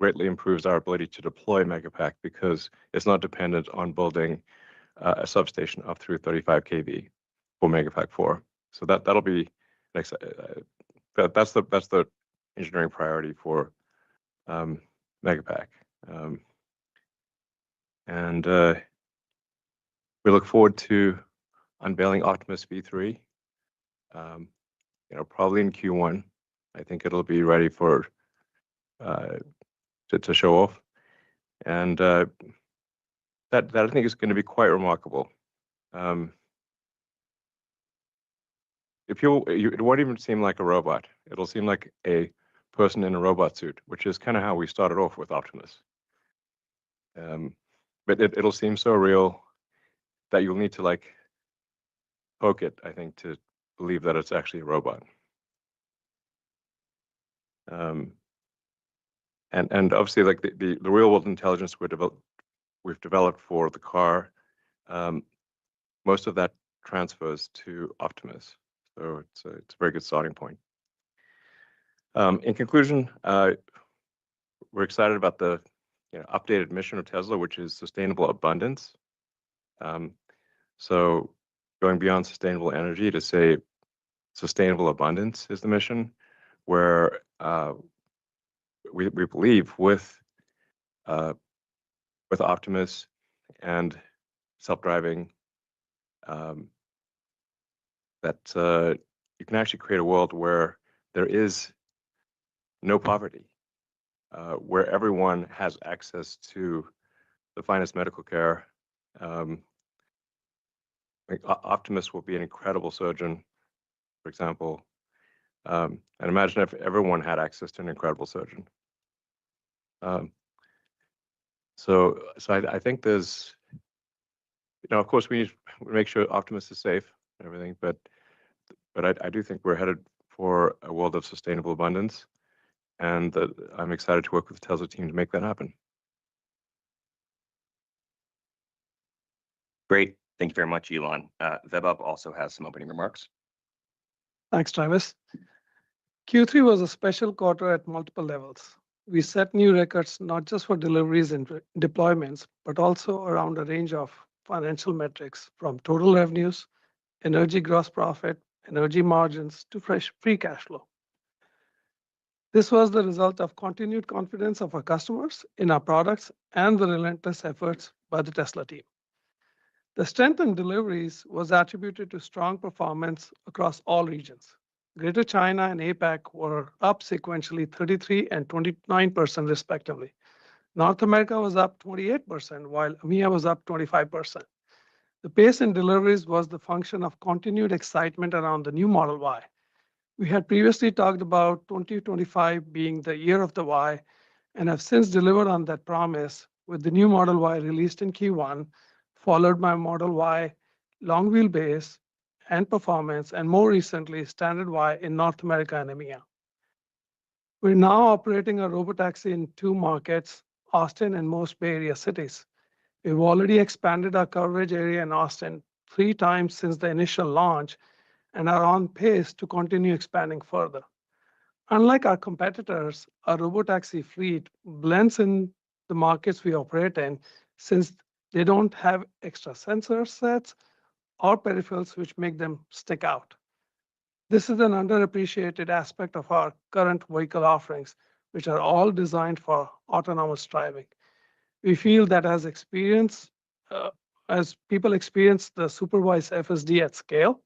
Speaker 3: greatly improves our ability to deploy Megapack because it's not dependent on building a substation up through 35 kV for Megapack 4. So that'll be next. That's the engineering priority for Megapack, and we look forward to unveiling Optimus V3. Probably in Q1. I think it'll be ready for to show off, and that I think is going to be quite remarkable. It won't even seem like a robot. It'll seem like a person in a robot suit, which is kind of how we started off with Optimus. But it'll seem so real that you'll need to poke it, I think, to believe that it's actually a robot. And obviously, the real world intelligence we've developed for the car, most of that transfers to Optimus. So it's a very good starting point. In conclusion, we're excited about the updated mission of Tesla, which is sustainable abundance. So going beyond sustainable energy to say sustainable abundance is the mission, where we believe with Optimus and self-driving that you can actually create a world where there is no poverty, where everyone has access to the finest medical care. Optimus will be an incredible surgeon, for example. And imagine if everyone had access to an incredible surgeon. So I think there's, of course, we need to make sure Optimus is safe and everything, but I do think we're headed for a world of sustainable abundance, and that I'm excited to work with the Tesla team to make that happen.
Speaker 2: Great. Thank you very much, Elon. Vaibhav also has some opening remarks.
Speaker 4: Thanks, Travis. Q3 was a special quarter at multiple levels. We set new records not just for deliveries and deployments, but also around a range of financial metrics from total revenues, energy gross profit, energy margins to free cash flow. This was the result of continued confidence of our customers in our products and the relentless efforts by the Tesla team. The strength in deliveries was attributed to strong performance across all regions. Greater China and APAC were up sequentially 33% and 29% respectively. North America was up 28%, while EMEA was up 25%. The pace in deliveries was the function of continued excitement around the new Model Y. We had previously talked about 2025 being the year of the Y, and have since delivered on that promise with the new Model Y released in Q1, followed by Model Y long wheelbase and performance, and more recently, Standard Y in North America and EMEA. We're now operating a robotaxi in 2 markets, Austin and most Bay Area cities. We've already expanded our coverage area in Austin 3 times since the initial launch and are on pace to continue expanding further. Unlike our competitors, our robotaxi fleet blends in the markets we operate in, since they don't have extra sensor sets or peripherals which make them stick out. This is an underappreciated aspect of our current vehicle offerings, which are all designed for autonomous driving. We feel that as people experience the supervised FSD at scale,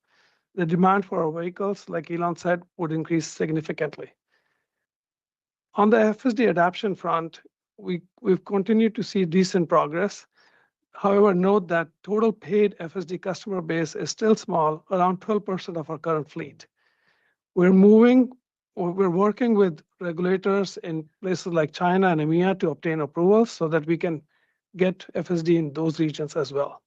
Speaker 4: the demand for our vehicles, like Elon said, would increase significantly. On the FSD adoption front, we've continued to see decent progress. However, note that total paid FSD customer base is still small, around 12% of our current fleet. We're working with regulators in places like China and EMEA to obtain approvals so that we can get FSD in those regions as well.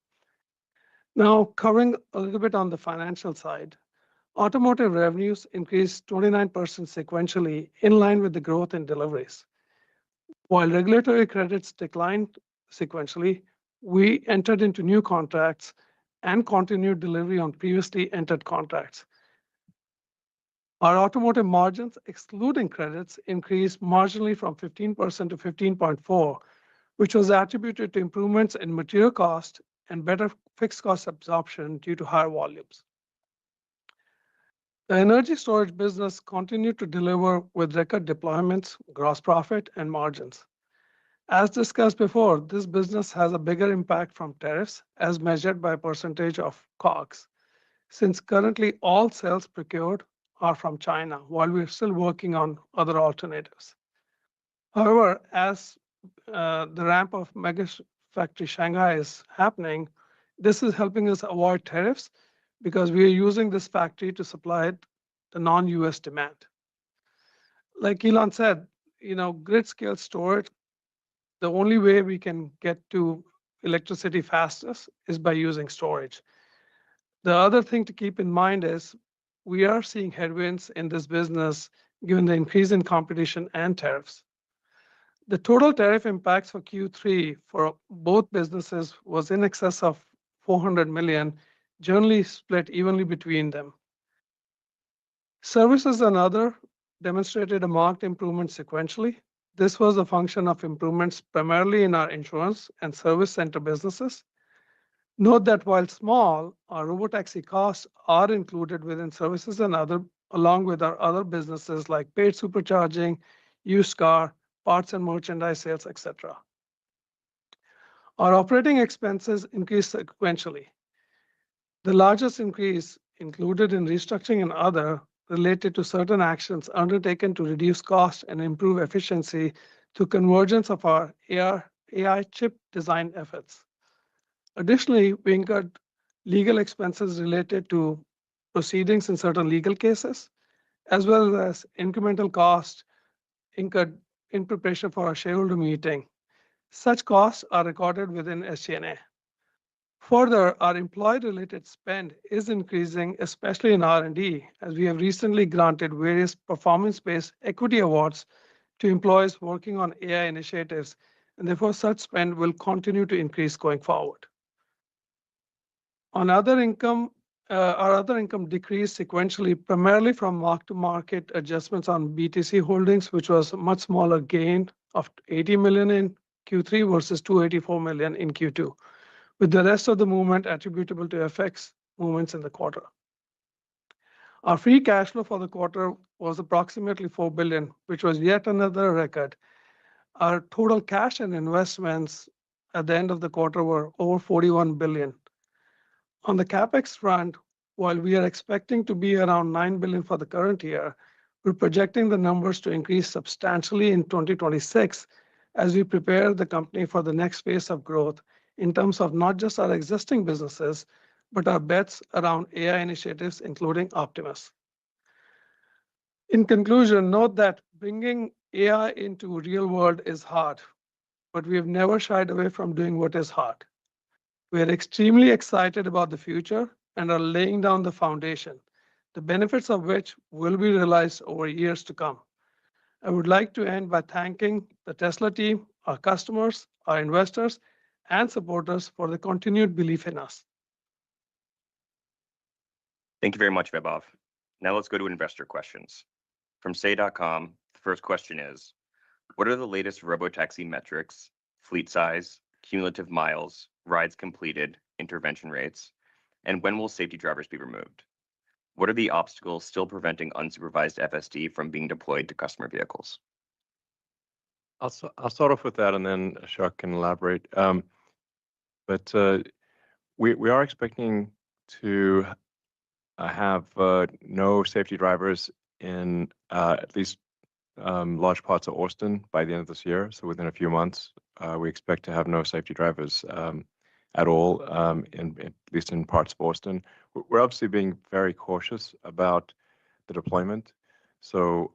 Speaker 4: Now, covering a little bit on the financial side, automotive revenues increased 29% sequentially, in line with the growth in deliveries. While regulatory credits declined sequentially, we entered into new contracts and continued delivery on previously entered contracts. Our automotive margins, excluding credits, increased marginally from 15% to 15.4%, which was attributed to improvements in material cost and better fixed cost absorption due to higher volumes. The energy storage business continued to deliver with record deployments, gross profit, and margins. As discussed before, this business has a bigger impact from tariffs as measured by percentage of COGS, since currently all cells procured are from China, while we're still working on other alternatives. However, as the ramp of Mega Factory Shanghai is happening, this is helping us avoid tariffs because we are using this factory to supply the non-US demand. Like Elon said, grid scale storage, the only way we can get to electricity fastest is by using storage. The other thing to keep in mind is we are seeing headwinds in this business given the increase in competition and tariffs. The total tariff impacts for Q3 for both businesses was in excess of $400 million, generally split evenly between them. Services and other demonstrated a marked improvement sequentially. This was a function of improvements primarily in our insurance and service center businesses. Note that while small, our robotaxi costs are included within services and other, along with our other businesses like paid supercharging, used car, parts and merchandise sales, etc. Our operating expenses increased sequentially. The largest increase included in restructuring and other related to certain actions undertaken to reduce cost and improve efficiency through convergence of our AI chip design efforts. Additionally, we incurred legal expenses related to proceedings in certain legal cases, as well as incremental cost incurred in preparation for our shareholder meeting. Such costs are recorded within SG&A. Further, our employee-related spend is increasing, especially in R&D, as we have recently granted various performance-based equity awards to employees working on AI initiatives, and therefore such spend will continue to increase going forward. On other income, our other income decreased sequentially, primarily from mark-to-market adjustments on BTC holdings, which was a much smaller gain of $80 million in Q3 versus $284 million in Q2, with the rest of the movement attributable to FX movements in the quarter. Our free cash flow for the quarter was approximately $4 billion, which was yet another record. Our total cash and investments at the end of the quarter were over $41 billion. On the CapEx front, while we are expecting to be around $9 billion for the current year, we're projecting the numbers to increase substantially in 2026 as we prepare the company for the next phase of growth in terms of not just our existing businesses, but our bets around AI initiatives, including Optimus. In conclusion, note that bringing AI into real world is hard, but we have never shied away from doing what is hard. We are extremely excited about the future and are laying down the foundation, the benefits of which will be realized over years to come. I would like to end by thanking the Tesla team, our customers, our investors, and supporters for the continued belief in us.
Speaker 2: Thank you very much, Vaibhav. Now let's go to investor questions. From say.com, the first question is, what are the latest robotaxi metrics, fleet size, cumulative miles, rides completed, intervention rates, and when will safety drivers be removed? What are the obstacles still preventing unsupervised FSD from being deployed to customer vehicles?
Speaker 3: I'll start off with that, and then Ashok can elaborate. But we are expecting to have no safety drivers in at least large parts of Austin by the end of this year. So within a few months, we expect to have no safety drivers at all, at least in parts of Austin. We're obviously being very cautious about the deployment. So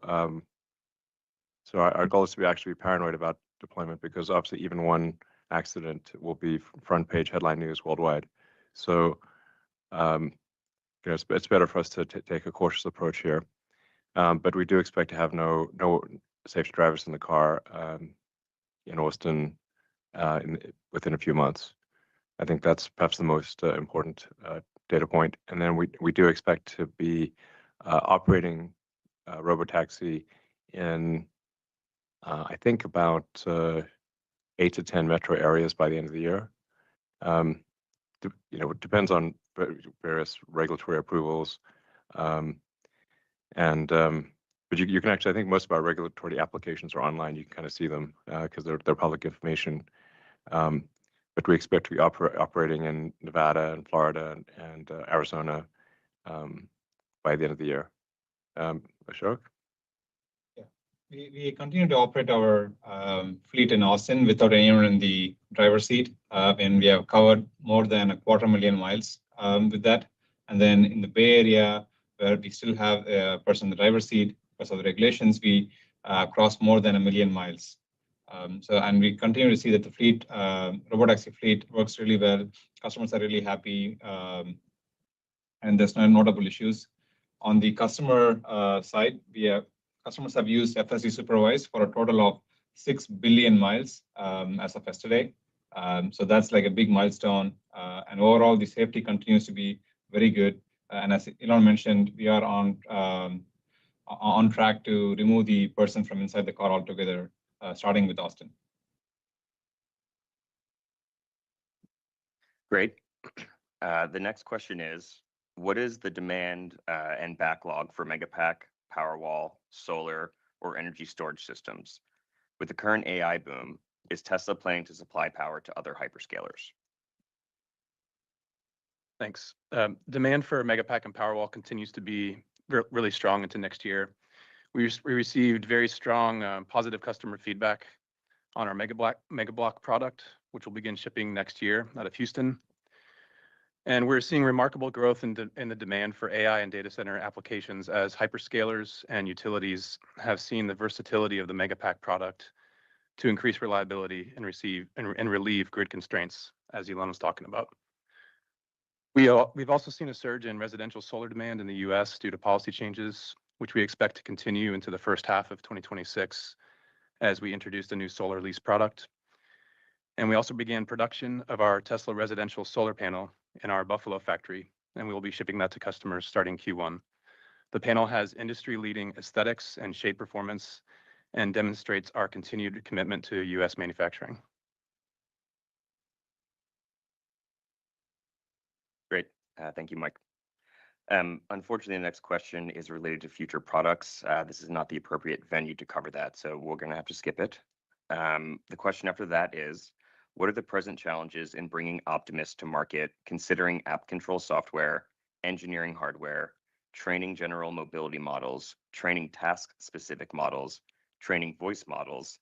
Speaker 3: our goal is to actually be paranoid about deployment because obviously even one accident will be front page headline news worldwide. So it's better for us to take a cautious approach here. But we do expect to have no safety drivers in the car in Austin within a few months. I think that's perhaps the most important data point. And then we do expect to be operating robotaxi in, I think, about 8 to 10 metro areas by the end of the year. It depends on various regulatory approvals. But you can actually, I think most of our regulatory applications are online. You can kind of see them because they're public information. But we expect to be operating in Nevada and Florida and Arizona by the end of the year. Ashok?
Speaker 5: Yeah. We continue to operate our fleet in Austin without anyone in the driver's seat. And we have covered more than 250,000 miles with that. And then in the Bay Area, where we still have a person in the driver's seat because of the regulations, we crossed more than 1 million miles. And we continue to see that the fleet, robotaxi fleet, works really well. Customers are really happy, and there's no notable issues. On the customer side, customers have used FSD Supervised for a total of 6 billion miles as of yesterday. So that's like a big milestone. And overall, the safety continues to be very good. And as Elon mentioned, we are on track to remove the person from inside the car altogether, starting with Austin.
Speaker 2: Great. The next question is, what is the demand and backlog for Megapack, Powerwall, solar, or energy storage systems? With the current AI boom, is Tesla planning to supply power to other hyperscalers?
Speaker 6: Thanks. Demand for Megapack and Powerwall continues to be really strong into next year. We received very strong positive customer feedback on our Megablock product, which will begin shipping next year out of Houston. And we're seeing remarkable growth in the demand for AI and data center applications as hyperscalers and utilities have seen the versatility of the Megapack product to increase reliability and relieve grid constraints, as Elon was talking about. We've also seen a surge in residential solar demand in the US due to policy changes, which we expect to continue into the first half of 2026 as we introduce the new solar lease product. And we also began production of our Tesla residential solar panel in our Buffalo factory, and we will be shipping that to customers starting Q1. The panel has industry-leading aesthetics and shade performance and demonstrates our continued commitment to US manufacturing.
Speaker 2: Great. Thank you, Mike. Unfortunately, the next question is related to future products. This is not the appropriate venue to cover that, so we're going to have to skip it. The question after that is, what are the present challenges in bringing Optimus to market, considering app control software, engineering hardware, training general mobility models, training task-specific models, training voice models,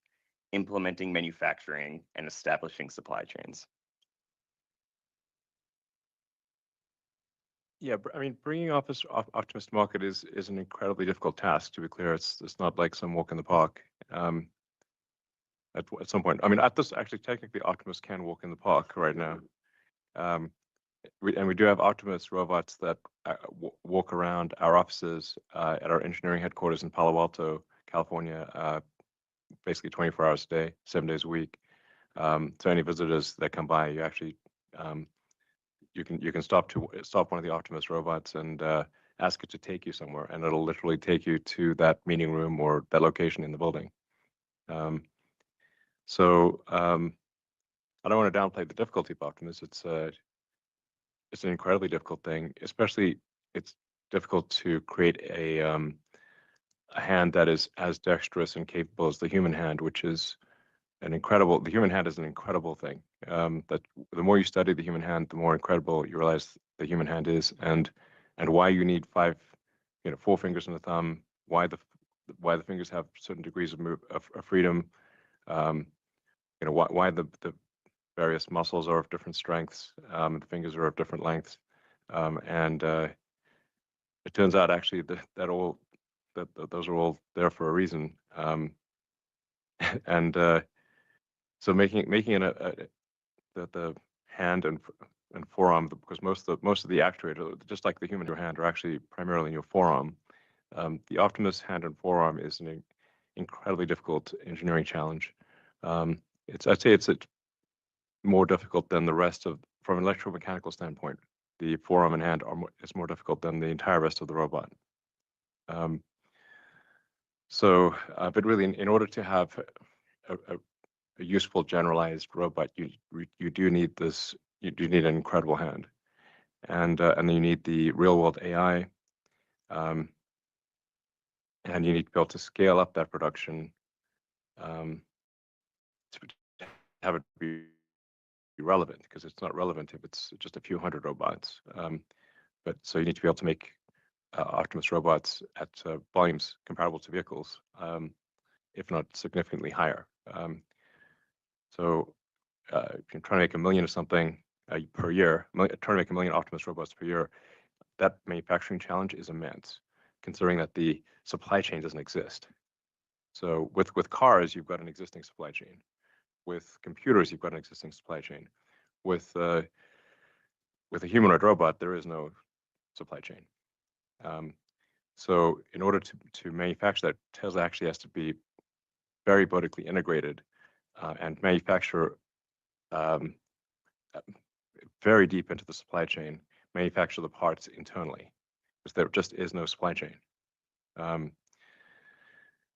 Speaker 2: implementing manufacturing, and establishing supply chains?
Speaker 3: Yeah, I mean, bringing Optimus to market is an incredibly difficult task. To be clear, it's not like some walk in the park. At some point, I mean, actually, technically, Optimus can walk in the park right now. We do have Optimus robots that walk around our offices at our engineering headquarters in Palo Alto, California, basically 24 hours a day, 7 days a week. So any visitors that come by, you actually you can stop one of the Optimus robots and ask it to take you somewhere, and it'll literally take you to that meeting room or that location in the building. So I don't want to downplay the difficulty of Optimus. It's an incredibly difficult thing, especially it's difficult to create a hand that is as dexterous and capable as the human hand, which is the human hand is an incredible thing. That the more you study the human hand, the more incredible you realize the human hand is, and why you need 4 fingers and a thumb, why the fingers have certain degrees of freedom, why the various muscles are of different strengths, the fingers are of different lengths, and it turns out actually that those are all there for a reason, and so making the hand and forearm, because most of the actuators, just like the human hand, are actually primarily in your forearm. The Optimus hand and forearm is an incredibly difficult engineering challenge. I'd say it's more difficult than the rest from an electromechanical standpoint. The forearm and hand is more difficult than the entire rest of the robot. But really, in order to have a useful generalized robot, you do need an incredible hand, and then you need the real world AI, and you need to be able to scale up that production to have it be relevant, because it's not relevant if it's just a few hundred robots. But so you need to be able to make Optimus robots at volumes comparable to vehicles, if not significantly higher. So if you're trying to make 1 million of something per year, trying to make 1 million Optimus robots per year, that manufacturing challenge is immense, considering that the supply chain doesn't exist. So with cars, you've got an existing supply chain. With computers, you've got an existing supply chain. With a humanoid robot, there is no supply chain. So in order to manufacture that, Tesla actually has to be very vertically integrated and manufacture very deep into the supply chain, manufacture the parts internally, because there just is no supply chain.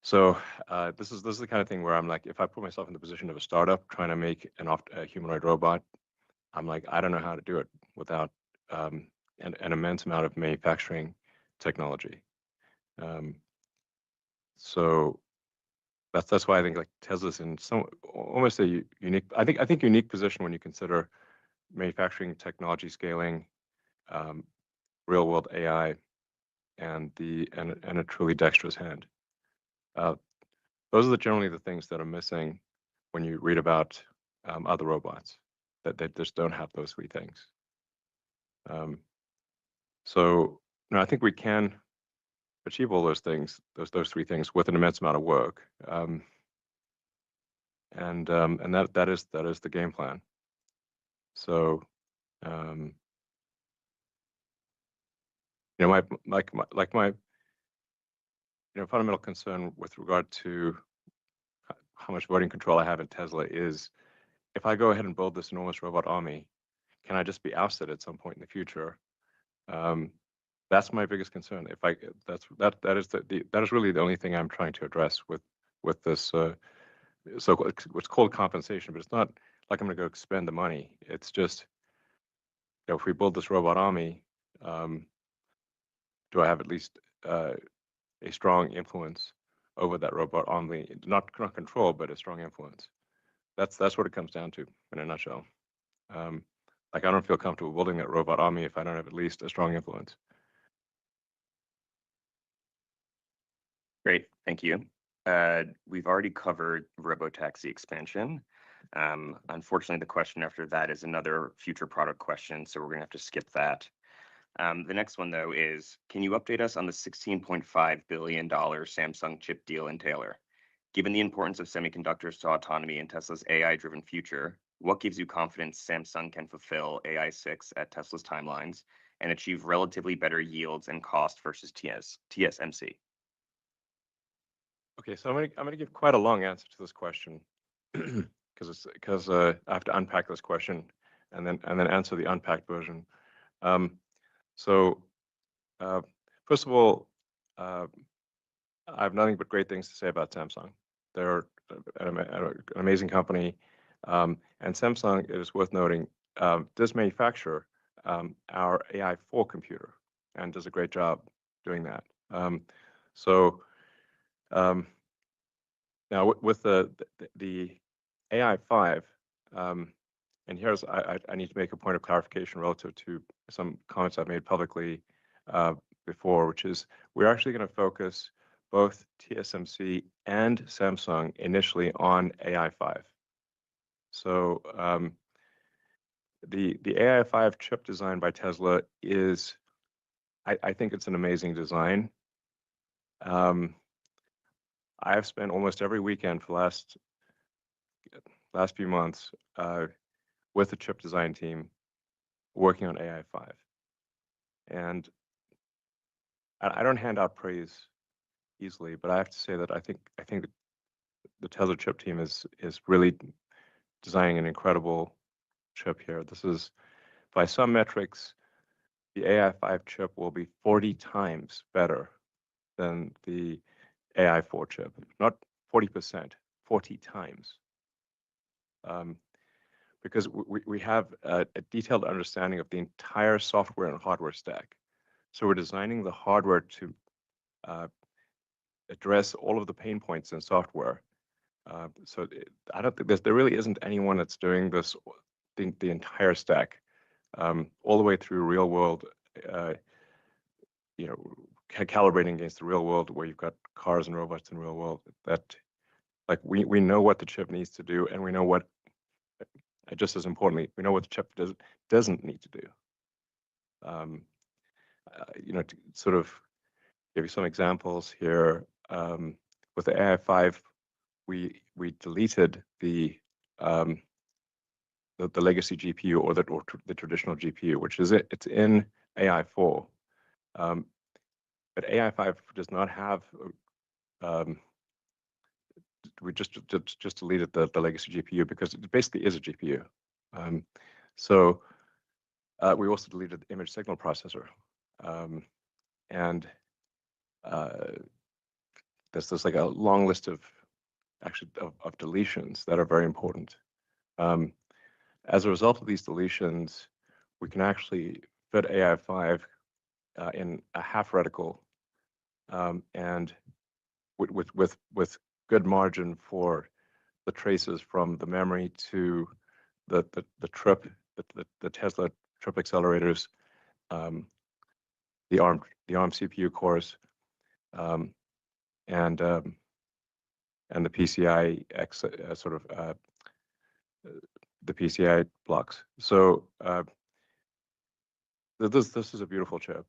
Speaker 3: So this is the kind of thing where I'm like, if I put myself in the position of a startup trying to make a humanoid robot, I'm like, I don't know how to do it without an immense amount of manufacturing technology. So that's why I think like Tesla's in almost a unique, I think unique position when you consider manufacturing technology scaling, real world AI, and a truly dexterous hand. Those are generally the things that are missing when you read about other robots, that they just don't have those 3 things. So I think we can achieve all those things, those three things, with an immense amount of work. And that is the game plan. So my fundamental concern with regard to how much voting control I have at Tesla is, if I go ahead and build this enormous robot army, can I just be ousted at some point in the future? That's my biggest concern. If that is really the only thing I'm trying to address with this. So it's called compensation, but it's not like I'm going to go spend the money. It's just, if we build this robot army, do I have at least a strong influence over that robot army? Not control, but a strong influence. That's what it comes down to in a nutshell. Like, I don't feel comfortable building that robot army if I don't have at least a strong influence.
Speaker 2: Great, thank you. We've already covered robotaxi expansion. Unfortunately, the question after that is another future product question, so we're going to have to skip that. The next one, though, is, can you update us on the $16.5 billion Samsung chip deal in Taylor? Given the importance of semiconductors to autonomy in Tesla's AI-driven future, what gives you confidence Samsung can fulfill AI6 at Tesla's timelines and achieve relatively better yields and cost versus TSMC?
Speaker 3: Okay, so I'm gonna give quite a long answer to this question because I have to unpack this question and then answer the unpacked version. So first of all, I have nothing but great things to say about Samsung. They're an amazing company, and Samsung, it is worth noting, does manufacture our AI4 computer and does a great job doing that. Now with the AI5, and here's I need to make a point of clarification relative to some comments I've made publicly before, which is, we're actually going to focus both TSMC and Samsung initially on AI5. So the AI5 chip design by Tesla is, I think it's an amazing design. I have spent almost every weekend for the last few months with the chip design team working on AI5, and I don't hand out praise easily, but I have to say that I think the Tesla chip team is really designing an incredible chip here. This is, by some metrics, the AI5 chip will be 40 times better than the AI4 chip. Not 40%, 40 times. Because we have a detailed understanding of the entire software and hardware stack. So we're designing the hardware to address all of the pain points in software. So I don't think there really isn't anyone that's doing this, the entire stack, all the way through real world, calibrating against the real world where you've got cars and robots in real world. That, like, we know what the chip needs to do, and we know what, just as importantly, we know what the chip doesn't need to do. To sort of give you some examples here, with the AI5, we deleted the legacy GPU, or the traditional GPU, which is it's in AI4, but AI5 does not have. We just deleted the legacy GPU because it basically is a GPU. So we also deleted the image signal processor, and there's like a long list of deletions that are very important. As a result of these deletions, we can actually fit AI5 in a half reticle, and with good margin for the traces from the memory to the Tesla trip accelerators, the ARM CPU cores, and the PCI X the PCI blocks. So This is a beautiful chip.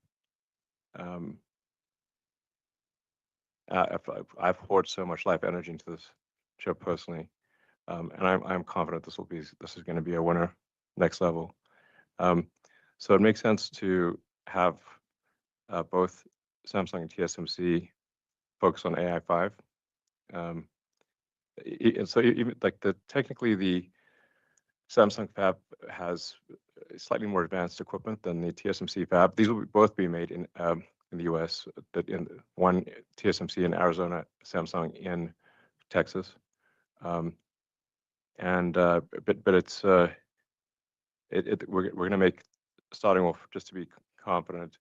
Speaker 3: I've poured so much life energy into this chip personally, and I'm confident this is going to be a winner next level. So it makes sense to have both Samsung and TSMC focus on AI5. And so even like technically the Samsung fab has slightly more advanced equipment than the TSMC fab. These will both be made in the U.S. That in one TSMC in Arizona, Samsung in Texas, but it's we're going to make, starting off, just to be confident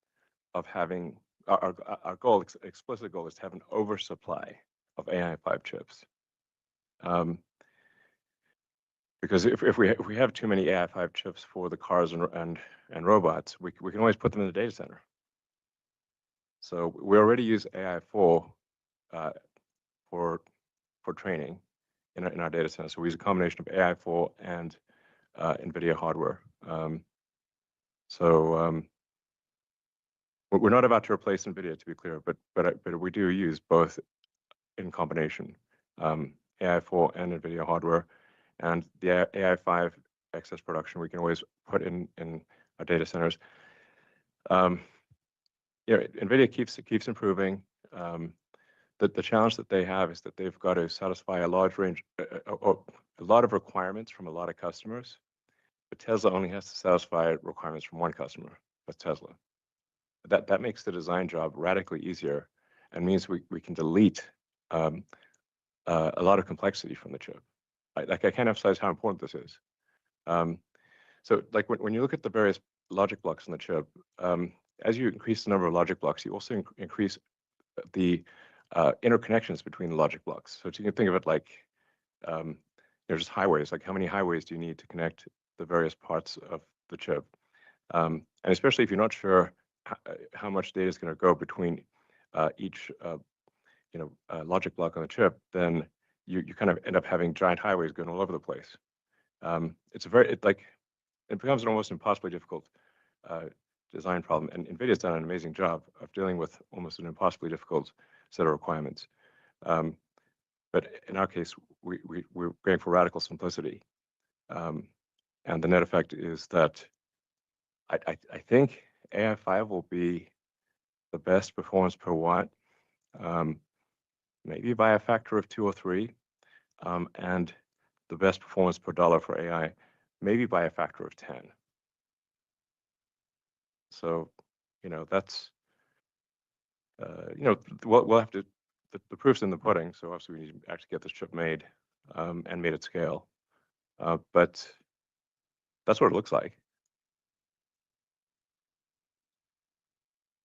Speaker 3: of having our goal, explicit goal, is to have an oversupply of AI5 chips. Because if we have too many AI5 chips for the cars and robots, we can always put them in the data center. So we already use AI4 for training in our data center. So we use a combination of AI4 and NVIDIA hardware. We're not about to replace NVIDIA, to be clear, but we do use both in combination, AI4 and NVIDIA hardware, and the AI5 excess production we can always put in our data centers. NVIDIA keeps improving. The challenge that they have is that they've got to satisfy a large range, a lot of requirements from a lot of customers, but Tesla only has to satisfy requirements from one customer. That's Tesla. That makes the design job radically easier and means we can delete a lot of complexity from the chip. I can't emphasize how important this is. So like when you look at the various logic blocks in the chip, as you increase the number of logic blocks, you also increase the interconnections between the logic blocks. So you can think of it like there's just highways. Like how many highways do you need to connect the various parts of the chip? And especially if you're not sure how much data is going to go between each logic block on the chip, then you kind of end up having giant highways going all over the place. It becomes an almost impossibly difficult design problem, and NVIDIA's done an amazing job of dealing with almost an impossibly difficult set of requirements. But in our case, we're going for radical simplicity, and the net effect is that I think AI5 will be the best performance per watt, maybe by a factor of 2 or 3, and the best performance per dollar for AI, maybe by a factor of 10. So, that's, we'll have to, the proof's in the pudding. So obviously we need to actually get this chip made and made at scale. But that's what it looks like.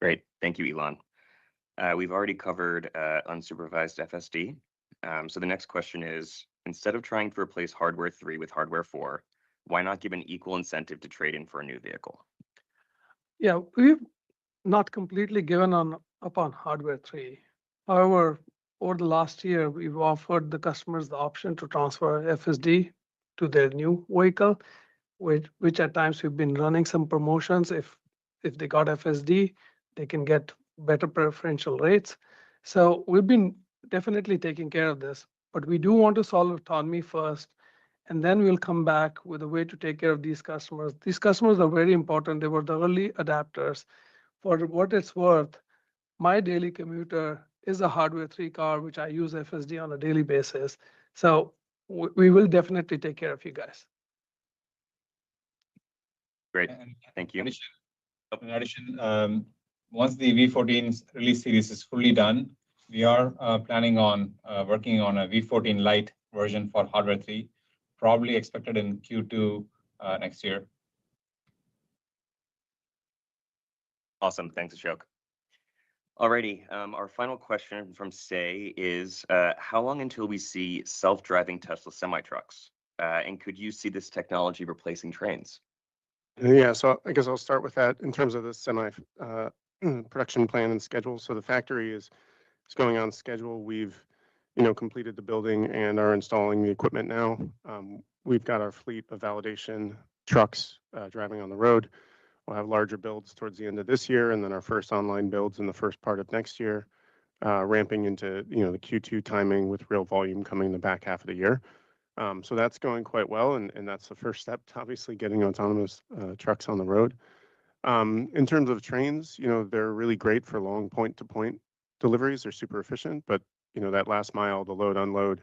Speaker 2: Great. Thank you, Elon. We've already covered unsupervised FSD. So the next question is, instead of trying to replace hardware 3 with hardware 4, why not give an equal incentive to trade in for a new vehicle?
Speaker 4: Yeah, we've not completely given up on hardware 3. However, over the last year, we've offered the customers the option to transfer FSD to their new vehicle, which at times we've been running some promotions. If they got FSD, they can get better preferential rates. So we've been definitely taking care of this, but we do want to solve autonomy first, and then we'll come back with a way to take care of these customers. These customers are very important. They were the early adapters. For what it's worth, my daily commuter is a hardware 3 car, which I use FSD on a daily basis. So we will definitely take care of you guys.
Speaker 2: Great. Thank you.
Speaker 5: In addition, once the V14 release series is fully done, we are planning on working on a V14 Lite version for hardware 3, probably expected in Q2 next year.
Speaker 2: Awesome. Thanks, Ashok. Alrighty. Our final question from Say is, how long until we see self-driving Tesla semi-trucks? And could you see this technology replacing trains?
Speaker 7: Yeah, so I guess I'll start with that in terms of the production plan and schedule. So the factory is going on schedule. We've completed the building and are installing the equipment now. We've got our fleet of validation trucks driving on the road. We'll have larger builds towards the end of this year, and then our first online builds in the first part of next year, ramping into the Q2 timing with real volume coming in the back half of the year. So that's going quite well, and that's the first step to obviously getting autonomous trucks on the road. In terms of trains, they're really great for long point-to-point deliveries. They're super efficient, but that last mile, the load unload,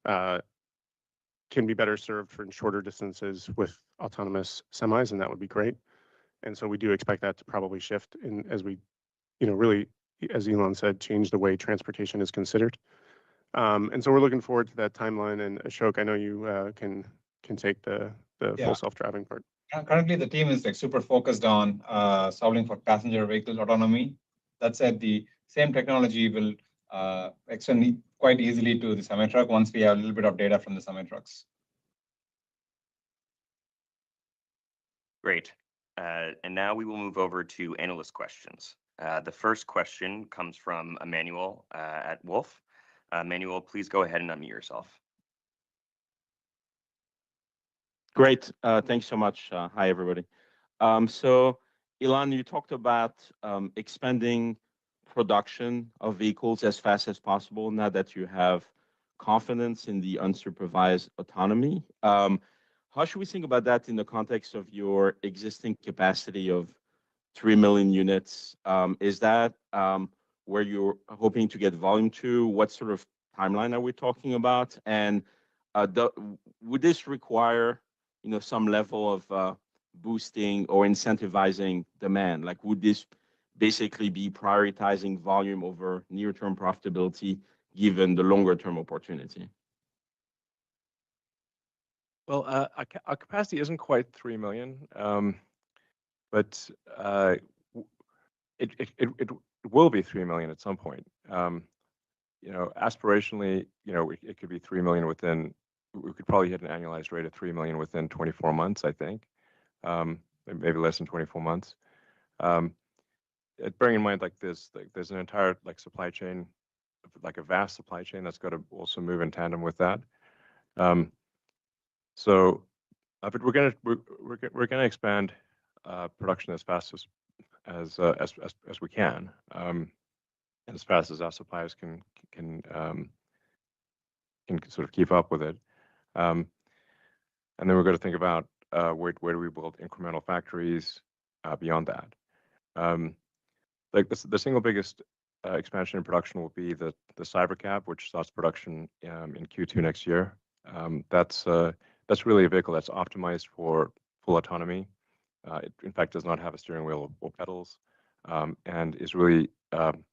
Speaker 7: can be better served for shorter distances with autonomous semis, and that would be great. And so we do expect that to probably shift as we, really, as Elon said, change the way transportation is considered. And so we're looking forward to that timeline. And Ashok, I know you can take the full self-driving part.
Speaker 5: Currently, the team is super focused on solving for passenger vehicle autonomy. That said, the same technology will extend quite easily to the semi-truck once we have a little bit of data from the semi-trucks.
Speaker 2: Great. And now we will move over to analyst questions. The first question comes from Emmanuel at Wolf. Emmanuel, please go ahead and unmute yourself.
Speaker 8: Great. Thanks so much. Hi, everybody. So, Elon, you talked about expanding production of vehicles as fast as possible now that you have confidence in the unsupervised autonomy. How should we think about that in the context of your existing capacity of 3 million units? Is that where you're hoping to get volume to? What sort of timeline are we talking about? And would this require some level of boosting or incentivizing demand? Like, would this basically be prioritizing volume over near-term profitability given the longer-term opportunity?
Speaker 3: Well, our capacity isn't quite 3 million, but it will be 3 million at some point. Aspirationally, it could be 3 million within. We could probably hit an annualized rate of 3 million within 24 months, I think, maybe less than 24 months. Bearing in mind, there's an entire supply chain, a vast supply chain that's got to also move in tandem with that. But we're gonna expand production as fast as we can, and as fast as our suppliers can sort of keep up with it. And then we're going to think about where do we build incremental factories beyond that. The single biggest expansion in production will be the Cybercab, which starts production in Q2 next year. That's really a vehicle that's optimized for full autonomy. It, in fact, does not have a steering wheel or pedals, and is really an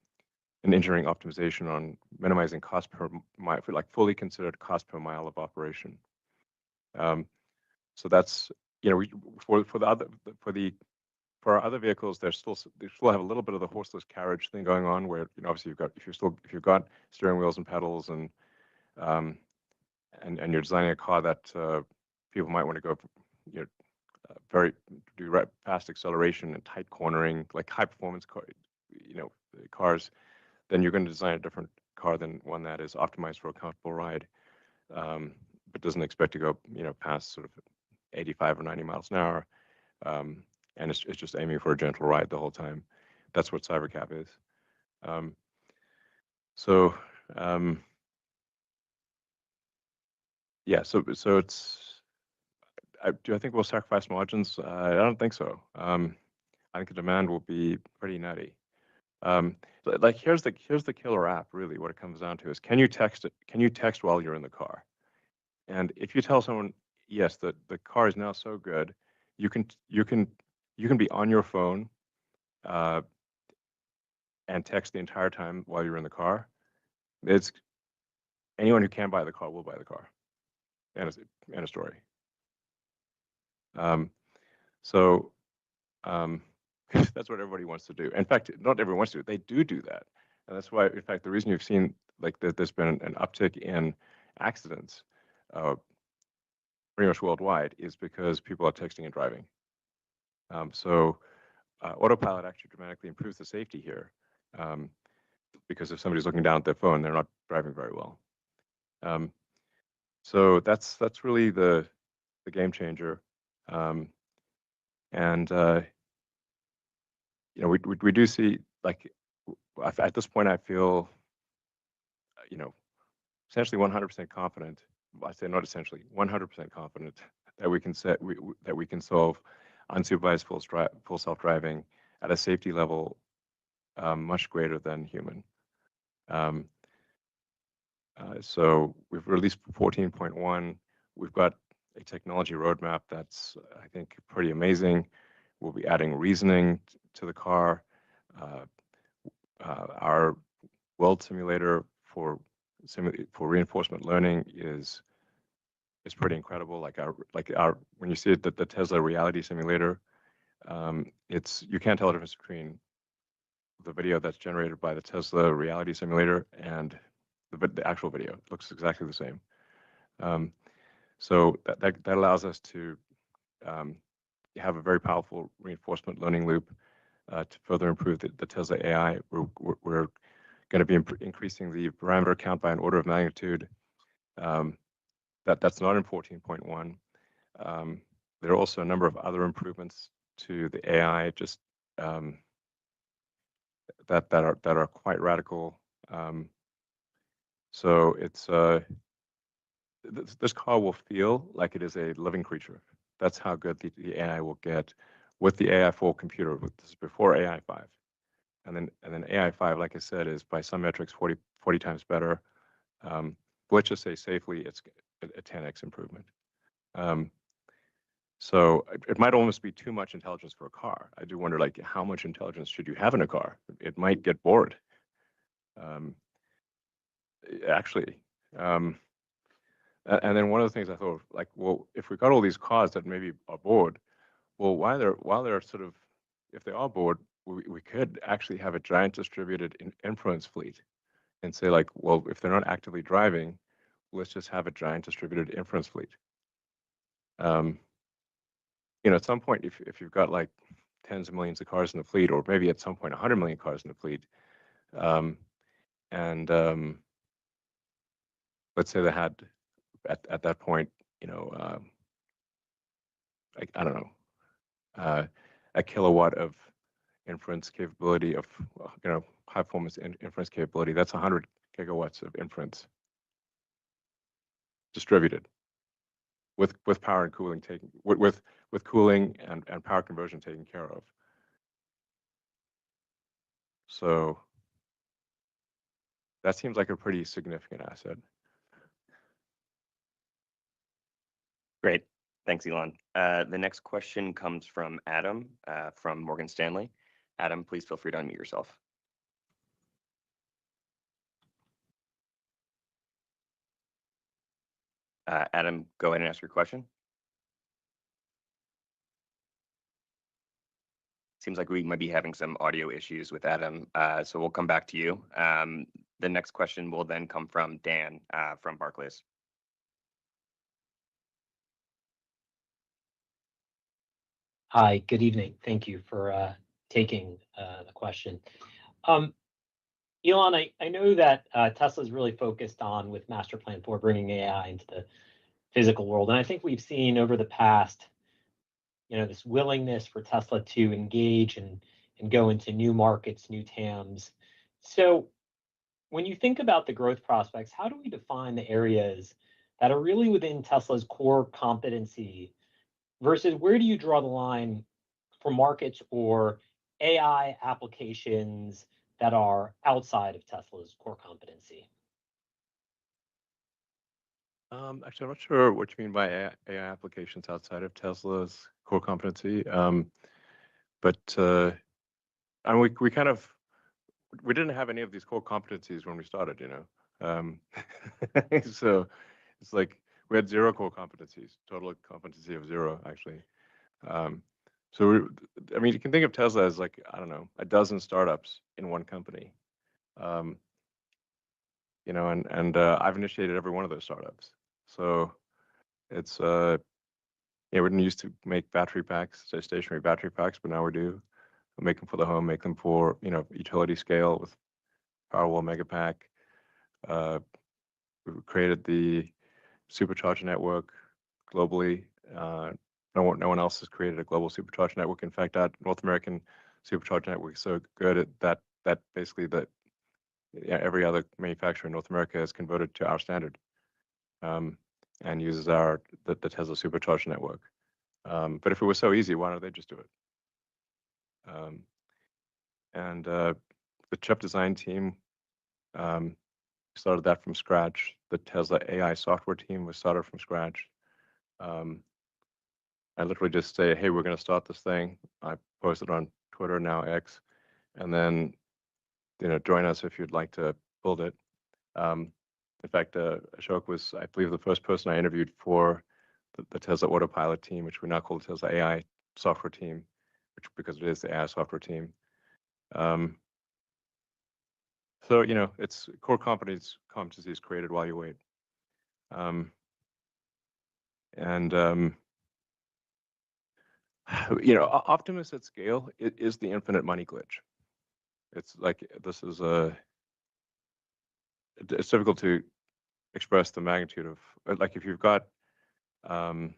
Speaker 3: engineering optimization on minimizing cost per mile, for fully considered cost per mile of operation. So that's for our other vehicles, they still have a little bit of the horseless carriage thing going on, where obviously if you've got steering wheels and pedals and you're designing a car that people might want to go do fast acceleration and tight cornering, like high performance cars, then you're going to design a different car than one that is optimized for a comfortable ride, but doesn't expect to go past sort of 85 or 90 miles an hour, and it's just aiming for a gentle ride the whole time. That's what Cybercab is. So it's. Do I think we'll sacrifice margins? I don't think so. I think the demand will be pretty nutty. Here's the killer app. Really, what it comes down to is, can you text it? Can you text while you're in the car? And if you tell someone, yes, the car is now so good, you can be on your phone and text the entire time while you're in the car. It's anyone who can buy the car will buy the car. And a story. That's what everybody wants to do. In fact, not everyone wants to. They do that, and that's why, in fact, the reason you've seen there's been an uptick in accidents, pretty much worldwide, is because people are texting and driving. Autopilot actually dramatically improves the safety here, because if somebody's looking down at their phone, they're not driving very well. So that's really the game changer, and we do see, like, at this point, I feel, essentially 100% confident. I say not essentially, 100% confident that we can solve unsupervised full self-driving at a safety level much greater than human. So we've released 14.1. We've got a technology roadmap that's, I think, pretty amazing. We'll be adding reasoning to the car. Our world simulator for reinforcement learning is pretty incredible. When you see it, the Tesla reality simulator, you can't tell the difference between the video that's generated by the Tesla reality simulator and the actual video. It looks exactly the same. So that allows us to have a very powerful reinforcement learning loop to further improve the Tesla AI. We're going to be increasing the parameter count by an order of magnitude. That's not in 14.1. There are also a number of other improvements to the AI, just that are quite radical. So this car will feel like it is a living creature. That's how good the AI will get with the AI4 computer. This is before AI5, and then AI5, like I said, is by some metrics 40 times better. Let's just say safely, it's a 10x improvement. So it might almost be too much intelligence for a car. I do wonder, like, how much intelligence should you have in a car? It might get bored. Actually. And then one of the things I thought, like, well, if we got all these cars that maybe are bored, well, while they're sort of, if they are bored, we could actually have a giant distributed inference fleet and say, like, well, if they're not actively driving, let's just have a giant distributed inference fleet. At some point, if you've got like tens of millions of cars in the fleet, or maybe at some point 100 million cars in the fleet, and let's say they had at that point, like, I don't know, a kilowatt of inference capability of, high performance inference capability. That's 100 gigawatts of inference distributed with power and cooling with cooling and power conversion taken care of. So that seems like a pretty significant asset.
Speaker 2: Great. Thanks, Elon. The next question comes from Adam from Morgan Stanley. Adam, please feel free to unmute yourself. Adam, go ahead and ask your question. Seems like we might be having some audio issues with Adam, so we'll come back to you. The next question will then come from Dan from Barclays.
Speaker 9: Hi, good evening. Thank you for taking the question. Elon, I know that Tesla is really focused on, with Master Plan 4, bringing AI into the physical world. And I think we've seen over the past, this willingness for Tesla to engage and go into new markets, new TAMs. So when you think about the growth prospects, how do we define the areas that are really within Tesla's core competency versus where do you draw the line for markets or AI applications that are outside of Tesla's core competency?
Speaker 3: Actually, I'm not sure what you mean by AI applications outside of Tesla's core competency. But I mean, we didn't have any of these core competencies when we started, So it's like we had zero core competencies, total competency of zero, actually. So I mean, you can think of Tesla as, like, I don't know, a dozen startups in one company. And I've initiated every one of those startups. So it's we didn't used to make battery packs, so stationary battery packs, but now we do. We make them for the home, make them for utility scale with Powerwall Megapack. We created the supercharger network globally. No one else has created a global supercharger network. In fact, that North American supercharger network is so good that basically every other manufacturer in North America has converted to our standard, and uses the Tesla supercharger network. But if it was so easy, why don't they just do it? And the chip design team started that from scratch. The Tesla AI software team was started from scratch. I literally just say, hey, we're going to start this thing. I post it on Twitter, now X, and then join us if you'd like to build it. In fact, Ashok was, I believe, the first person I interviewed for the Tesla Autopilot team, which we now call the Tesla AI software team, because it is the AI software team. So it's core competencies created while you wait. Optimus at scale is the infinite money glitch. It's like it's difficult to express the magnitude of, like, if you've got something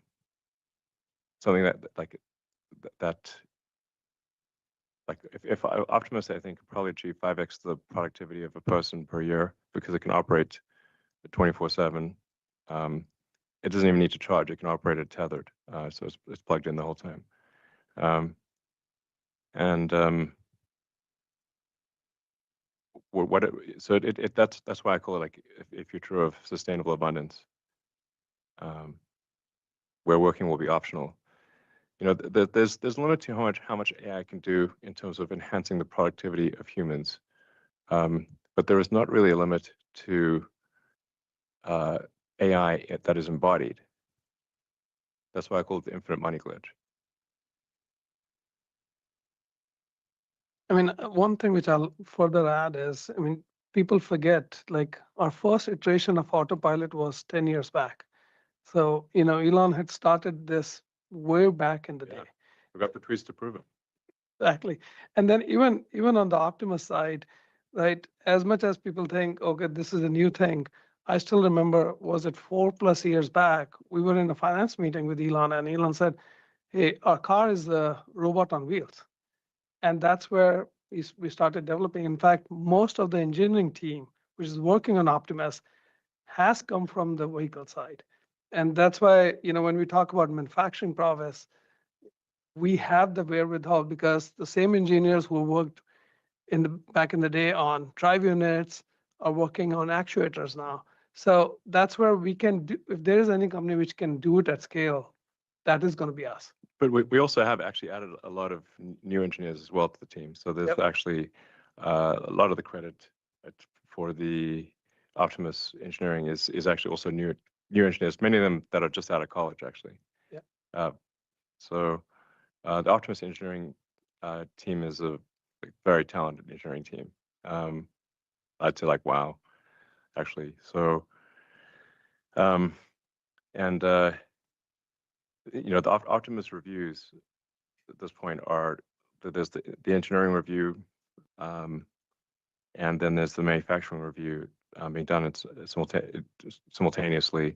Speaker 3: if Optimus, I think, could probably achieve 5x the productivity of a person per year because it can operate 24/7. It doesn't even need to charge. It can operate it tethered, so it's plugged in the whole time. That's why I call it like a future of sustainable abundance, where working will be optional. There's a limit to how much AI can do in terms of enhancing the productivity of humans, but there is not really a limit to AI that is embodied. That's why I call it the infinite money glitch.
Speaker 4: I mean, one thing which I'll further add is, I mean, people forget, like, our first iteration of Autopilot was 10 years back. So, Elon had started this way back in the day.
Speaker 3: We got the tweets to prove it.
Speaker 4: Exactly. And then even on the Optimus side, right, as much as people think, okay, this is a new thing, I still remember, was it 4+ years back, we were in a finance meeting with Elon, and Elon said, hey, our car is a robot on wheels. And that's where we started developing. In fact, most of the engineering team, which is working on Optimus, has come from the vehicle side. And that's why, when we talk about manufacturing prowess, we have the wherewithal, because the same engineers who worked back in the day on drive units are working on actuators now. So that's where we can do, if there is any company which can do it at scale, that is going to be us.
Speaker 3: But we also have actually added a lot of new engineers as well to the team. So there's actually a lot of the credit for the Optimus engineering is actually also new engineers, many of them that are just out of college, actually.
Speaker 4: Yeah.
Speaker 3: So the Optimus engineering team is a very talented engineering team. I'd say, like, wow, actually. So, the Optimus reviews at this point are there's the engineering review, and then there's the manufacturing review being done simultaneously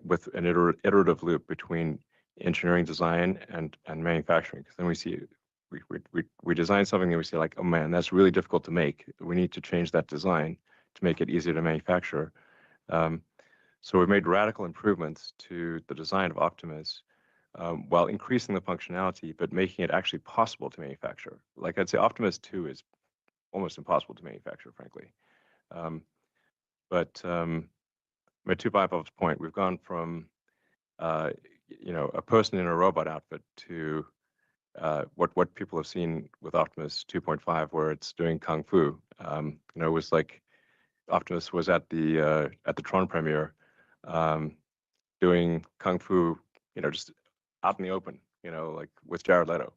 Speaker 3: with an iterative loop between engineering design and manufacturing. Because then we design something and we say, like, oh man, that's really difficult to make. We need to change that design to make it easier to manufacture. So we made radical improvements to the design of Optimus while increasing the functionality, but making it actually possible to manufacture. Like, I'd say Optimus 2 is almost impossible to manufacture, frankly. But to Vaibhav's point, we've gone from a person in a robot outfit to what people have seen with Optimus 2.5, where it's doing kung fu. It was like Optimus was at the Tron premiere, doing kung fu, just out in the open, like with Jared Leto.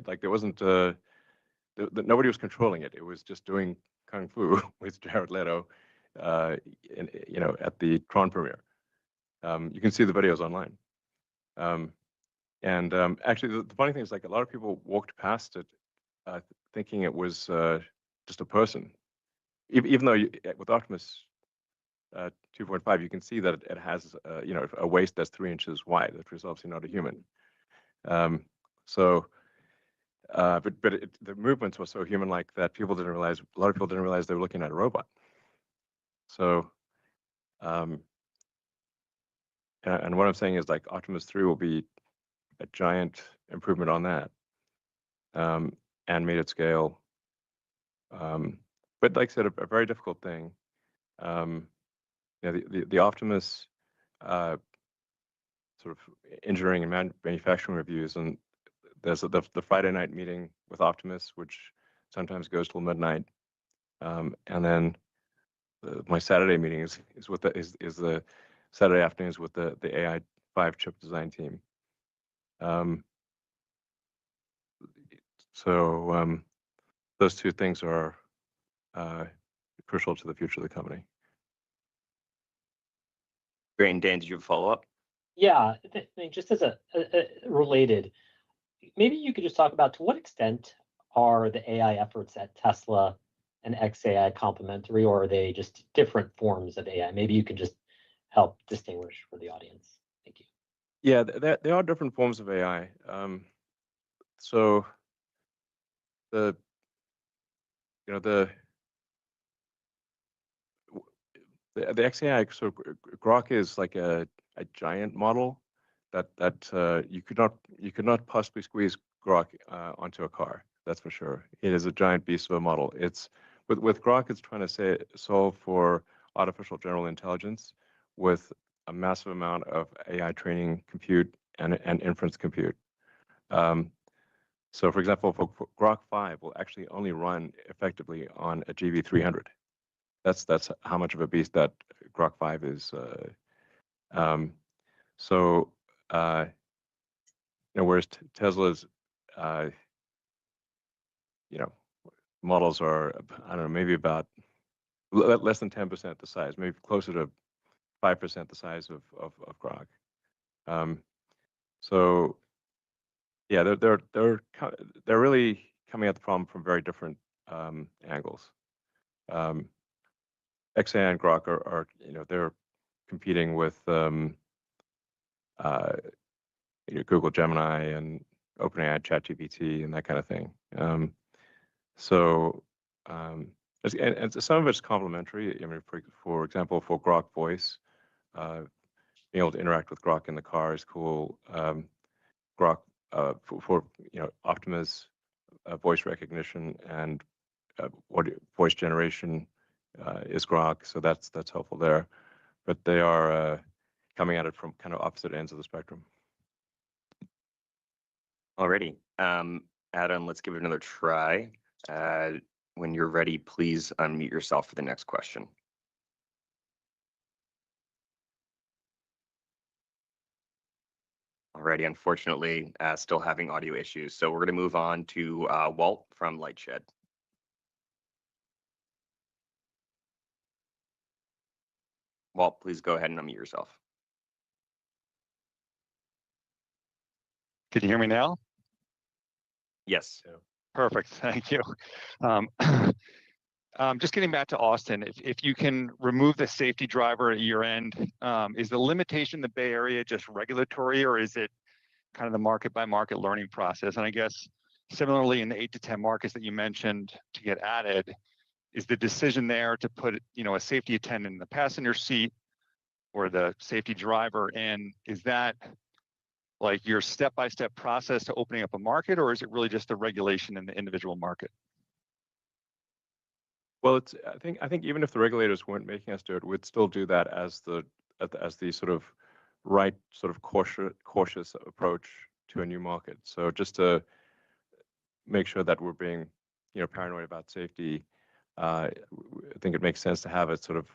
Speaker 3: Like, there wasn't nobody was controlling it. It was just doing kung fu with Jared Leto, at the Tron premiere. You can see the videos online. Actually, the funny thing is, like, a lot of people walked past it thinking it was just a person, even though with Optimus 2.5, you can see that it has a waist that's 3 inches wide, which is obviously not a human. So the movements were so human-like that a lot of people didn't realize they were looking at a robot. So, and what I'm saying is like Optimus 3 will be a giant improvement on that, animated scale. But like I said, a very difficult thing. The Optimus sort of engineering and manufacturing reviews, and there's the Friday night meeting with Optimus, which sometimes goes till midnight, and then my Saturday meeting is the Saturday afternoons with the AI 5 chip design team. So those two things are crucial to the future of the company.
Speaker 2: Great. And Dan, did you have a follow-up?
Speaker 9: Yeah, just as a related, maybe you could just talk about to what extent are the AI efforts at Tesla and xAI complementary, or are they just different forms of AI? Maybe you could just help distinguish for the audience. Thank you.
Speaker 3: Yeah, there are different forms of AI. So the xAI, so Grok is like a giant model that you could not possibly squeeze Grok onto a car. That's for sure. It is a giant beast of a model. It's with Grok, it's trying to solve for artificial general intelligence with a massive amount of AI training compute and inference compute. So, for example, for Grok 5 will actually only run effectively on a GB300. That's how much of a beast that Grok 5 is. Whereas Tesla's, models are, I don't know, maybe about less than 10% the size, maybe closer to 5% the size of Grok. So yeah, they're really coming at the problem from very different angles. xAI and Grok are they're competing with Google Gemini and OpenAI ChatGPT and that kind of thing. And some of it's complementary. I mean, for example, for Grok Voice, being able to interact with Grok in the car is cool. Grok for Optimus voice recognition and voice generation is Grok, so that's helpful there. But they are coming at it from kind of opposite ends of the spectrum.
Speaker 2: Alrighty. Adam, let's give it another try. When you're ready, please unmute yourself for the next question. Alrighty, unfortunately, still having audio issues. So we're going to move on to Walt from Lightshed. Walt, please go ahead and unmute yourself.
Speaker 10: Can you hear me now?
Speaker 2: Yes.
Speaker 10: Perfect. Thank you. Just getting back to Austin, if you can remove the safety driver at year end, is the limitation in the Bay Area just regulatory, or is it kind of the market by market learning process? And I guess similarly in the 8 to 10 markets that you mentioned to get added, is the decision there to put a safety attendant in the passenger seat or the safety driver in? Is that like your step-by-step process to opening up a market, or is it really just the regulation in the individual market?
Speaker 3: Well, I think even if the regulators weren't making us do it, we'd still do that as the sort of right sort of cautious approach to a new market. So just to make sure that we're being paranoid about safety, I think it makes sense to have a sort of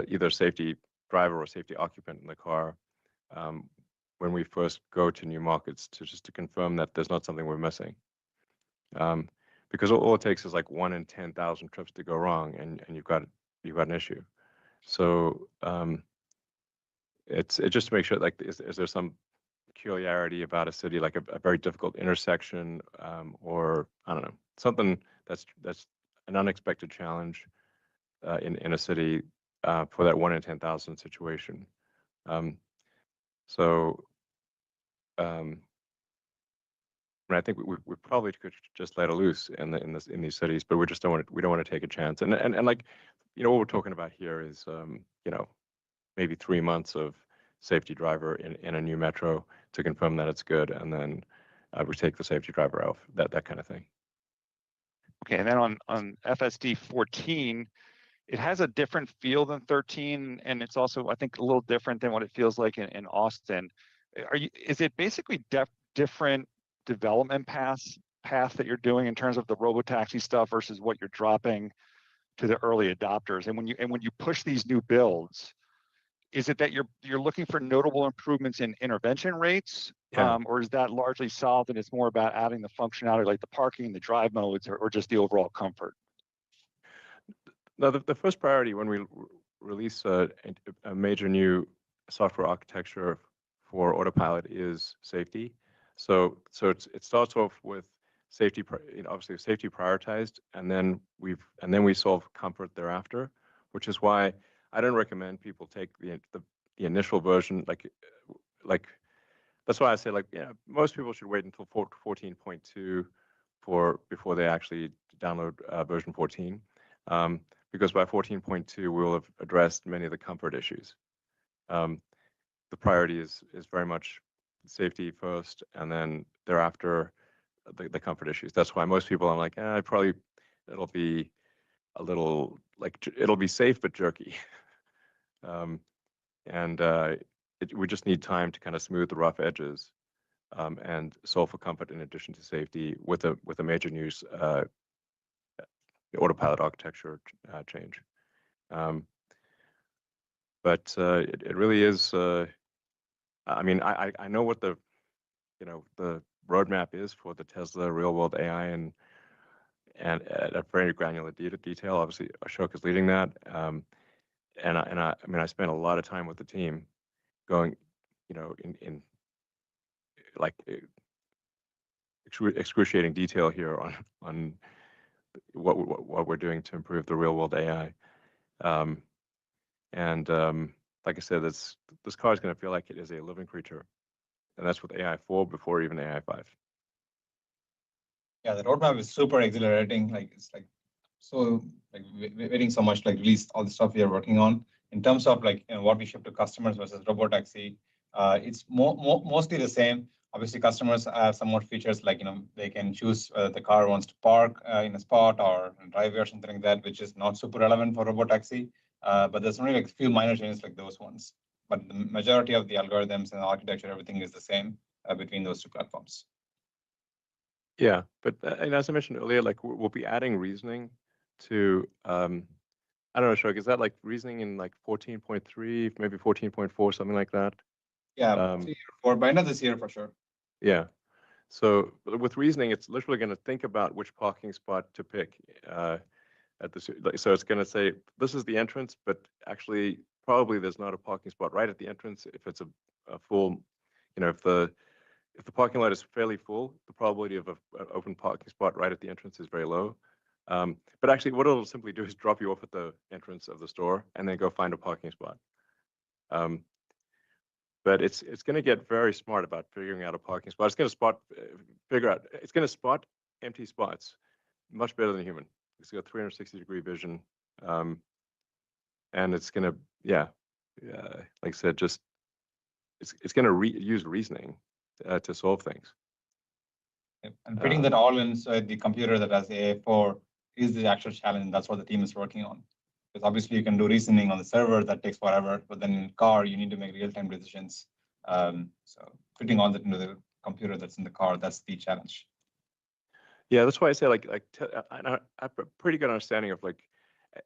Speaker 3: either safety driver or safety occupant in the car when we first go to new markets to confirm that there's not something we're missing. Because all it takes is like 1 in 10,000 trips to go wrong, and you've got an issue. So it's just to make sure, like, is there some peculiarity about a city, like a very difficult intersection, or I don't know, something that's an unexpected challenge in a city for that 1 in 10,000 situation. So I mean, I think we probably could just let it loose in these cities, but we don't want to take a chance. And like, what we're talking about here is maybe 3 months of safety driver in a new metro to confirm that it's good, and then we take the safety driver out, that kind of thing.
Speaker 10: Okay, and then on FSD 14, it has a different feel than 13, and it's also, I think, a little different than what it feels like in Austin. Is it basically different development path that you're doing in terms of the robotaxi stuff versus what you're dropping to the early adopters? And when you push these new builds, is it that you're looking for notable improvements in intervention rates, or is that largely solved and it's more about adding the functionality like the parking, the drive modes, or just the overall comfort?
Speaker 3: No, the first priority when we release a major new software architecture for autopilot is safety. So it starts off with safety, obviously safety prioritized, and then we solve comfort thereafter, which is why I don't recommend people take the initial version like that's why I say most people should wait until 14.2 before they actually download version 14, because by 14.2 we will have addressed many of the comfort issues. The priority is very much safety first, and then thereafter the comfort issues. That's why most people, I'm like, it'll be a little it'll be safe but jerky. We just need time to kind of smooth the rough edges and solve for comfort in addition to safety with a major news autopilot architecture change. But it really is. I mean, I know what the roadmap is for the Tesla real world AI and at a very granular detail. Obviously, Ashok is leading that. I mean, I spent a lot of time with the team going, in like excruciating detail here on what we're doing to improve the real world AI. Like I said, this car is going to feel like it is a living creature, and that's with AI 4 before even AI 5.
Speaker 5: Yeah, the roadmap is super exhilarating. It's waiting so much release all the stuff we are working on in terms of what we ship to customers versus robotaxi. It's mostly the same. Obviously, customers have some more features they can choose the car wants to park in a spot or driveway or something like that, which is not super relevant for robotaxi. But there's only a few minor changes like those ones. But the majority of the algorithms and the architecture, everything is the same between those two platforms.
Speaker 3: Yeah, but and as I mentioned earlier, we'll be adding reasoning to I don't know, Ashok, is that reasoning in 14.3, maybe 14.4, something like that?
Speaker 5: Yeah, or by end of this year for sure.
Speaker 3: Yeah. So with reasoning, it's literally going to think about which parking spot to pick so it's going to say this is the entrance, but actually probably there's not a parking spot right at the entrance. If it's a full, if the parking lot is fairly full, the probability of an open parking spot right at the entrance is very low. But actually, what it'll simply do is drop you off at the entrance of the store and then go find a parking spot. But it's going to get very smart about figuring out a parking spot. It's going to spot empty spots much better than a human. It's got 360-degree vision, and it's going to, like I said, just it's going to use reasoning to solve things.
Speaker 5: And fitting that all inside the computer that has AI4 is the actual challenge. That's what the team is working on. Because obviously you can do reasoning on the server that takes forever, but then in car you need to make real-time decisions. So fitting all that into the computer that's in the car, that's the challenge.
Speaker 3: Yeah, that's why I say I have a pretty good understanding of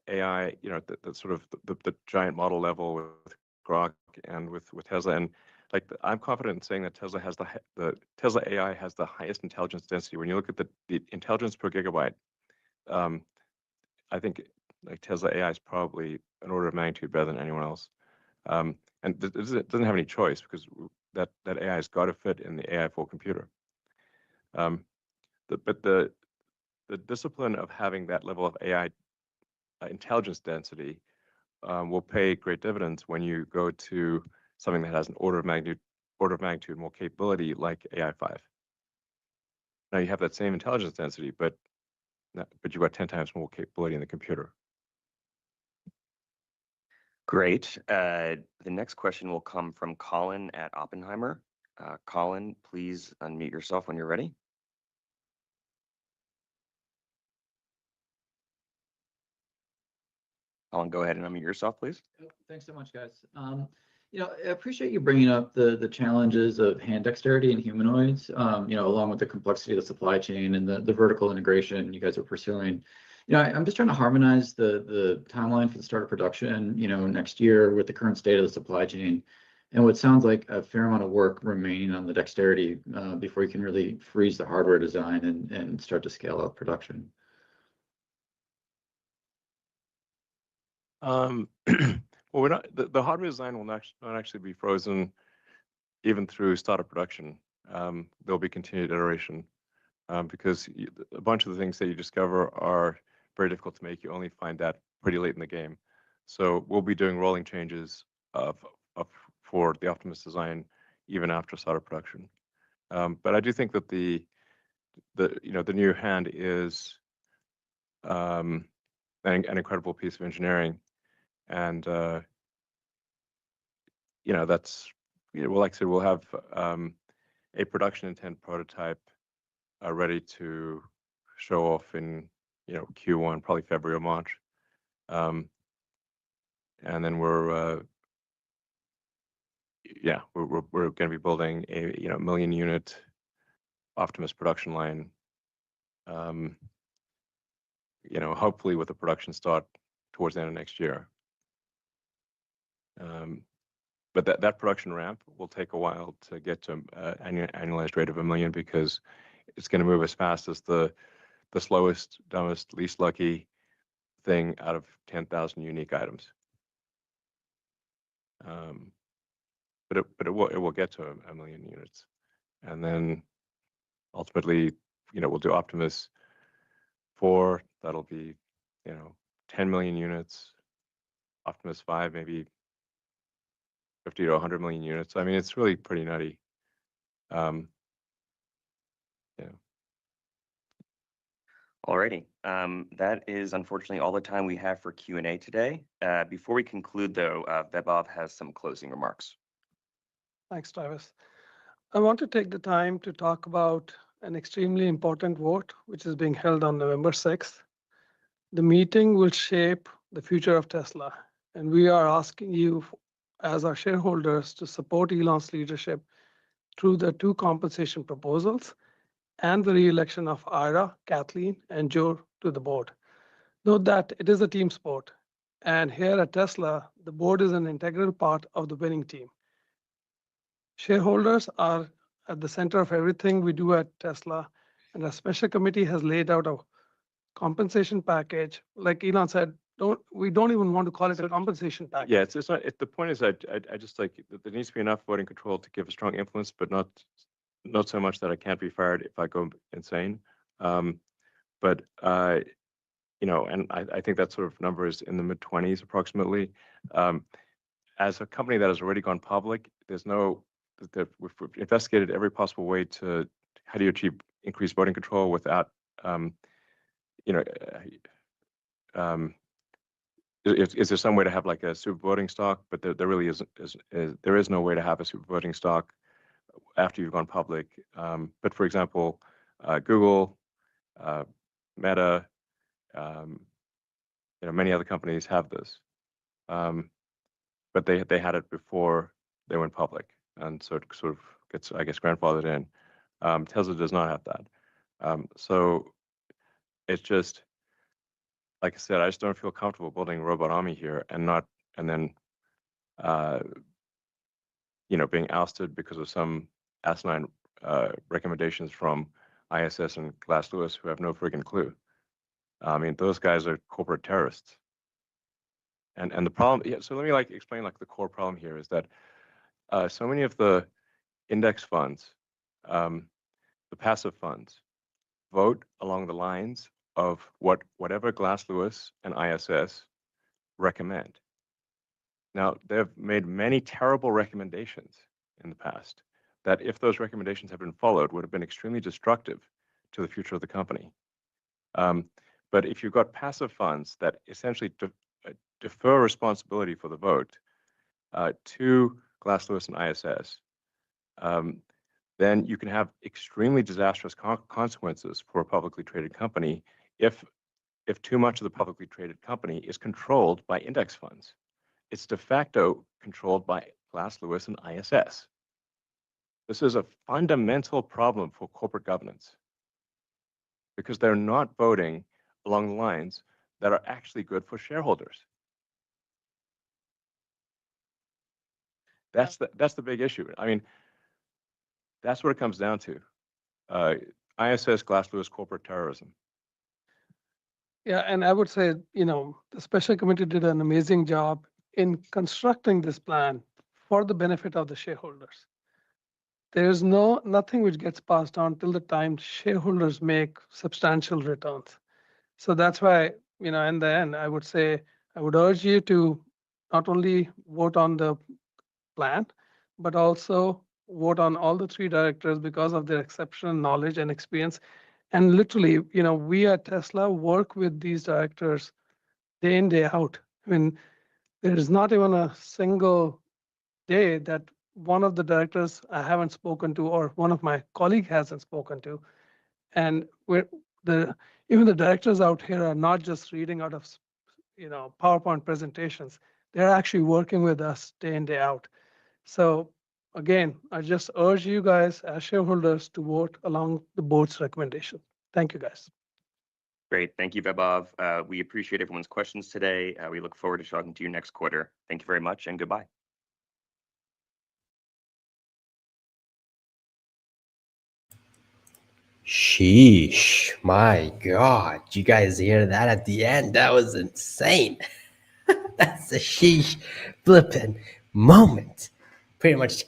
Speaker 3: AI, the sort of the giant model level with Grok and with Tesla, and I'm confident in saying that Tesla has the Tesla AI has the highest intelligence density. When you look at the intelligence per gigabyte, I think Tesla AI is probably an order of magnitude better than anyone else. And it doesn't have any choice because that AI has got to fit in the AI4 computer. But the discipline of having that level of AI intelligence density will pay great dividends when you go to something that has an order of magnitude more capability like AI 5. Now you have that same intelligence density, but you've got 10 times more capability in the computer.
Speaker 2: Great. The next question will come from Colin at Oppenheimer. Colin, please unmute yourself when you're ready. Colin, go ahead and unmute yourself, please.
Speaker 11: Thanks so much, guys. I appreciate you bringing up the challenges of hand dexterity in humanoids, along with the complexity of the supply chain and the vertical integration you guys are pursuing. I'm just trying to harmonize the timeline for the start of production, next year with the current state of the supply chain, and what sounds like a fair amount of work remaining on the dexterity before you can really freeze the hardware design and start to scale up production.
Speaker 3: Well, the hardware design will not actually be frozen even through startup production. There'll be continued iteration because a bunch of the things that you discover are very difficult to make. You only find that pretty late in the game. So we'll be doing rolling changes for the Optimus design even after startup production. But I do think that the new hand is an incredible piece of engineering. And that's like I said, we'll have a production intent prototype ready to show off in Q1, probably February or March, and then we're going to be building a million unit Optimus production line. Hopefully with a production start towards the end of next year. But that production ramp will take a while to get to annualized rate of 1 million because it's going to move as fast as the slowest, dumbest, least lucky thing out of 10,000 unique items. But it will get to 1 million units, and then ultimately, we'll do Optimus 4. That'll be 10 million units. Optimus 5 maybe 50 to 100 million units. I mean, it's really pretty nutty.
Speaker 2: Alrighty. That is unfortunately all the time we have for Q&A today. Before we conclude, though, Vaibhav has some closing remarks.
Speaker 4: Thanks, Travis. I want to take the time to talk about an extremely important vote, which is being held on November 6th. The meeting will shape the future of Tesla, and we are asking you, as our shareholders, to support Elon's leadership through the 2 compensation proposals and the re-election of Ira, Kathleen, and Joe to the board. Note that it is a team sport, and here at Tesla, the board is an integral part of the winning team. Shareholders are at the center of everything we do at Tesla, and a special committee has laid out a compensation package. Like Elon said, we don't even want to call it a compensation package.
Speaker 3: Yeah, it's not. The point is, I just like there needs to be enough voting control to give a strong influence, but not so much that I can't be fired if I go insane. But and I think that sort of number is in the mid-20s approximately. As a company that has already gone public, we've investigated every possible way to how do you achieve increased voting control without is there some way to have like a super voting stock? But there really isn't. There is no way to have a super voting stock after you've gone public. But for example, Google, Meta, many other companies have this, but they had it before they went public, and so it sort of gets, I guess, grandfathered in. Tesla does not have that, so it's just. Like I said, I just don't feel comfortable building a robot army here and then being ousted because of some asinine recommendations from ISS and Glass Lewis who have no friggin' clue. I mean, those guys are corporate terrorists. And the problem, so let me explain the core problem here is that so many of the index funds, the passive funds, vote along the lines of whatever Glass Lewis and ISS recommend. Now, they've made many terrible recommendations in the past that if those recommendations had been followed would have been extremely destructive to the future of the company. But if you've got passive funds that essentially defer responsibility for the vote to Glass Lewis and ISS, then you can have extremely disastrous consequences for a publicly traded company if too much of the publicly traded company is controlled by index funds. It's de facto controlled by Glass Lewis and ISS. This is a fundamental problem for corporate governance because they're not voting along the lines that are actually good for shareholders. That's the big issue. I mean, that's what it comes down to. ISS, Glass Lewis, corporate terrorism.
Speaker 4: Yeah, and I would say, the special committee did an amazing job in constructing this plan for the benefit of the shareholders. There's nothing which gets passed on till the time shareholders make substantial returns. So that's why, in the end, I would say, I would urge you to not only vote on the plan, but also vote on all the 3 directors because of their exceptional knowledge and experience. And literally, we at Tesla work with these directors day in, day out. I mean, there is not even a single day that one of the directors I haven't spoken to or one of my colleague hasn't spoken to. And even the directors out here are not just reading out of PowerPoint presentations. They're actually working with us day in, day out. So again, I just urge you guys as shareholders to vote along the board's recommendation. Thank you, guys.
Speaker 2: Great. Thank you, Vaibhav. We appreciate everyone's questions today. We look forward to talking to you next quarter. Thank you very much and goodbye.
Speaker 1: Sheesh, my God. You guys hear that at the end? That was insane. That's a sheesh flipping moment. Pretty much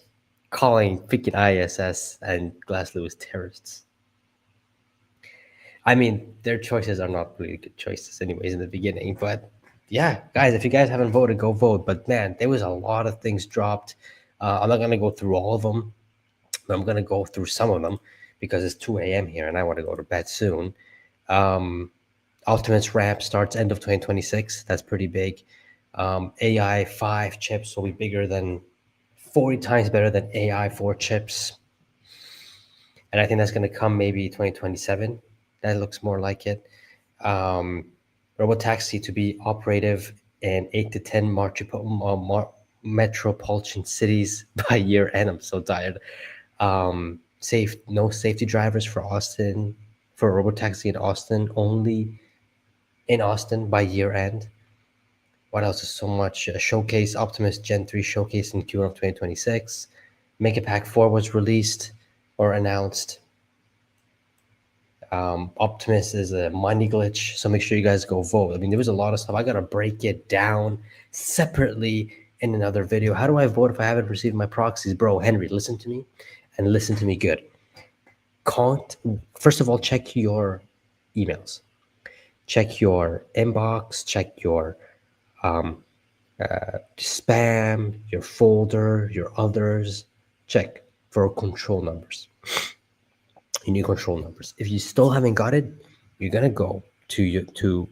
Speaker 1: calling freaking ISS and Glass Lewis terrorists. I mean, their choices are not really good choices anyways in the beginning, but yeah, guys, if you guys haven't voted, go vote. But man, there was a lot of things dropped. I'm not going to go through all of them, but I'm going to go through some of them because it's 2 a.m. here and I want to go to bed soon. Optimus ramp starts end of 2026. That's pretty big. AI 5 chips will be bigger than 40 times better than AI 4 chips. And I think that's going to come maybe 2027. That looks more like it. Robotaxi to be operative in 8 to 10 metropolitan cities by year end. I'm so tired. No safety drivers for Austin, for Robotaxi in Austin, only in Austin by year end. What else is so much? Showcase Optimus Gen 3 showcase in Q1 of 2026. Megapack 4 was released or announced. Optimus is a money glitch, so make sure you guys go vote. I mean, there was a lot of stuff. I gotta break it down separately in another video. How do I vote if I haven't received my proxies? Bro, Henry, listen to me and listen to me good. First of all, check your emails. Check your inbox, check your spam, your folder, your others. Check for control numbers. You need control numbers. If you still haven't got it, you're gonna go to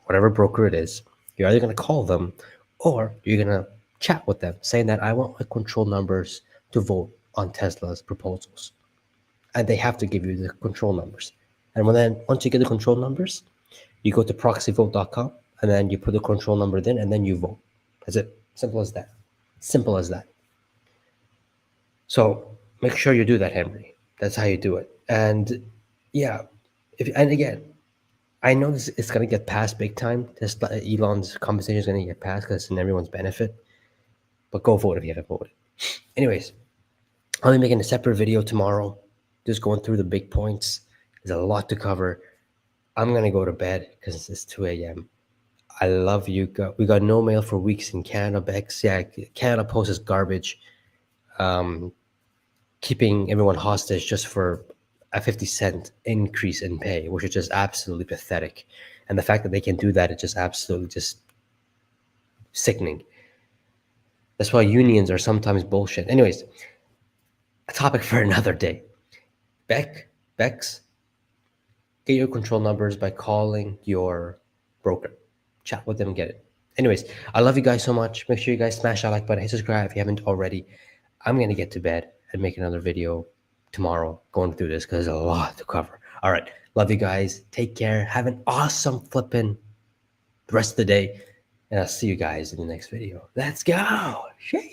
Speaker 1: whatever broker it is. You're either gonna call them or you're gonna chat with them saying that I want my control numbers to vote on Tesla's proposals. And they have to give you the control numbers. And once you get the control numbers, you go to proxyvote.com and then you put the control number in and then you vote. That's it. Simple as that. Simple as that. So make sure you do that, Henry. That's how you do it. And yeah, and again, I know this is going to get passed big time. Elon's compensation is going to get passed because it's in everyone's benefit. But go vote if you haven't voted. Anyways, I'll be making a separate video tomorrow, just going through the big points. There's a lot to cover. I'm going to go to bed because it's 2 a.m. I love you. We got no mail for weeks in Canada. Bex, yeah, Canada Post is garbage. Keeping everyone hostage just for a 50-cent increase in pay, which is just absolutely pathetic. And the fact that they can do that is just absolutely just sickening. That's why unions are sometimes bullshit. Anyways, a topic for another day. Bex, Get your control numbers by calling your broker. Chat with them, get it. Anyways, I love you guys so much. Make sure you guys smash that like button, hit subscribe if you haven't already. I'm going to get to bed and make another video tomorrow going through this because there's a lot to cover. All right. Love you guys. Take care. Have an awesome flipping rest of the day. And I'll see you guys in the next video. Let's go. Shake.